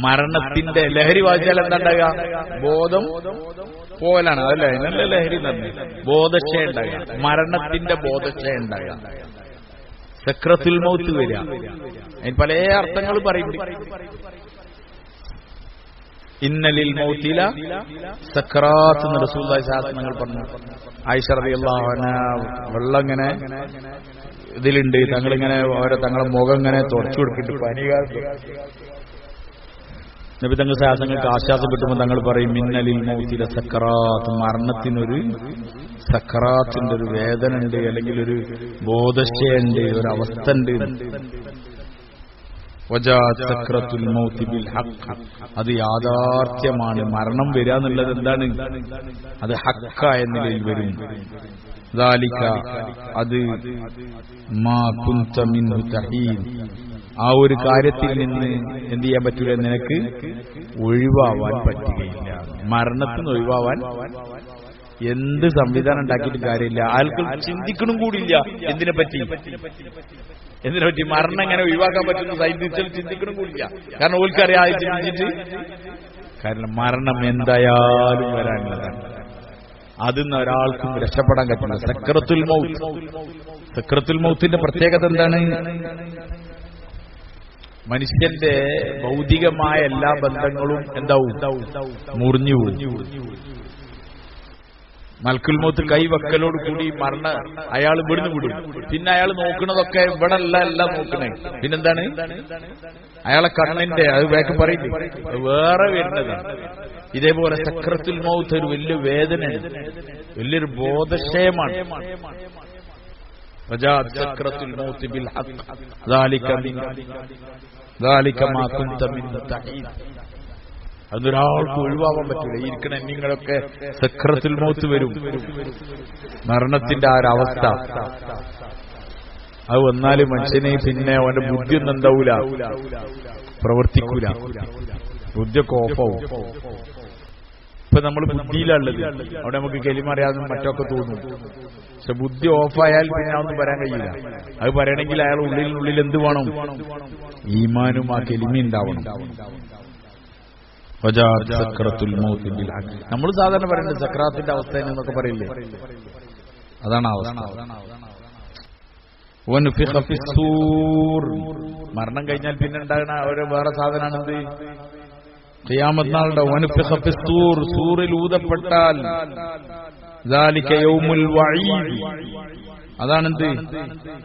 മരണത്തിന്റെ ലഹരി വായിച്ചാൽ എന്താ ഉണ്ടാകുക? ബോധം പോലാണ്, അതല്ലേ? നല്ല ലഹരി തന്നെ. ബോധക്ഷയം ഉണ്ടാകുക, മരണത്തിന്റെ ബോധക്ഷയം ഉണ്ടാകുക, സക്രത്തുൽ മൗത്ത് വരിക. അതിന് പല അർത്ഥങ്ങൾ പറയുന്നുണ്ട്. ഇന്നലിൽ മൗത്തില സക്രാത്ത് എന്ന് റസൂലുള്ളാഹി സ്വല്ലല്ലാഹു അലൈഹി വസല്ലം പറഞ്ഞു. ആയിഷ റളിയല്ലാഹു അൻഹാ വെള്ളം ഇങ്ങനെ ഇതിലുണ്ട്, തങ്ങളിങ്ങനെ തങ്ങളെ മുഖം ഇങ്ങനെ തുടച്ചു കൊടുക്കിട്ട് പനികാലത്ത് നബി തങ്ങൾ സാഹസങ്ങൾക്ക് ആശ്വാസം കിട്ടുമ്പോൾ തങ്ങൾ പറയും മിന്നലിൽ മൗത്തില സക്രാത്ത്, മരണത്തിനൊരു സക്രാത്തിന്റെ ഒരു വേദന ഉണ്ട്, അല്ലെങ്കിൽ ഒരു ബോധക്ഷയുണ്ട്, ഒരു അവസ്ഥ ഉണ്ട്. സക്രത്തുൽ മൗത്തി ബിൽ ഹഖ്, അത് യാഥാർത്ഥ്യമാണ്. മരണം വരിക എന്നുള്ളത് എന്താണ്? അത് ഹക്കായ നിലയിൽ വരും. ദാലിക, അത് മാ കുന്ത മിൻഹു തഹീദ്, ആ ഒരു കാര്യത്തിൽ നിന്ന് എന്ത് ചെയ്യാൻ പറ്റൂല, നിനക്ക് ഒഴിവാവാൻ പറ്റുകയില്ല. മരണത്തിന് ഒഴിവാവാൻ എന്ത് സംവിധാനം ഉണ്ടാക്കിയിട്ട് കാര്യമില്ല. ആൾക്കാർ ചിന്തിക്കണം കൂടിയില്ല എന്തിനെ പറ്റി. മരണം എങ്ങനെ ഒഴിവാക്കാൻ പറ്റുന്ന സൈന്റിസ്റ്റുകൾ ചിന്തിക്കണം കൂടില്ല. കാരണം ഓൽക്കറിയാം ചിന്തിച്ചിട്ട് കാരണം മരണം എന്തായാലും വരാനുള്ളതാണ്. അതിന്ന് ഒരാൾക്കും രക്ഷപ്പെടാൻ പറ്റില്ല. സക്രത്തുൽ മൗത്ത്. സക്രത്തുൽ മൗത്തിന്റെ പ്രത്യേകത എന്താണ്? മനുഷ്യന്റെ ഭൗതികമായ എല്ലാ ബന്ധങ്ങളും എന്താവും? മുറിഞ്ഞു പോകും. മൽക്കുൽ മൗത്ത് കൈവക്കലോട് കൂടി അയാൾ ഇവിടുന്ന് വിടും. പിന്നെ അയാൾ നോക്കുന്നതൊക്കെ ഇവിടെ അല്ല നോക്കണേ. പിന്നെന്താണ്? അയാളെ കണ്ണിന്റെ അത് വേക്ക് പറയില്ലേ, വേറെ വരുന്നതാണ്. ഇതേപോലെ സക്രത്തുൽ മൗത്ത് ഒരു വലിയ വേദനയാണ്, വലിയൊരു ബോധക്ഷയമാണ്. സക്രത്തുൽ മൗത്ത് ബിൽ ഹഖ് ദാലിക മാ കുന്ത മിൻഹു തഹീദ്. അതൊരാൾക്ക് ഒഴിവാക്കാൻ പറ്റില്ല. ഇരിക്കണ നിങ്ങളൊക്കെ സക്രത്തുൽ മൗത്ത് വരും, മരണത്തിന്റെ ആ ഒരവസ്ഥ. അത് വന്നാല് മനുഷ്യനെ പിന്നെ അവന്റെ ബുദ്ധി ഒന്നും എന്താവൂല, പ്രവർത്തിക്കൂല, ബുദ്ധിയൊക്കെ ഓഫാവും. ഇപ്പൊ നമ്മൾ ബുദ്ധിയിലുള്ളത്, അവിടെ നമുക്ക് കെലിമറിയാതെ മറ്റൊക്കെ തോന്നും. പക്ഷെ ബുദ്ധി ഓഫായാൽ പിന്നെ ഒന്നും പറയാൻ കഴിയില്ല. അത് പറയണമെങ്കിൽ അയാൾ ഉള്ളിൽ എന്ത് വേണം? ഈമാനും ആ കെലിമ ഉണ്ടാവണം. നമ്മൾ സാധാരണ പറയുന്നത് സക്രാത്തിന്റെ അവസ്ഥ എന്നൊക്കെ പറയില്ലേ, അതാണ് അവസ്ഥ. മരണം കഴിഞ്ഞാൽ പിന്നെ ഉണ്ടാകുന്ന ഒരു വേറെ സാധനമാണെന്ത്? ഖിയാമത്ത് നാളുടെ സൂറിൽ ഊതപ്പെട്ടാൽ അതാണെന്ത്?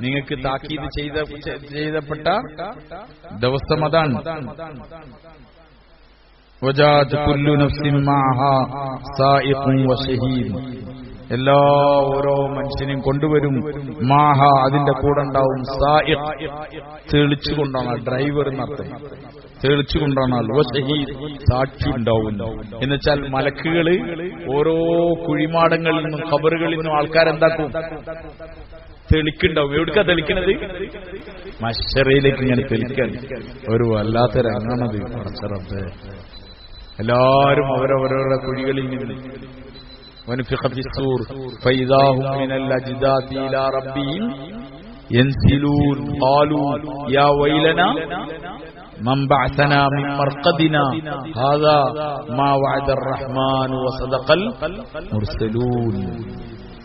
നിങ്ങൾക്ക് താക്കീത് ചെയ്തപ്പെട്ട ദിവസം അതാണ്. എല്ലാ ഓരോ മനുഷ്യനെയും കൊണ്ടുവരും. മാഹ, അതിന്റെ കൂടെ ഉണ്ടാവും. തെളിച്ചുകൊണ്ടാണ്, ഡ്രൈവർ എന്നർത്ഥം. തെളിച്ചുകൊണ്ടാണ്. സാക്ഷി ഉണ്ടാവും എന്നുവെച്ചാൽ മലക്കുകള് ഓരോ കുഴിമാടങ്ങളിൽ നിന്നും ഖബറുകളിൽ നിന്നും ആൾക്കാരെന്താക്കും? തെളിക്കുണ്ടാവും. എവിടുക്കാ തെളിക്കുന്നത്? മശ്ശറയിലേക്ക് ഇങ്ങനെ തെളിക്കാൻ. ഒരു വല്ലാത്ത രംഗാണത്. പടച്ചറബ്ബേ, എല്ലാവരും അവരവരുടെ കുഴികളിൽ നിന്ന്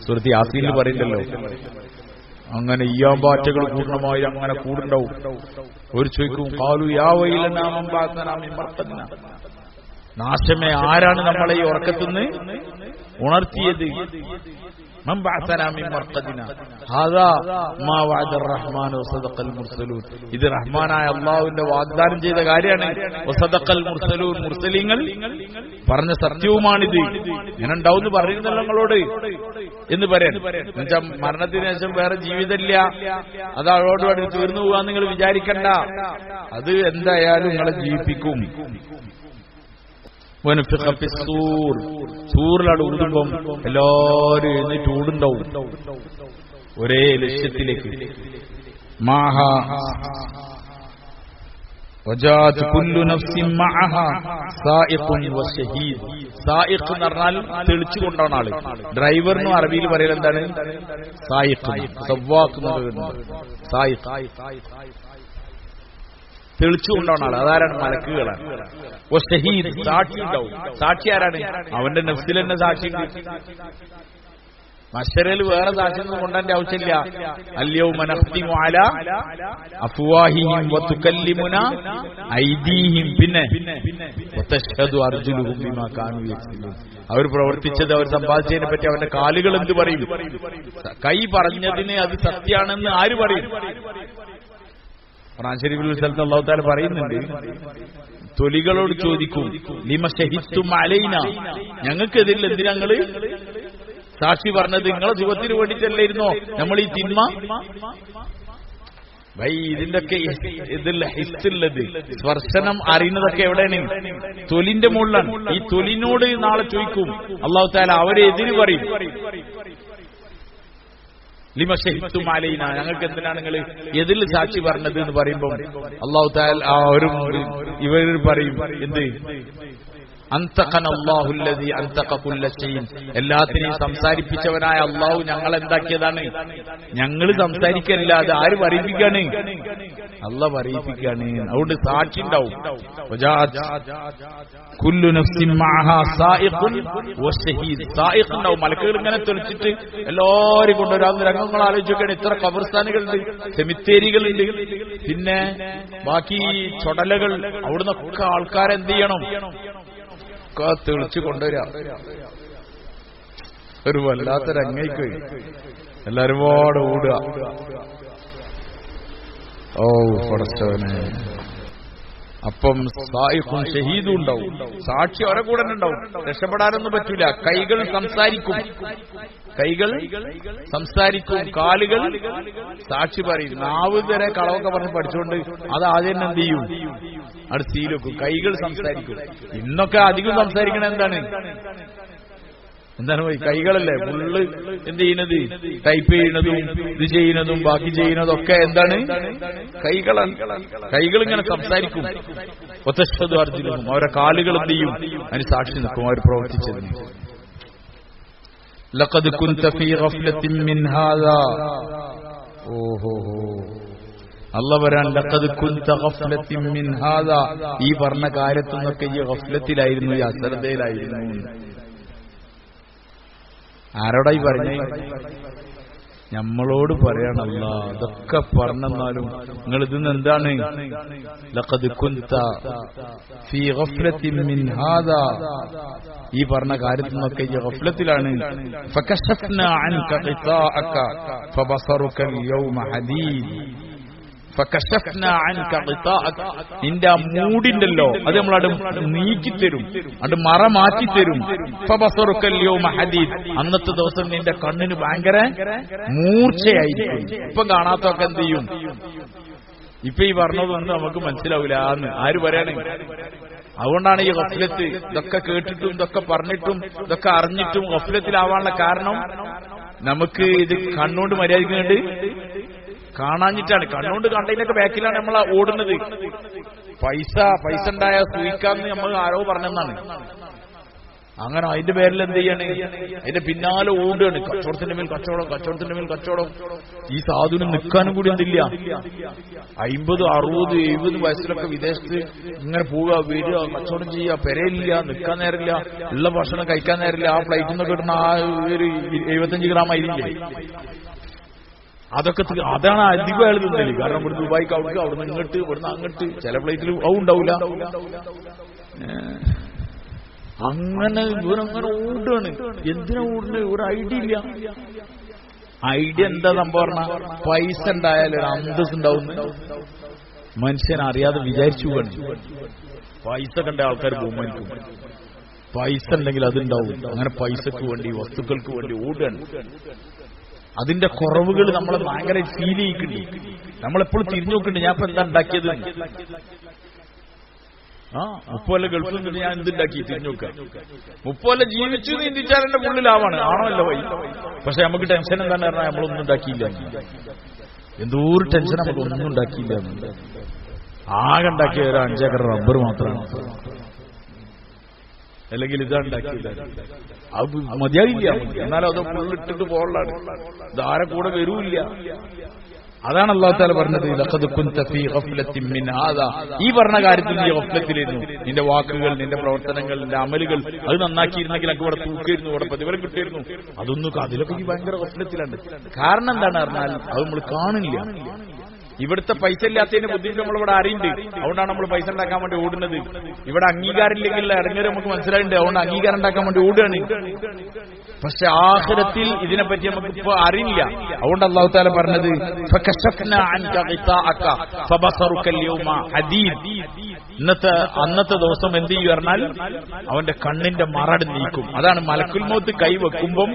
സൂറത്ത് യാസീനിൽ പറയുന്നല്ലോ, അങ്ങനെ ഈയാമ്പാറ്റകൾ പൂർണ്ണമായി അങ്ങനെ കൂടുണ്ടാവും. ഒരു ചോദിക്കും, ഖാലു യാ വൈലനാ മൻ ബഅസനാ മിൻ മർഖദിനാ, നാശമേ, ആരാണ് നമ്മളെ ഈ ഉറക്കത്തുനിന്ന് ഉണർത്തിയത്. മൻ ബഅസനാ മിൻ മർഖദിനാ ഹാദാ മാ വഅദ റഹ്മാനു വസദഖൽ മുർസലൂൻ. ഇത് റഹ്മാനായ അല്ലാഹുവിന്റെ വാഗ്ദാനം ചെയ്ത കാര്യമാണ്. വസദഖൽ മുർസലൂൻ, മുർസലീങ്ങൾ പറഞ്ഞ സത്യവുമാണിത്. ഇങ്ങനെ ഉണ്ടാവും പറയുന്നല്ലോ നിങ്ങളോട് എന്ന് പറയാൻ. എന്നുവെച്ചാൽ മരണത്തിന് ശേഷം വേറെ ജീവിതമില്ല, അത് അവരോട് തീർന്നു പോകാൻ നിങ്ങൾ വിചാരിക്കണ്ട. അത് എന്തായാലും നിങ്ങളെ ജീവിപ്പിക്കും. സൂറിലാണ് ഊതുമ്പം എല്ലാവരും എഴുന്നേറ്റ് ഊടുണ്ടാവും ഒരേ ലക്ഷ്യത്തിലേക്ക്. സായിഖ് എന്ന് പറഞ്ഞാൽ തെളിച്ചു കൊണ്ടാണ് ആള്. ഡ്രൈവറിനും അറബിയിൽ പറയൽ എന്താണ്? സായിഖ്, സവ്വാഖ്, സായിഖ് തെളിച്ചുകൊണ്ടാണ് ആള്. അതാരാണ്? മലക്കുകളാണ്. ഷഹീദ്, സാക്ഷി ഉണ്ടാവും. സാക്ഷി ആരാണ്? അവന്റെ നഫ്സിൽ തന്നെ സാക്ഷി. മശറയിൽ വേറെ സാക്ഷിയൊന്നും കൊണ്ടതിന്റെ ആവശ്യമില്ല. അൽയൗമ നഖ്തിമു അലാ അഫ്വാഹിഹിം വതുകല്ലിമുനാ ഐദീഹിം, പിന്നെ വതശ്ഹദു അർജുലുഹും ബിമാ കാനൂ യക്സിബൂൻ. അവർ പ്രവർത്തിച്ചത്, അവർ സമ്പാദിച്ചതിനെ പറ്റി അവന്റെ കാലുകൾ എന്ത് പറയും? കൈ പറഞ്ഞതിന് അത് സത്യാണെന്ന് ആര് പറയും? ഖുർആൻ ശരീഫിൽ സ്ഥലത്ത് അല്ലാഹു തആല പറയുന്നുണ്ട്, തൊലികളോട് ചോദിക്കും, ലിമ ശഹിദ്തും അലൈനാ, ഞങ്ങൾക്കെതിരിൽ എന്തിനാ നിങ്ങള് സാക്ഷി പറഞ്ഞത്? നിങ്ങളെ സുഖത്തിന് വേണ്ടിയിട്ടല്ലായിരുന്നോ നമ്മൾ ഈ തിന്മ? ഇതിന്റെയൊക്കെ ഇതിൽ ഹിസ്സുള്ളത്, സ്പർശനം അറിയുന്നതൊക്കെ എവിടെയാണ്? തൊലിന്റെ മുകളിലാണ്. ഈ തൊലിനോട് നാളെ ചോദിക്കും അല്ലാഹു തആല, അവരെ എതിര് പറയും. ലിമ ശഹിദ്തും അലൈനാ, ഞങ്ങൾക്ക് എന്തിനാണ് നിങ്ങൾ എതിൽ സാക്ഷി പറഞ്ഞത് എന്ന് പറയുമ്പോൾ അല്ലാഹു തആല അവരും ഇവർ പറയും, എന്ത്? അന്തഖന അല്ലാഹുല്ലദീ അന്തഖ കുല്ല ശൈഇൻ, എല്ലാത്തിനെയും സംസാരിപ്പിച്ചവനായ അല്ലാഹു ഞങ്ങൾ എന്താക്കിയതാണ്? ഞങ്ങൾ സംസാരിക്കല്ല, അത് ആര് പറയിപ്പിക്കാണ്? അല്ലാഹു പറയിപ്പിക്കാണ്. അതുകൊണ്ട് സാക്ഷി ഉണ്ടാവും. കുല്ലു നഫ്സിൻ മഅഹാ സായിഖുൻ വശഹീദ്, സായിഖ് ഉണ്ടാവും. മലക്കുകൾ ഇങ്ങനെ തെളിച്ചിട്ട് എല്ലാവരും കൊണ്ടുവരാവുന്ന രംഗങ്ങൾ ആലോചിച്ചൊക്കെയാണ്. ഇത്ര ഖബർസ്ഥാനുകളുണ്ട്, സെമിത്തേരികളുണ്ട്, പിന്നെ ബാക്കി ചുടലകൾ, അവിടുന്നൊക്കെ ആൾക്കാരെന്ത് ചെയ്യണം? തെളിച്ചു കൊണ്ടുവരാം. ഒരു വല്ലാത്ത രംഗയ്ക്ക് എല്ലാരും പാട് ഓടുക. ഓ പടച്ചവനെ. അപ്പം സായിഖും ഷഹീദും ഉണ്ടാവും. സാക്ഷി അവരെ കൂടെ ഉണ്ടാവും. രക്ഷപ്പെടാനൊന്നും പറ്റൂല. കൈകൾ സംസാരിക്കും, കൈകൾ സംസാരിക്കും, കാലുകൾ സാക്ഷി പറയും. നാവ് വരെ കളവൊക്കെ പറഞ്ഞ് പഠിച്ചുകൊണ്ട് അത് ആദ്യം തന്നെ എന്ത് ചെയ്യും? അത് സീലൊക്കും. കൈകൾ സംസാരിക്കും. ഇന്നൊക്കെ അധികം സംസാരിക്കണ എന്താണ്? പോയി കൈകളല്ലേ ഫുള്ള് എന്ത് ചെയ്യുന്നത്? ടൈപ്പ് ചെയ്യുന്നതും ഇത് ചെയ്യുന്നതും ബാക്കി ചെയ്യുന്നതും ഒക്കെ എന്താണ്? കൈകളാണ്. കൈകൾ ഇങ്ങനെ സംസാരിക്കും. വതശ്ഹദു അർജുലുഹും, അവരെ കാലുകൾ എന്ത് ചെയ്യും? അതിന് സാക്ഷി നിൽക്കും അവർ പ്രവർത്തിച്ചത്. ലഖദ് കുൻത ഫീ ഗഫ്ലത്തിൻ മിൻ ഹാദാ, ഓഹോ അല്ലാഹു പറയാൻ, ലഖദ് കുൻത ഗഫ്ലത്തിൻ മിൻ ഹാദാ, ഈ പറഞ്ഞ കാര്യത്തിൽ നിന്നൊക്കെ ഈ ഗഫ്ലത്തിലായിരുന്നു, ഈ അശ്രദ്ധയിലായിരുന്നു. ആരോടായി പറഞ്ഞേ? നമ്മളോട് പറയണല്ല. അതൊക്കെ പറഞ്ഞെന്നാലും നിങ്ങൾ ഇതിന്ന് എന്താണ്? ലഖദ് കുൻത ഫീ ഗഫ്ലത്തിൻ മിൻ ഹാദാ, ഈ പറഞ്ഞ കാര്യത്തിൽ നിന്നൊക്കെ ഈ ഗഫ്ലത്തിലാണ്. ഫകശഫ്നാ അൻക ഖിതാഅക ഫബസറുക അൽയൗമ ഹദീദ്, നിന്റെ ആ മൂടിണ്ടല്ലോ അത് നമ്മളത് നീക്കിത്തരും, അത് മറ മാറ്റിത്തരും. അന്നത്തെ ദിവസം നിന്റെ കണ്ണിന് ഭയങ്കര മൂർച്ചയായിരിക്കും. ഇപ്പൊ കാണാത്തൊക്കെ എന്ത് ചെയ്യും? ഇപ്പൊ ഈ പറഞ്ഞതൊന്നും നമുക്ക് മനസ്സിലാവില്ല എന്ന് ആര് പറയണേ? അതുകൊണ്ടാണ് ഈ ഗഫ്ലത്ത്. ഇതൊക്കെ കേട്ടിട്ടും ഇതൊക്കെ പറഞ്ഞിട്ടും ഇതൊക്കെ അറിഞ്ഞിട്ടും ഗഫ്ലത്തിലാവാനുള്ള കാരണം നമുക്ക് ഇത് കണ്ണുകൊണ്ട് മര്യാദക്കുന്നുണ്ട് കാണാഞ്ഞിട്ടാണ്. കണ്ണുകൊണ്ട് കണ്ടതിനൊക്കെ ബാക്കിലാണ് നമ്മൾ ഓടുന്നത്. പൈസ ഉണ്ടായ സൂയിക്കാന്ന് നമ്മൾ ആരോ പറഞ്ഞെന്നാണ്. അങ്ങനെ അതിന്റെ പേരിൽ എന്ത് ചെയ്യാണ്? അതിന്റെ പിന്നാലെ ഓടുകയാണ്. കച്ചവടത്തിന്റെ മേൽ കച്ചവടം, കച്ചവടത്തിന്റെ മേൽ കച്ചവടം. ഈ സാധുവിന് നിൽക്കാനും കൂടി എന്തില്ല. 50, 60, 70 വയസ്സിലൊക്കെ വിദേശത്ത് ഇങ്ങനെ പോവുക, വരിക, കച്ചവടം ചെയ്യുക, പെരയില്ല, നിൽക്കാൻ നേരമില്ല, ഉള്ള ഭക്ഷണം കഴിക്കാൻ നേരമില്ല. ആ ഫ്ലൈറ്റിൽ നിന്ന് കിട്ടുന്ന ആ ഒരു 75 ഗ്രാം ആയിരിക്കില്ലേ, അതൊക്കെ അതാണ് അധികം അയാൾ തിന്നല്. കാരണം ഇവിടെ ദുബായിക്ക് അവിടെ, അവിടുന്ന് ഇങ്ങോട്ട്, ഇവിടുന്ന് അങ്ങോട്ട്, ചില ഫ്ലൈറ്റിൽ അതും ഉണ്ടാവില്ല. അങ്ങനെ ഇവരങ്ങനെ ഓടുകയാണ്. എന്തിനാ ഓടുന്നത്? ഒരു ഐഡിയ ഇല്ല. ഐഡിയ എന്താ സംഭവം പറഞ്ഞാൽ പൈസ ഉണ്ടായാലും ഒരു അന്തസ് ഉണ്ടാവുന്നു. മനുഷ്യൻ അറിയാതെ വിചാരിച്ചു പോകണം. പൈസ കണ്ട ആൾക്കാർ ബഹുമാനിക്കും. പൈസ ഉണ്ടെങ്കിൽ അതുണ്ടാവും. അങ്ങനെ പൈസക്ക് വേണ്ടി വസ്തുക്കൾക്ക് വേണ്ടി ഓടുകയാണ്. അതിന്റെ കുറവുകൾ നമ്മളെ ഭയങ്കര ഫീൽ ചെയ്യിക്കുന്നുണ്ട്. നമ്മളെപ്പോഴും തിരിഞ്ഞു നോക്കുന്നുണ്ട്, ഞാൻ ഇപ്പൊ എന്താ ഉണ്ടാക്കിയത്. 30 കൊല്ലം ഗൾഫിൽ നിന്ന് ഞാൻ എന്തുണ്ടാക്കി തിരിഞ്ഞു നോക്കുക. 30 കൊല്ലം ജീവിച്ചു ചിന്തിച്ചാൽ എന്റെ ഉള്ളിലാവാണ്. ആണോ അല്ല വൈ. പക്ഷെ നമുക്ക് ടെൻഷൻ എന്താണെന്ന് പറഞ്ഞാൽ നമ്മളൊന്നും ഉണ്ടാക്കിയില്ല. എന്തോ ഒരു ടെൻഷൻ നമുക്ക് ഒന്നും ഉണ്ടാക്കിയില്ല. ആകെ ഉണ്ടാക്കിയ ഒരു 5 ഏക്കർ റബ്ബർ മാത്രമാണ്. അല്ലെങ്കിൽ ഇതാ ഉണ്ടാക്കിയില്ല. അത് മതിയായില്ല. എന്നാലും അത് ഫുള്ളിട്ടിട്ട് പോകലാണ്. ഇതാരെ കൂടെ വരൂല്ല. അതാണ് അല്ലാഹു തആല പറഞ്ഞത്, ലഖദ് കുൻത ഫീ ഗഫ്ലത്തിൻ മിൻ ഹാദാ. ഈ പറഞ്ഞ കാര്യത്തിൽ നീ ഗഫ്ലത്തിലായിരുന്നു. നിന്റെ വാക്കുകൾ, നിന്റെ പ്രവർത്തനങ്ങൾ, നിന്റെ അമലുകൾ അത് നന്നാക്കിയിരുന്നെങ്കിൽ എനിക്ക് ഇവിടെ തൂക്കായിരുന്നു, ഇവിടെ പ്രതിഫലം കിട്ടിയിരുന്നു. അതൊന്നും അതിലൊക്കെ ഈ ഭയങ്കര ഗഫ്ലത്തിലുണ്ട്. കാരണം എന്താണ് പറഞ്ഞാൽ അത് നമ്മൾ കാണില്ല. ഇവിടുത്തെ പൈസ ഇല്ലാത്തതിന്റെ ബുദ്ധിമുട്ട് നമ്മളിവിടെ അറിയുന്നുണ്ട്. അതുകൊണ്ടാണ് നമ്മൾ പൈസ ഉണ്ടാക്കാൻ വേണ്ടി ഓടുന്നത്. ഇവിടെ അംഗീകാരം ഇല്ലെങ്കിൽ ഇറങ്ങൽ നമുക്ക് മനസ്സിലായിട്ടുണ്ട്. അതുകൊണ്ട് അംഗീകാരം ഉണ്ടാക്കാൻ വേണ്ടി ഓടുകയാണ്. പക്ഷെ ആഖിറത്തിൽ ഇതിനെപ്പറ്റി നമുക്ക് ഇപ്പൊ അറിയില്ല. അതുകൊണ്ട് അല്ലാഹു തആല പറഞ്ഞത് ഫകശഫ്നാ അൻക ഗിതാഅക ഫബസറുക അൽയൗമ ഹദീദ്. അന്നത്തെ ദിവസം എന്ത് ചെയ്യും പറഞ്ഞാൽ അവന്റെ കണ്ണിന്റെ മറട് നീക്കും. അതാണ് മലക്കുൽ മൗത്ത് കൈ വെക്കുമ്പം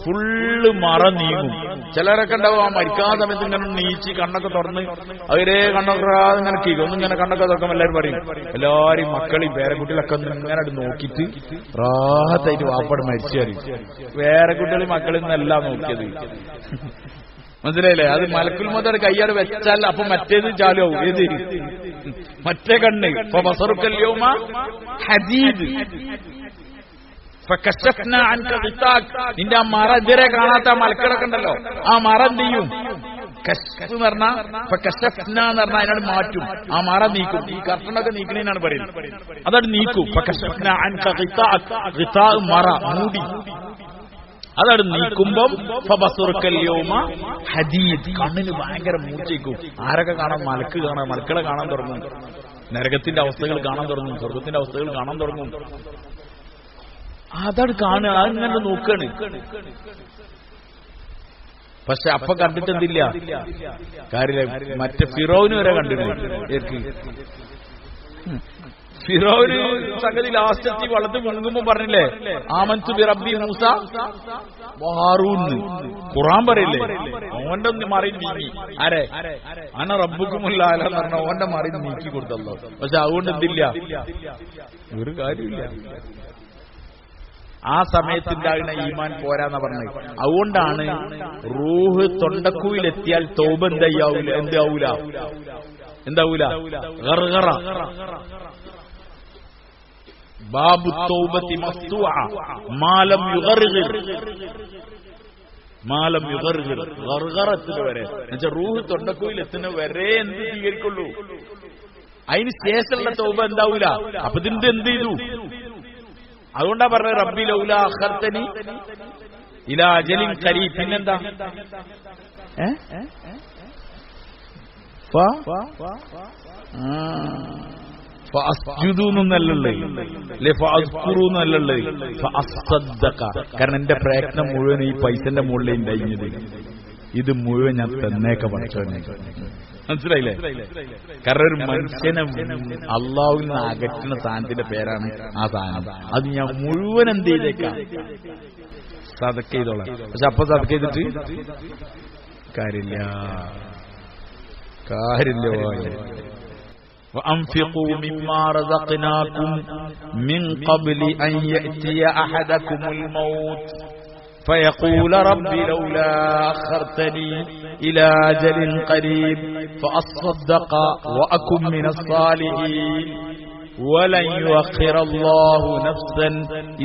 ഫുള്ള് മറ നീങ്ങും. ചിലരൊക്കെ ഉണ്ടാവും ആ മരിക്കാതെ സമയത്ത് ഇങ്ങനെ നീച്ച് കണ്ണൊക്കെ തുറന്ന് അവരെ കണ്ണൊക്കെ ഇങ്ങനെ കീഴും. ഒന്നിങ്ങനെ കണ്ണൊക്കെ തുറക്കുമ്പോൾ എല്ലാവരും പറയും, എല്ലാവരും മക്കളെയും പേരക്കുട്ടികളൊക്കെ ഒന്ന് ഇങ്ങനെ നോക്കിയിട്ട് റാഹത്തായിട്ട് വാപ്പാട് മരിച്ചു അറിയും. പേരക്കുട്ടികളും മക്കളിൽ നിന്നെല്ലാം നോക്കിയത് മനസ്സിലായില്ലേ? അത് മലക്കുൽ മൗത്ത് കയ്യാട് വെച്ചാൽ അപ്പൊ മറ്റേത് ചാലുവും. ഏത് മറ്റേ കണ്ണ് ഫബസറുക അൽയൗമ ഹദീദ്. ഫകശഫ്നാ അൻക ഗിതാഅക. നിന്റെ ആ മറ ഇതുവരെ കാണാത്ത മലക്കുകളൊക്കെ ഉണ്ടല്ലോ, ആ മറ എന്ത് ചെയ്യും? കശ്ഫ് എന്ന് പറഞ്ഞാൽ ഫകശഫ്നാ എന്ന് പറഞ്ഞാൽ അതിനോട് മാറ്റും. ആ മറ നീക്കും. ഈ കർട്ടനൊക്കെ നീക്കണേനാണ് പറയുന്നത്. അതോട് നീക്കും. ഫകശഫ്നാ അൻക ഗിതാഅക. ഗിതാ മറ, മൂടി. അതോട് നീക്കുമ്പം ഫബസറുക അൽയൗമ ഹദീദ്. കണ്ണിന് ഭയങ്കര മൂർച്ചയ്ക്കും. ആരൊക്കെ കാണാൻ? മലക്ക് കാണാൻ, മലക്കളെ കാണാൻ തുടങ്ങും. നരകത്തിന്റെ അവസ്ഥകൾ കാണാൻ തുടങ്ങും. സ്വർഗത്തിന്റെ അവസ്ഥകൾ കാണാൻ തുടങ്ങും. അതാണ് കാണുക. അതിങ്ങനെ നോക്കാണ്. പക്ഷെ അപ്പൊ കണ്ടിട്ട് എന്തില്ല കാര്യം. മറ്റേ ഫിറോവിന് വരെ കണ്ടിരുന്നു. ഫിറോവിന് സംഗതി ലാസ്റ്റെത്തി വളർത്ത് മുങ്ങുമ്പോ പറഞ്ഞില്ലേ, ആമന്തു ബി റബ്ബി മൂസ ഹാറൂന്ന്. ഖുർആൻ പറയില്ലേ, ഓന്റെ ഒന്ന് മറി നീങ്ങി. ആരെ? അന റബ്ബുക്കുമുൽ ആല എന്ന് പറഞ്ഞ ഓന്റെ മറി നീക്കി കൊടുത്തല്ലോ. പക്ഷെ അതുകൊണ്ട് എന്തില്ല, ഒരു കാര്യമില്ല. ആ സമയത്തുണ്ടാകുന്ന ഈമാൻ പോരാന്ന പറഞ്ഞത്. അതുകൊണ്ടാണ് റൂഹ് തൊണ്ടക്കുയിലെത്തിയാൽ തൗബ എന്താവൂല ഗർഗറ. ബാബു തൗബത്തി മഫ്തൂഅ മാലം യുഗർഗിർ. ഗർഗറത്തിന് വരെ എന്നുവെച്ചാൽ റൂഹ് തൊണ്ടക്കുയിലെത്തുന്ന വരെ എന്ത് സ്വീകരിക്കുള്ളൂ. അതിന് ശേഷമുള്ള തൗബ എന്താവൂല. അപ്പൊ ഇതിന്റെ എന്ത് ചെയ്തു? അതുകൊണ്ടാ പറഞ്ഞത് റബ്ബി ലൗലാ അഖർതനി ഇലാ അജലിൻ ഖരീബ്. പിന്നെന്താ? കാരണം എന്റെ പ്രയത്നം മുഴുവൻ ഈ പൈസന്റെ മുകളിൽ ഉണ്ടായിരുന്നത്. ഇത് മുഴുവൻ ഞാൻ തന്നേക്കെ പഠിച്ചു. മനസ്സിലായില്ലേ? കാരണം ഒരു മനുഷ്യനെ അള്ളാഹുവിൽ നിന്ന് അകറ്റുന്ന സാധനത്തിന്റെ പേരാണ് ആ സാധനം. അത് ഞാൻ മുഴുവൻ എന്ത് ചെയ്തേക്കാം, സദക്ക ചെയ്തോളാം. പക്ഷെ അപ്പൊ സദക്ക ചെയ്തിട്ട് കാര്യമില്ല. وأنفقوا مما رزقناكم من قبل أن يأتي أحدكم الموت فيقول رب لولا أخرتني إلى أجل قريب فأصدق وأكن من الصالحين ولن يؤخر الله نفسا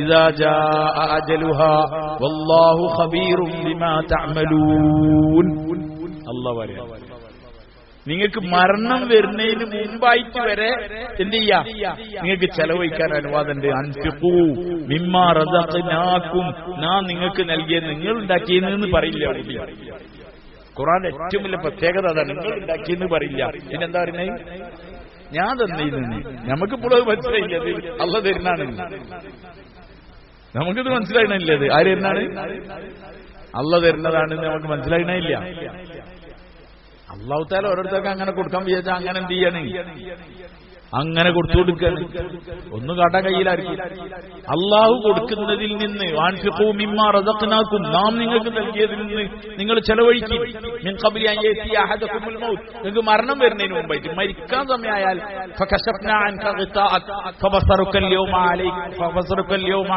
إذا جاء أجلها والله خبير بما تعملون. الله ولي. നിങ്ങൾക്ക് മരണം വരുന്നതിന് മുമ്പായിട്ട് വരെ എന്ത് ചെയ്യാ, നിങ്ങൾക്ക് ചെലവഴിക്കാൻ അനുവാദമുണ്ട്. അൻഫിഖൂ മിമ്മാ റസഖ്നാകും, നാം നിങ്ങൾക്ക് നൽകിയത് നിങ്ങൾ ഉണ്ടാക്കിയെന്ന് പറയില്ല. ഖുർആന്റെ ഏറ്റവും വലിയ പ്രത്യേകത അതാണ്, നിങ്ങൾ ഉണ്ടാക്കിയെന്ന് പറയില്ല. പിന്നെന്താ പറയുന്നത്? ഞാൻ തന്നീന്ന്. നമുക്കിപ്പോഴും അത് മനസ്സിലായില്ലത് അള്ള തരുന്നാണ്. നമുക്കിത് മനസ്സിലായിട്ടില്ലത് ആര് തരുന്നാണ്? അള്ള തരുന്നതാണെന്ന് നമുക്ക് മനസ്സിലായിട്ടില്ല. അള്ളാഹു തആല ഓരോരുത്തർക്ക് അങ്ങനെ കൊടുക്കാൻ വിചാരിച്ചാൽ അങ്ങനെ എന്ത് ചെയ്യാണ്? അങ്ങനെ കൊടുത്തു കൊടുക്കാണ്. ഒന്നും കാട്ടാൻ കയ്യിലായിരിക്കും. അള്ളാഹു കൊടുക്കുന്നതിൽ നിന്ന് വാൻഫിഖൂ മിമ്മാ റസഖ്നാകും, നാം നിങ്ങൾക്ക് നൽകിയതിൽ നിന്ന് നിങ്ങൾ ചെലവഴിക്കും. മിൻ ഖബ്ലി അൻ യഅതിയ അഹദകുമുൽ മൗത്ത്, നിങ്ങൾക്ക് മരണം വരുന്നതിന് മുമ്പായിട്ട് മരിക്കാൻ സമയമായാൽ ഫകശഫ്നാ അൻക ഗിതാഅക ഫബസറുകൽ യൗമ അലൈക ഫബസറുകൽ യൗമ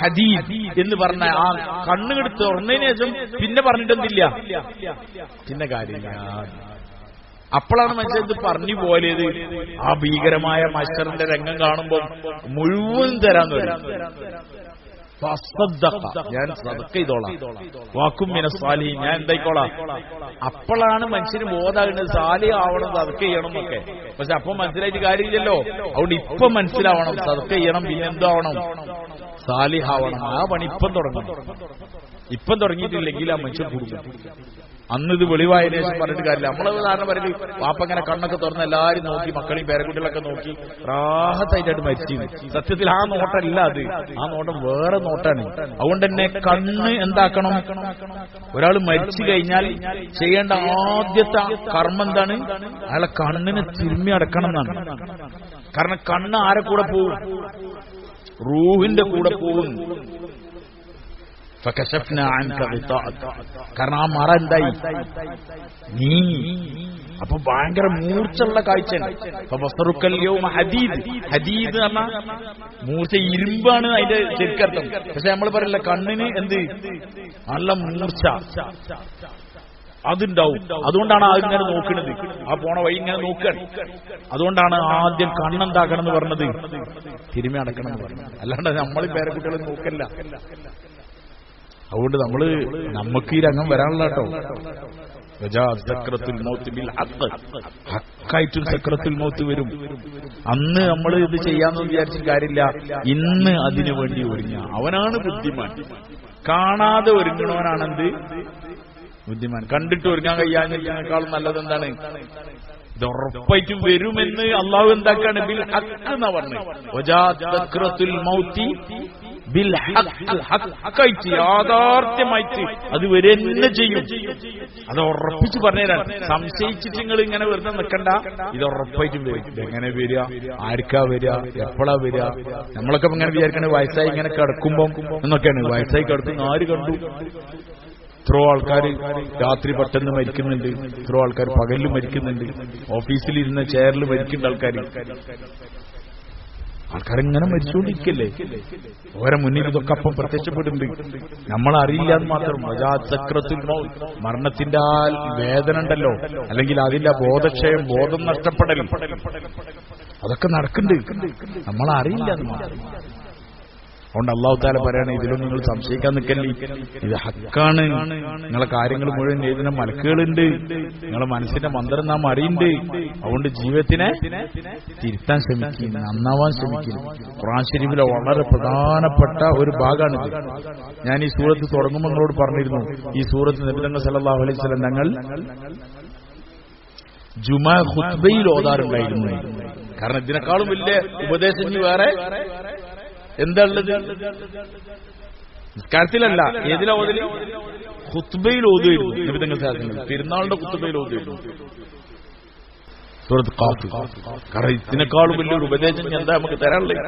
ഹദീദ് എന്ന് പറഞ്ഞ ആ കണ്ണുകെടുത്ത് തുറന്നതിന് ശേഷം പിന്നെ പറഞ്ഞിട്ടെന്തില്ല, പിന്നെ കാര്യമില്ല. അപ്പോഴാണ് മനസ്സിലായത് പറഞ്ഞു പോയത്. ആ ഭീകരമായ മശ്ശറിന്റെ രംഗം കാണുമ്പോൾ മുഴുവൻ തരാൻ വരും. ഞാൻ സദഖ ചെയ്തോളാം, വാക്കും മിന സാലിഹീൻ, ഞാൻ എന്തായിക്കോളാം. അപ്പോഴാണ് മനുഷ്യന് ബോധാകുന്നത് സാലിഹ് ആവണം, സദഖ ചെയ്യണം എന്നൊക്കെ. പക്ഷെ അപ്പൊ മനസ്സിലായിട്ട് കാര്യമില്ലല്ലോ. അതുകൊണ്ട് ഇപ്പൊ മനസ്സിലാവണം സദഖ ചെയ്യണം, പിന്നെ എന്താവണം, സാലിഹ് ആവണം. ആ പണി ഇപ്പം തുടങ്ങണം. ഇപ്പം തുടങ്ങിയിട്ടില്ലെങ്കിൽ ആ മനുഷ്യൻ കൊടുക്കും. അന്നിത് വെളിവായതിനു ശേഷം പറഞ്ഞിട്ട് കാര്യമില്ല. നമ്മളെ ഉദാഹരണം പറയല്, വാപ്പങ്ങനെ കണ്ണൊക്കെ തുറന്ന് എല്ലാവരും നോക്കി, മക്കളെയും പേരക്കുട്ടികളൊക്കെ നോക്കി റാഹത്തായിട്ട് മരിച്ചു. സത്യത്തിൽ ആ നോട്ടല്ല അത്, ആ നോട്ടം വേറെ നോട്ടാണ്. അതുകൊണ്ട് തന്നെ കണ്ണ് എന്താക്കണം? ഒരാൾ മരിച്ചു കഴിഞ്ഞാൽ ചെയ്യേണ്ട ആദ്യത്തെ കർമ്മം എന്താണ്? അയാളെ കണ്ണിനെ തിരുമ്മി അടക്കണം എന്നാണ്. കാരണം കണ്ണ് ആരെ കൂടെ പോവും? റൂഹിന്റെ കൂടെ പോവും. കാരണം ആ മറ എന്തായി? നീ അപ്പൊ ഭയങ്കര മൂർച്ചുള്ള കാഴ്ചയാണ്. ഹദീദ്, ഹദീദ് എന്ന് പറഞ്ഞാൽ മൂർച്ച, ഇരുമ്പാണ് അതിന്റെ ശരിക്കർത്ഥം. പക്ഷെ നമ്മൾ പറയില്ല കണ്ണിന് എന്ത് നല്ല മൂർച്ച അതുണ്ടാവും. അതുകൊണ്ടാണ് അതിങ്ങനെ നോക്കുന്നത്, ആ പോണ വഴി ഇങ്ങനെ നോക്കാൻ. അതുകൊണ്ടാണ് ആദ്യം കണ്ണെന്താക്കണം എന്ന് പറഞ്ഞത്, തിരുമ്മി അടക്കണം എന്ന് പറഞ്ഞത്. അല്ലാണ്ട് നമ്മൾ പേരക്കുട്ടികളെ നോക്കല്ല. അതുകൊണ്ട് നമുക്ക് ഈ രംഗം വരാനുള്ള കേട്ടോ. ഹക്കായിട്ടും സക്രത്തുൽ മൗത്ത് വരും. അന്ന് നമ്മൾ ഇത് ചെയ്യാന്ന് വിചാരിച്ചിട്ട് കാര്യമില്ല. ഇന്ന് അതിനു വേണ്ടി ഒരുങ്ങ അവനാണ് ബുദ്ധിമാൻ. കാണാതെ ഒരുങ്ങണവനാണെന്ത് ബുദ്ധിമാൻ. കണ്ടിട്ട് ഒരുങ്ങാൻ കഴിയാതിരിക്കുന്നതിനേക്കാളും നല്ലത് എന്താണ്? ഇത് ഉറപ്പായിട്ടും വരുമെന്ന് അള്ളാഹു എന്താക്കാണ്? ബിൽ ഹഖ് എന്നാ പറഞ്ഞത്. മൗത്തി ബിൽ ഹഖ്, ഹക്കായിട്ട് യാഥാർത്ഥ്യമായിട്ട് അത് വരെന്നെ ചെയ്യും. അത് ഉറപ്പിച്ച് പറഞ്ഞുതരാൻ. സംശയിച്ചിട്ട് നിങ്ങൾ ഇങ്ങനെ വെറുതെ നിൽക്കണ്ട. ഇത് ഉറപ്പായിട്ടും വരും. എങ്ങനെ വരിക, ആർക്കാ വരിക, എപ്പോഴാ വരിക? നമ്മളൊക്കെ ഇങ്ങനെ വിചാരിക്കണേ വയസ്സായി ഇങ്ങനെ കിടക്കുമ്പം എന്നൊക്കെയാണ്. വയസ്സായി കിടക്കുന്ന ആര് കണ്ടു? എത്രയോ ആൾക്കാർ രാത്രി പെട്ടെന്ന് മരിക്കുന്നുണ്ട്, എത്രയോ ആൾക്കാർ പകലിൽ മരിക്കുന്നുണ്ട്, ഓഫീസിലിരുന്ന ചെയറിൽ മരിക്കുന്ന ആൾക്കാരിങ്ങനെ മരിച്ചുകൊണ്ടിരിക്കല്ലേ. ഓരോ മുന്നിൽ ഇതൊക്കെ അപ്പം പ്രത്യക്ഷപ്പെടുന്നുണ്ട്. നമ്മളറിയില്ല എന്ന് മാത്രം. സക്രത്തുൽ മൗത്ത്, മരണത്തിന്റെ ആ വേദന ഉണ്ടല്ലോ, അല്ലെങ്കിൽ അതിന്റെ ബോധക്ഷയം, ബോധം നഷ്ടപ്പെടൽ, അതൊക്കെ നടക്കുന്നുണ്ട്. നമ്മളറിയില്ല എന്ന് മാത്രം. അതുകൊണ്ട് അള്ളാഹു തആല പറയാണ്, ഇതിലും നിങ്ങൾ സംശയിക്കാൻ നിൽക്കല്ലേ, ഇത് ഹക്കാണ്. നിങ്ങളെ കാര്യങ്ങൾ മുഴുവൻ എഴുതുന്ന മലക്കുകളുണ്ട്, നിങ്ങളെ മനസ്സിന്റെ മന്ത്രം നാം അറിയുന്നുണ്ട്. അതുകൊണ്ട് ജീവിതത്തിനെ തിരുത്താൻ ശ്രമിക്കും, നന്നാവാൻ ശ്രമിക്കും. ഖുർആൻ ശരീഫിലെ വളരെ പ്രധാനപ്പെട്ട ഒരു ഭാഗമാണിത്. ഞാൻ ഈ സൂറത്ത് തുടങ്ങുമ്പോൾ നിങ്ങളോട് പറഞ്ഞിരുന്നു, ഈ സൂറത്ത് നബി തങ്ങൾ സല്ലല്ലാഹു അലൈഹി വസല്ലം തങ്ങൾ ജുമാ ഖുത്ബയിൽ ഓതാറുണ്ടായിരുന്നു. കാരണം ഇതിനേക്കാളും വലിയ ഉപദേശം വേറെ എന്താ ഉള്ളത്? നിസ്കാരത്തിലല്ല, ഏതിലാ ഓതല്? ഖുത്ബയിൽ ഓതുകയായിരുന്നു നബി തങ്ങൾ സല്ലല്ലാഹു അലൈഹി വസല്ലം. പെരുന്നാളിന്റെ ഖുത്ബയിൽ ഓതുകയായിരുന്നു സൂറത്ത് ഖാഫ്. കാരണം ഇതിനേക്കാളും വലിയൊരു ഉപദേശം എന്താ നമുക്ക് തരാനുള്ളത്?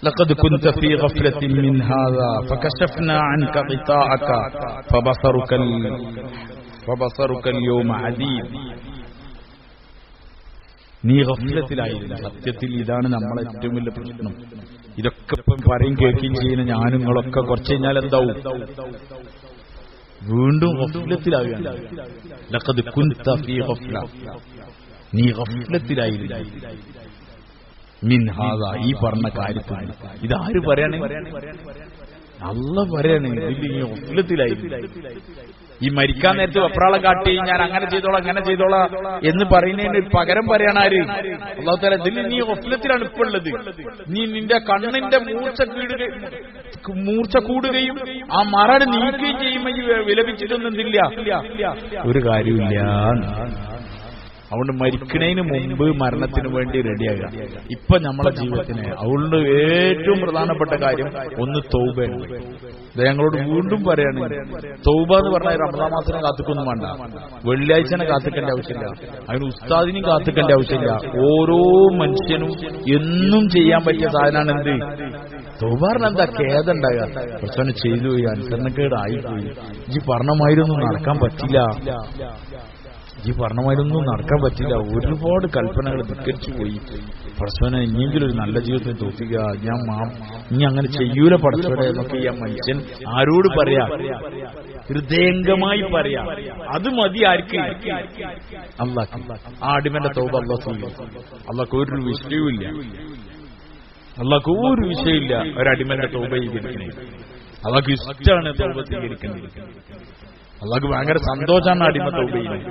لقد كنت في غفلة من هذا فكشفنا عنك غطاءك فبصرك اليوم حديد. നീ ഗഫ്ലത്തിലായിരുന്നു. സത്യത്തിൽ ഇതാണ് നമ്മളെ ഏറ്റവും വലിയ പ്രശ്നം. ഇതൊക്കെ ഇപ്പം പറയും കേൾക്കുകയും ചെയ്യുന്ന ഞാനും നിങ്ങളൊക്കെ കുറച്ച് കഴിഞ്ഞാൽ എന്താവും? വീണ്ടും ഗഫ്ലത്തിലാവുകയാണ്. ലഖദ് കുൻത ഫീ ഗഫ്ല, നീ ഗഫ്ലത്തിലായിരുന്നു. മിൻ ഹാദാ, ഈ പറഞ്ഞ കാര്യത്തിൽ. ഇതാര് പറയണേ? അല്ലാഹ് പറയാണ് ഇതിൽ ഈ ഒഫ്ലത്തിലായിരുന്നു. ഈ മരിക്കാൻ നേരത്ത് വെപ്രാളം കാട്ടി ഞാൻ അങ്ങനെ ചെയ്തോളാം അങ്ങനെ ചെയ്തോളാം എന്ന് പറയുന്നതിന് പകരം പറയണ ആര്? അല്ലാഹു തആല ഇതിൽ നീ ഒഫ്ലത്തിലാണ് ഇപ്പൊ ഉള്ളത്. നീ നിന്റെ കണ്ണിന്റെ മൂർച്ച കൂടുകയും ആ മറട് നീക്കുകയും ചെയ്യുമ്പോൾ ഈ വിലപിച്ചിട്ടൊന്നും എന്തില്ല, ഒരു കാര്യമില്ല. അതുകൊണ്ട് മരിക്കണതിന് മുമ്പ് മരണത്തിന് വേണ്ടി റെഡിയാകുക. ഇപ്പൊ നമ്മളെ ജീവിതത്തിന് അതുകൊണ്ട് ഏറ്റവും പ്രധാനപ്പെട്ട കാര്യം ഒന്ന് തൗബയാണ്. ഞങ്ങളോട് വീണ്ടും പറയാണ്, തൗബ എന്ന് പറഞ്ഞാൽ റമദാൻ മാസത്തിനെ കാത്തിക്കൊന്നും വേണ്ട, വെള്ളിയാഴ്ചനെ കാത്തിക്കേണ്ട ആവശ്യമില്ല, അതിന് ഉസ്താദിനും കാത്തിക്കേണ്ട ആവശ്യമില്ല. ഓരോ മനുഷ്യനും എന്നും ചെയ്യാൻ പറ്റിയ സാധനമാണ് എന്ത്? തൗബ. എന്താ ഖേദമുണ്ടാകുക, പ്രശ്നം ചെയ്തു പോയി, അനുസരണക്കേടായിപ്പോയി, ഈ പറഞ്ഞമാതിരൊന്നും നടക്കാൻ പറ്റില്ല, ഈ പറഞ്ഞമാതിരൊന്നും നടക്കാൻ പറ്റില്ല, ഒരുപാട് കൽപ്പനകൾ ധിക്കരിച്ചു പോയി, പടച്ചോനെ ഇനിയെങ്കിലും ഒരു നല്ല ജീവിതത്തിന് തോന്നിക്കുക, ഞാൻ ഇനി അങ്ങനെ ചെയ്യൂല പടച്ചോനെ എന്നൊക്കെ ഈ മനുഷ്യൻ ആരോട് പറയാ? ഹൃദയംഗമായി പറയാ. അത് മതി ആർക്ക്? അല്ലാഹ്. ആ അടിമന്റെ തൗബ അല്ലാഹു സ്വീകരിക്കും. അല്ലാഹ് ഒരു വിഷയവുമില്ല, അല്ലാഹ് ഒരു വിഷയമില്ല ഒരടിമന്റെ തൗബ സ്വീകരിക്കണേ. അല്ലാഹ് ഇഷ്ടമാണ് തൗബ സ്വീകരിക്കുന്നത്. അല്ലാഹ് ഭയങ്കര സന്തോഷമാണ് അടിമ തൗബ ചെയ്യുന്നത്.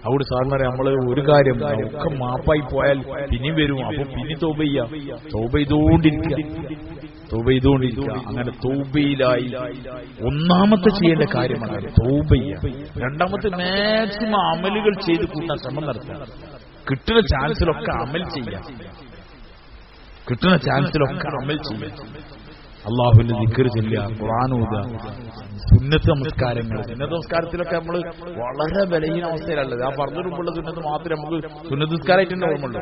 അവിടെ സാറിന് നമ്മള് ഒരു കാര്യം ഒക്കെ മാപ്പായി പോയാൽ പിന്നെയും വരും, അപ്പൊ പിന്നെ തൗബ ചെയ്യാം. തൗബ ചെയ്തുകൊണ്ടിരിക്കുക. അങ്ങനെ തൗബയിലായി ഒന്നാമത്തെ ചെയ്യേണ്ട കാര്യമാണ് തൗബ ചെയ്യുക. രണ്ടാമത്തെ മാക്സിമം അമലുകൾ ചെയ്ത് കൂട്ടാൻ ശ്രമം നടത്തുക. കിട്ടുന്ന ചാൻസിലൊക്കെ അമൽ ചെയ്യാം, കിട്ടുന്ന ചാൻസിലൊക്കെ അമൽ ചെയ്യാം. അള്ളാഹുവിന്റെ ദിക്ർ ചൊല്ലുക, ഖുർആൻ ഓതുക, സുന്നത്ത് നമസ്കാരങ്ങൾ. സുന്നത്ത് നമസ്കാരത്തിലൊക്കെ നമ്മൾ വളരെ ബലഹീന അവസ്ഥയിലുള്ളത്. ആ പറഞ്ഞിട്ടുള്ള സുന്നത്ത് മാത്രമേ നമുക്ക് സുന്നത്ത് നിസ്കാരമായിട്ട് തന്നെ ഓർമ്മയുള്ളൂ.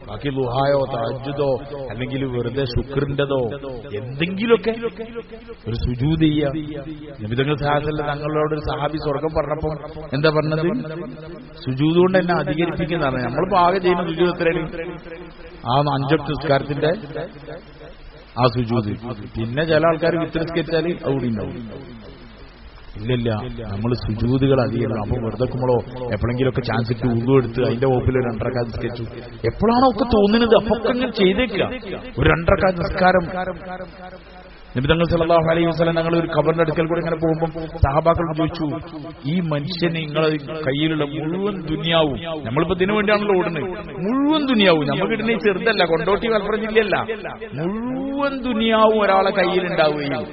ബാക്കി ളുഹായോ തഹജ്ജുദോ അല്ലെങ്കിൽ വെറുതെ ശുക്രിന്റെതോ എന്തെങ്കിലുമൊക്കെ ഒരു സുജൂദ് ചെയ്യുക. നബി തങ്ങൾ സഹാബത്ത് തങ്ങളോട് ഒരു സഹാബി സ്വർഗം പറഞ്ഞപ്പോൾ എന്താ പറഞ്ഞത്? സുജൂദ് കൊണ്ട് എന്നെ അധികരിപ്പിക്കുന്നതാണ്. നമ്മളിപ്പോ ആകെ ചെയ്യുന്ന സുജൂദ് എത്രയാണ്? ആ 5 നിസ്കാരത്തിന്റെ ആ സുജൂദ്. പിന്നെ ചില ആൾക്കാർ വിത്രസ്കരിച്ചാൽ അവിടെ ഉണ്ടാവും. ഇല്ലല്ല, നമ്മൾ സുജൂദുകൾ അധികം. അപ്പൊ വെറുതെ കുമ്പളോ എപ്പോഴെങ്കിലുമൊക്കെ ചാൻസ് ഇട്ട് ഉള്ളു എടുത്ത് അതിന്റെ വകുപ്പിൽ ഒരു 2 റക്അത്ത് നിസ്കരിച്ചു. എപ്പോഴാണോ ഒക്കെ തോന്നുന്നത് അപ്പൊക്കെ അങ്ങനെ ചെയ്തേക്കുക. ഒരു 2 റക്അത്ത് നിസ്കാരം. നബി തങ്ങൾ സല്ലല്ലാഹു അലൈഹി വസല്ലം ഞങ്ങൾ ഒരു ഖബറിന്റെ അടുക്കൽ കൂടെ ഇങ്ങനെ പോകുമ്പോൾ സഹാബാക്കളോട് ചോദിച്ചു, ഈ മനുഷ്യന് നിങ്ങളെ കയ്യിലുള്ള മുഴുവൻ ദുനിയാവും, നമ്മളിപ്പോ ഇതിനു വേണ്ടിയാണല്ലോ ഓടുന്നത്, മുഴുവൻ ദുനിയാവും, നമുക്ക് ഇടുന്ന ചെറുതല്ല, കൊണ്ടോട്ടി മലപ്പുറം ജില്ലയല്ല, മുഴുവൻ ദുനിയാവും ഒരാളെ കയ്യിലുണ്ടാവുകയും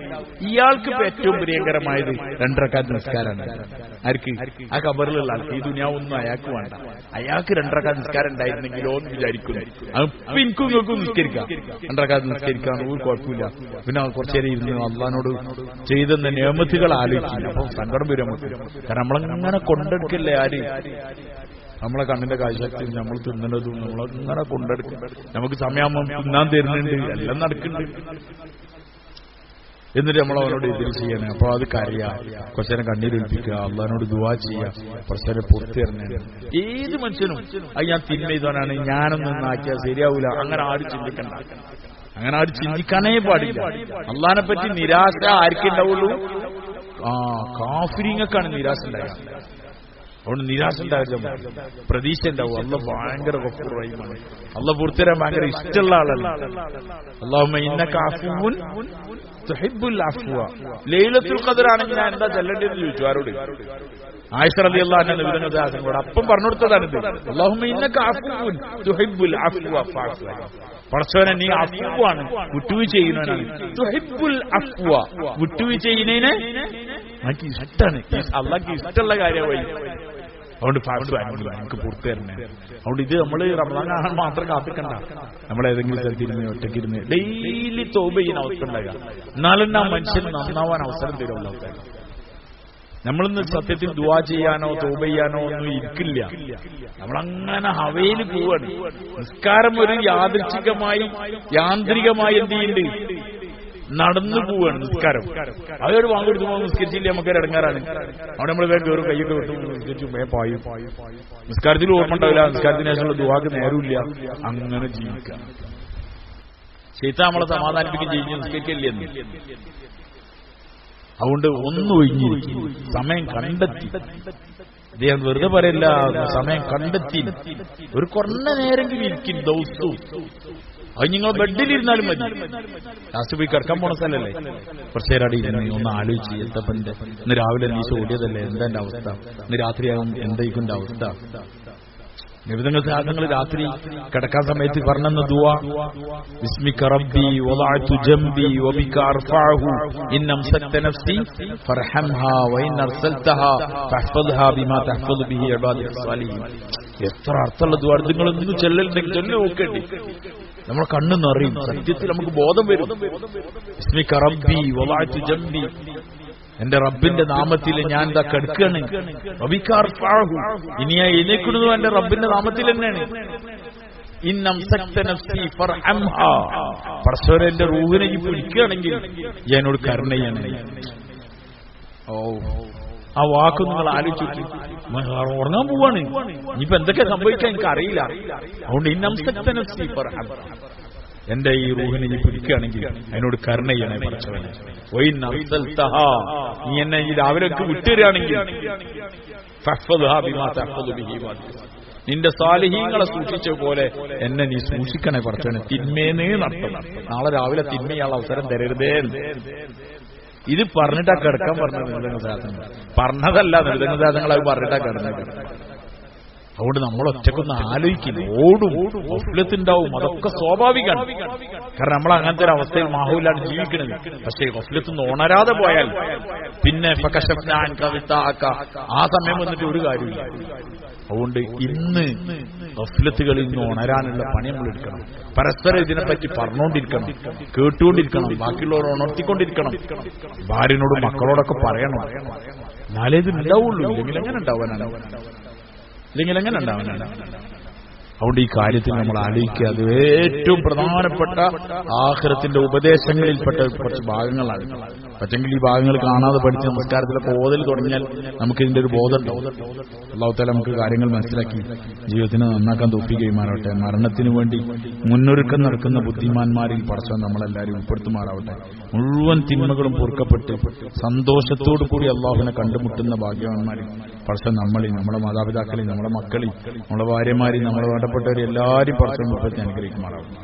ഇയാൾക്ക് ഇപ്പൊ ഏറ്റവും പ്രിയങ്കരമായത് 2 റക്അത്ത് നിസ്കാരമാണ്. ആർക്ക്? ആ ഖബറിലുള്ള ആൾക്ക്. ഈ ദുനിയാവൊന്നും അയാൾക്ക് വേണ്ട. അയാൾക്ക് 2 റക്അത്ത് നിസ്കാരം ഉണ്ടായിരുന്നെങ്കിലോ എന്ന് വിചാരിക്കുന്നു. അപ്പൊ എനിക്കും നിങ്ങൾക്കും നിസ്കരിക്കാം, 2 റക്അത്ത് നിസ്കരിക്കാൻ ഒരു കുഴപ്പമില്ല. പിന്നെ കുറച്ചേരം ഇരുന്ന് അള്ളാഹിനോട് ചെയ്തെന്ന നിയമത്തുകൾ ആലോചിക്കും. അപ്പൊ സങ്കടം വരും നമുക്ക്. കാരണം നമ്മളങ്ങനെ കൊണ്ടെടുക്കല്ലേ ആര്? നമ്മളെ കണ്ണിന്റെ കാഴ്ചശക്തി, നമ്മൾ തിന്നണതും നമ്മളങ്ങനെ കൊണ്ടെടുക്കും. നമുക്ക് സമയമാകുമ്പോൾ തിന്നാൻ തരുന്നുണ്ട്, എല്ലാം നടക്കുന്നുണ്ട്. എന്നിട്ട് നമ്മൾ അവനോട് എതിര് ചെയ്യണേ. അപ്പൊ അത് കരയാ, കുറച്ചേരം കണ്ണീരൊലിപ്പിക്കുക, അള്ളാഹിനോട് ദുആ ചെയ്യുക, കുറച്ചേരം പുറത്തു തരണേ. ഏത് മനുഷ്യനും അത് ഞാൻ തിന്മ ചെയ്തവനാണ്, ഞാനൊന്നും ആക്കിയാൽ ശരിയാവൂല, അങ്ങനെ ആരും ചിന്തിക്കണ്ട. അങ്ങനെ ആരും ചിന്തിക്കാനേ പാടില്ല. അള്ളാഹിനെ പറ്റി നിരാശ ആർക്കുണ്ടാവുള്ളൂ? കാഫിരിങ്ങൾക്കാണ് നിരാശ ഉണ്ടാകുക. അതുകൊണ്ട് നിരാശ ഉണ്ടാകും, പ്രതീക്ഷ ഉണ്ടാവും. അള്ളാഹ് ഭയങ്കര ഗഫൂർ റഹീമാണ്. അള്ളാഹ് പുറത്തുതരാൻ ഭയങ്കര ഇഷ്ടമുള്ള ആളല്ല. അല്ലാഹുമ്മ ഇന്നക അഫ്വുൻ തുഹിബ്ബുൽ അഫ്വ. ലൈലത്തുൽ ഖദ്ർ ആണെങ്കിൽ ഞാൻ എന്താ ചൊല്ലേണ്ടതെന്ന് ചോദിച്ചു ആരോട്? ആയിഷ റളിയല്ലാഹു അൻഹ നബി തങ്ങൾ സഹാബത്തോട് അപ്പം പറഞ്ഞു കൊടുത്തതാണിത്. അല്ലാഹുമ്മ ഇന്നക അഫ്വുൻ തുഹിബ്ബുൽ അഫ്വ ഫഅഫു. പടച്ചവനെ നീ അഫ്വാണ്, വിട്ടുവീഴ്ച ചെയ്യുന്നവനാണ്. തുഹിബ്ബുൽ അഫ്വ, വിട്ടുവീഴ്ച ചെയ്യുന്നതിനെ എനിക്ക് ഇഷ്ടമാണ്. അള്ളാഹ്ക്ക് ഇഷ്ടമുള്ള കാര്യമായി. അതുകൊണ്ട് എനിക്ക് പുറത്തു തരണേ. അതുകൊണ്ട് ഇത് നമ്മൾ റമദാൻ കാണാൻ മാത്രം കാത്തിക്കണ്ട. നമ്മൾ ഏതെങ്കിലും സ്ഥലത്തിരുന്ന് ഒറ്റയ്ക്കിരുന്ന് ഡെയിലി തൗബ ചെയ്യുന്ന അവസ്ഥ ഉണ്ടാകുക. എന്നാലും ആ മനുഷ്യന് നന്നാവാൻ അവസരം തരും. നമ്മളിന്ന് സത്യത്തിൽ ദുആ ചെയ്യാനോ തൗബ ചെയ്യാനോ ഒന്നും ഇരിക്കില്ല. നമ്മളങ്ങനെ ഹവയിൽ പോവാണ്. നിസ്കാരം ഒരു യാദൃച്ഛികമായി യാന്ത്രികമായി എന്ത് ചെയ്യുന്നുണ്ട്? നടന്നു പോവാണ് നിസ്കാരം. അതൊരു വാങ്ങെടുത്ത് പോകുമ്പോൾ നിസ്കരിച്ചില്ല നമുക്കൊരു ഇടങ്ങാറാണ്. അവിടെ നമ്മൾ വേഗം കയറും, കയ്യൊക്കെ വിട്ടു നിസ്കരിച്ചു പായും. നിസ്കാരത്തിൽ ഓർമ്മ ഉണ്ടാവില്ല, നിസ്കാരത്തിന് ശേഷമുള്ള ദുആക്ക് നേരമില്ല. അങ്ങനെ ജീവിക്കുക. ശൈത്താൻ നമ്മളെ സമാധാനിപ്പിക്കുകയും ചെയ്യും, നിസ്കരിക്കില്ലെന്ന്. അതുകൊണ്ട് ഒന്നും ഒഴിഞ്ഞിരിക്കും, സമയം കണ്ടെത്തി. അദ്ദേഹം വെറുതെ പറയില്ല, സമയം കണ്ടെത്തി ഒരു കുറഞ്ഞ നേരെങ്കിലും ഇരിക്കും ദിവസവും. അത് നിങ്ങൾ ബെഡിലിരുന്നാലും മതി. ലാസ്റ്റ് പോയി കിടക്കാൻ പോണ സ്ഥലല്ലേ, കുറച്ചു നേരം അടിയിരുന്ന് ഒന്ന് ആലോചിച്ച് എത്തപ്പന്റെ ഇന്ന് രാവിലെ നീശ ഓടിയതല്ലേ, എന്താ എന്റെ അവസ്ഥ, ഇന്ന് രാത്രിയാകും എന്തായിരിക്കും എന്റെ അവസ്ഥ. നിബിധങ്ങൾ സാധനങ്ങൾ രാത്രി കിടക്കാൻ സമയത്ത് പറഞ്ഞെന്ന ദുആ, ബിസ്മിക റബ്ബി വദഅതു ജംബി വബിക അർഫഉഹു ഇൻ അംസക്ത നഫ്സി ഫർഹംഹാ വഇൻ അർസൽതഹാ ഫഹ്ഫദ്ഹാ ബിമാ തഹ്ഫദു ബിഹി ഇബാദക സ്വാലിഹീൻ. എത്ര അർത്ഥമുള്ള ദുആ. നിങ്ങൾ എന്ത് ചൊല്ലലുണ്ടെങ്കിൽ ചൊല്ലി നോക്കേണ്ടി, നമ്മുടെ കണ്ണ് നിറയും, സത്യത്തിൽ നമുക്ക് ബോധം വരും. ബിസ്മിക റബ്ബി വദഅതു ജംബി, എന്റെ റബ്ബിന്റെ നാമത്തിൽ ഞാൻ എന്താ കെടുക്കുകയാണ്. ഇനി ഞാൻ എഴുന്നേക്കുന്നത് എന്റെ റബ്ബിന്റെ നാമത്തിൽ തന്നെയാണ്. പരസ്പരം എന്റെ റൂഹിനെ ഈ പിടിക്കുകയാണെങ്കിൽ എന്നോട് കരുണ ചെയ്യണം. ഓ, ആ വാക്ക് നിങ്ങൾ ആലോചിച്ചു. ഉറങ്ങാൻ പോവാണ്, ഇനിയിപ്പോ എന്തൊക്കെ സംഭവിക്കാൻ എനിക്ക് അറിയില്ല. അതുകൊണ്ട് എന്റെ ഈ റൂഹിനെ നീ പിടിക്കുകയാണെങ്കിൽ അതിനോട് കരുണ ചെയ്യണേ പടച്ചവനെ. നീ എന്നെ ഈ രാവിലെ വിട്ടുതരികയാണെങ്കിൽ നിന്റെ സാലിഹീങ്ങളെ സൂക്ഷിച്ച പോലെ എന്നെ നീ സൂക്ഷിക്കണേ പടച്ചവനെ. തിന്മേന്നേ നടത്തും, നാളെ രാവിലെ തിന്മയുള്ള അവസരം തരരുതേ. ഇത് പറഞ്ഞിട്ടാ കിടക്കാൻ പറഞ്ഞത് നിർദ്ദംഗസാധനങ്ങൾ, പറഞ്ഞതല്ല നിർദ്ദംഗസാധനങ്ങൾ, അത് പറഞ്ഞിട്ടാ കിടന്നത്. അതുകൊണ്ട് നമ്മൾ ഒറ്റക്കൊന്ന് ആലോചിക്കും, ഓടും, ഗഫ്ലത്തുണ്ടാവും, അതൊക്കെ സ്വാഭാവികമാണ്. കാരണം നമ്മൾ അങ്ങനത്തെ ഒരു അവസ്ഥയിൽ മാഹൂലാണ് ജീവിക്കുന്നത്. പക്ഷേ ഗഫ്ലത്തുനിന്ന് ഉണരാതെ പോയാൽ പിന്നെ ആ സമയം വന്നിട്ട് ഒരു കാര്യമില്ല. അതുകൊണ്ട് ഇന്ന് ഗഫ്ലത്തുകളിൽ നിന്ന് ഉണരാനുള്ള പണി നമ്മൾ എടുക്കണം. പരസ്പരം ഇതിനെപ്പറ്റി പറഞ്ഞുകൊണ്ടിരിക്കണം, കേട്ടുകൊണ്ടിരിക്കണം, ബാക്കിയുള്ളവർ ഉണർത്തിക്കൊണ്ടിരിക്കണം. ഭാര്യനോടും മക്കളോടൊക്കെ പറയണം. എന്നാലേ ഇത് ഉണ്ടാവുള്ളൂ, ഇല്ലെങ്കിൽ എങ്ങനെ ഉണ്ടാവാനാണ്, ഇല്ലെങ്കിൽ എങ്ങനെ ഉണ്ടാവാനാണ്. അതുകൊണ്ട് ഈ കാര്യത്തിൽ നമ്മൾ ആലോചിക്കുക. അത് ഏറ്റവും പ്രധാനപ്പെട്ട ആഖിറത്തിന്റെ ഉപദേശങ്ങളിൽപ്പെട്ട കുറച്ച് ഭാഗങ്ങളാണ്. പറ്റെങ്കിൽ ഈ ഭാഗങ്ങൾ കാണാതെ പഠിച്ച് നമസ്കാരത്തിലൊക്കെ ഓതൽ തുടങ്ങിയാൽ നമുക്ക് ഇതിന്റെ ഒരു ബോധം ഉണ്ടാവും. അല്ലാഹു തആല നമുക്ക് കാര്യങ്ങൾ മനസ്സിലാക്കി ജീവിതത്തിനെ നന്നാക്കാൻ തോൽപ്പിക്കുകയുമാറാവട്ടെ. മരണത്തിന് വേണ്ടി മുന്നൊരുക്കം നടക്കുന്ന ബുദ്ധിമാന്മാരിൽ പടച്ചവൻ നമ്മളെല്ലാവരും ഉൾപ്പെടുത്തുമാറാവട്ടെ. മുഴുവൻ തിന്മകളും പൊറുക്കപ്പെട്ട് സന്തോഷത്തോടു കൂടി അള്ളാഹുവിനെ കണ്ടുമുട്ടുന്ന ഭാഗ്യവാന്മാരിൽ പടച്ചവൻ നമ്മളെയും, നമ്മുടെ മാതാപിതാക്കളെയും, നമ്മുടെ മക്കളെയും, നമ്മുടെ ഭാര്യമാരെയും, നമ്മുടെ വേണ്ടപ്പെട്ടവരെ എല്ലാവരും പടച്ചവൻ ഉൾപ്പെടുത്തി അനുഗ്രഹിക്കുമാറാവട്ടെ.